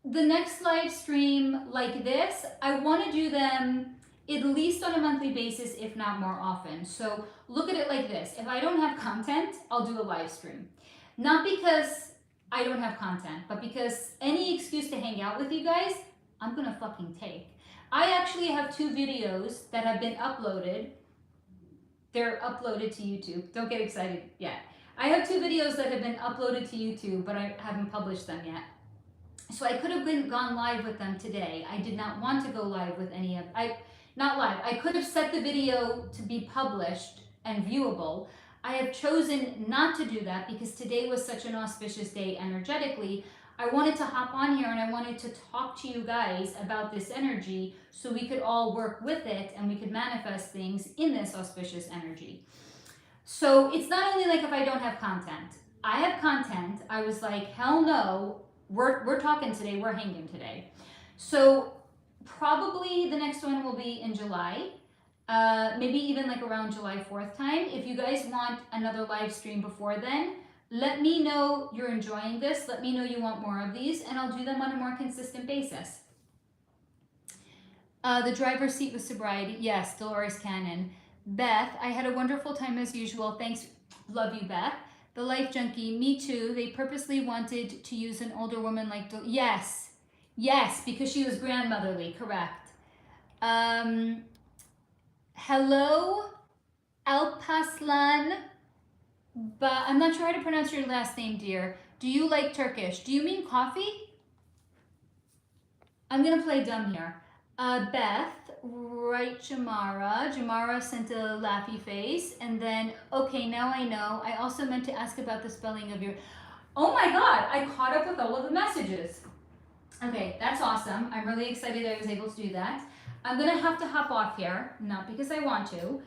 The next live stream like this, I want to do them at least on a monthly basis, if not more often. So look at it like this. If I don't have content, I'll do a live stream. Not because I don't have content, but because any excuse to hang out with you guys, I'm gonna fucking take. I actually have 2 videos that have been uploaded. They're uploaded to YouTube. Don't get excited yet. I have 2 videos that have been uploaded to YouTube, but I haven't published them yet. So I could have gone live with them today. I did not want to go live with any of, not live. I could have set the video to be published and viewable. I have chosen not to do that because today was such an auspicious day energetically. I wanted to hop on here and I wanted to talk to you guys about this energy so we could all work with it and we could manifest things in this auspicious energy. So it's not only like if I don't have content. I have content. I was like, hell no, we're talking today, we're hanging today. So probably the next one will be in July. Maybe even like around July 4th time. If you guys want another live stream before then, let me know you're enjoying this. Let me know you want more of these, and I'll do them on a more consistent basis. The driver's seat with sobriety. Yes, Dolores Cannon. Beth, I had a wonderful time as usual. Thanks. Love you, Beth. The Life Junkie. Me too. They purposely wanted to use an older woman like... Yes. Yes, because she was grandmotherly. Correct. Hello, Alpaslan. But I'm not sure how to pronounce your last name, dear. Do you like Turkish? Do you mean coffee? I'm gonna play dumb here. Beth, right, Jamara. Jamara sent a laughy face. And then, okay, now I know. I also meant to ask about the spelling of your... Oh my God, I caught up with all of the messages. Okay, that's awesome. I'm really excited I was able to do that. I'm gonna have to hop off here, not because I want to,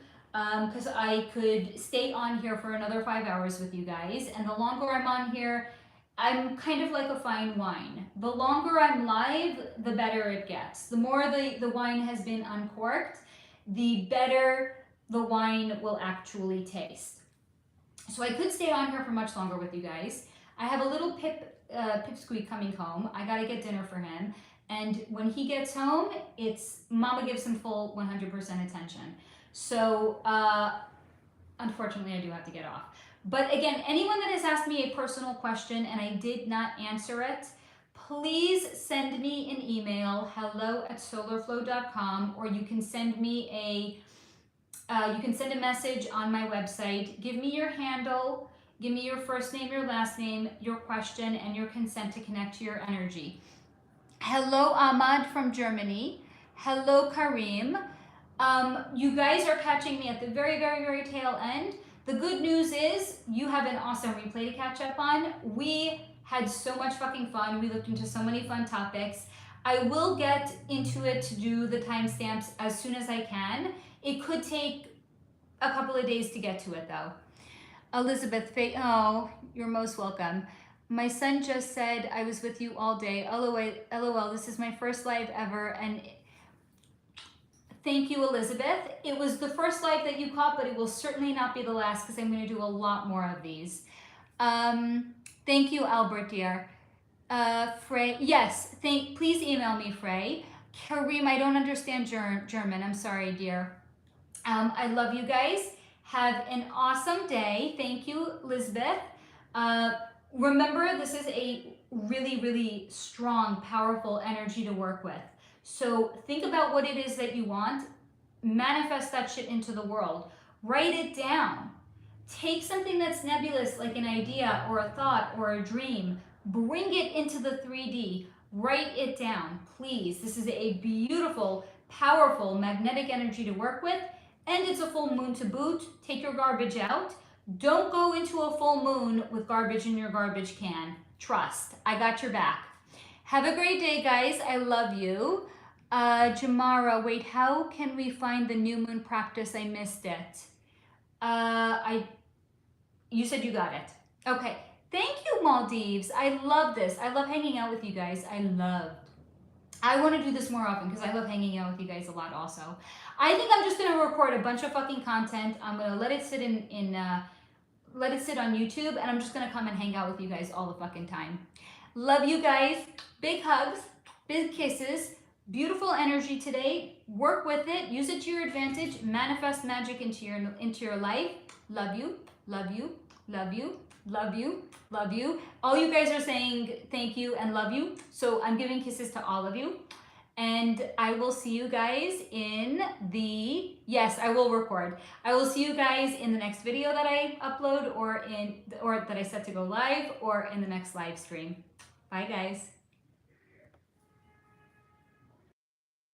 because I could stay on here for another 5 hours with you guys. And the longer I'm on here, I'm kind of like a fine wine. The longer I'm live, the better it gets. The more the wine has been uncorked, the better the wine will actually taste. So I could stay on here for much longer with you guys. I have a little pipsqueak coming home. I gotta get dinner for him. And when he gets home, it's Mama gives him full 100% attention. So unfortunately, I do have to get off. But again, anyone that has asked me a personal question and I did not answer it, please send me an email, hello@solarflow.com, or you can send me a message on my website. Give me your handle, give me your first name, your last name, your question, and your consent to connect to your energy. Hello, Ahmad from Germany. Hello, Karim. You guys are catching me at the very, very, very tail end. The good news is you have an awesome replay to catch up on. We had so much fucking fun. We looked into so many fun topics. I will get into it to do the timestamps as soon as I can. It could take a couple of days to get to it though. Elizabeth, oh, you're most welcome. My son just said I was with you all day. LOL, this is my first live ever, and thank you, Elizabeth. It was the first live that you caught, but it will certainly not be the last because I'm going to do a lot more of these. Thank you, Albert, dear. Frey, yes, please email me, Frey. Kareem, I don't understand German. I'm sorry, dear. I love you guys. Have an awesome day. Thank you, Elizabeth. Remember, this is a really, really strong, powerful energy to work with. So think about what it is that you want. Manifest that shit into the world. Write it down. Take something that's nebulous, like an idea or a thought or a dream. Bring it into the 3D. Write it down, please. This is a beautiful, powerful, magnetic energy to work with. And it's a full moon to boot. Take your garbage out. Don't go into a full moon with garbage in your garbage can. Trust, I got your back. Have a great day, guys. I love you. Jamara, wait, how can we find the new moon practice? I missed it. You said you got it. Okay. Thank you, Maldives. I love this. I love hanging out with you guys. I want to do this more often because I love hanging out with you guys a lot also. I think I'm just going to record a bunch of fucking content. I'm going to let it sit let it sit on YouTube, and I'm just going to come and hang out with you guys all the fucking time. Love you guys. Big hugs, big kisses, beautiful energy today. Work with it. Use it to your advantage. Manifest magic into your life. Love you. Love you. Love you. Love you. Love you. All you guys are saying thank you and love you. So I'm giving kisses to all of you. And I will see you guys in yes, I will record. I will see you guys in the next video that I upload or that I set to go live or in the next live stream. Bye guys.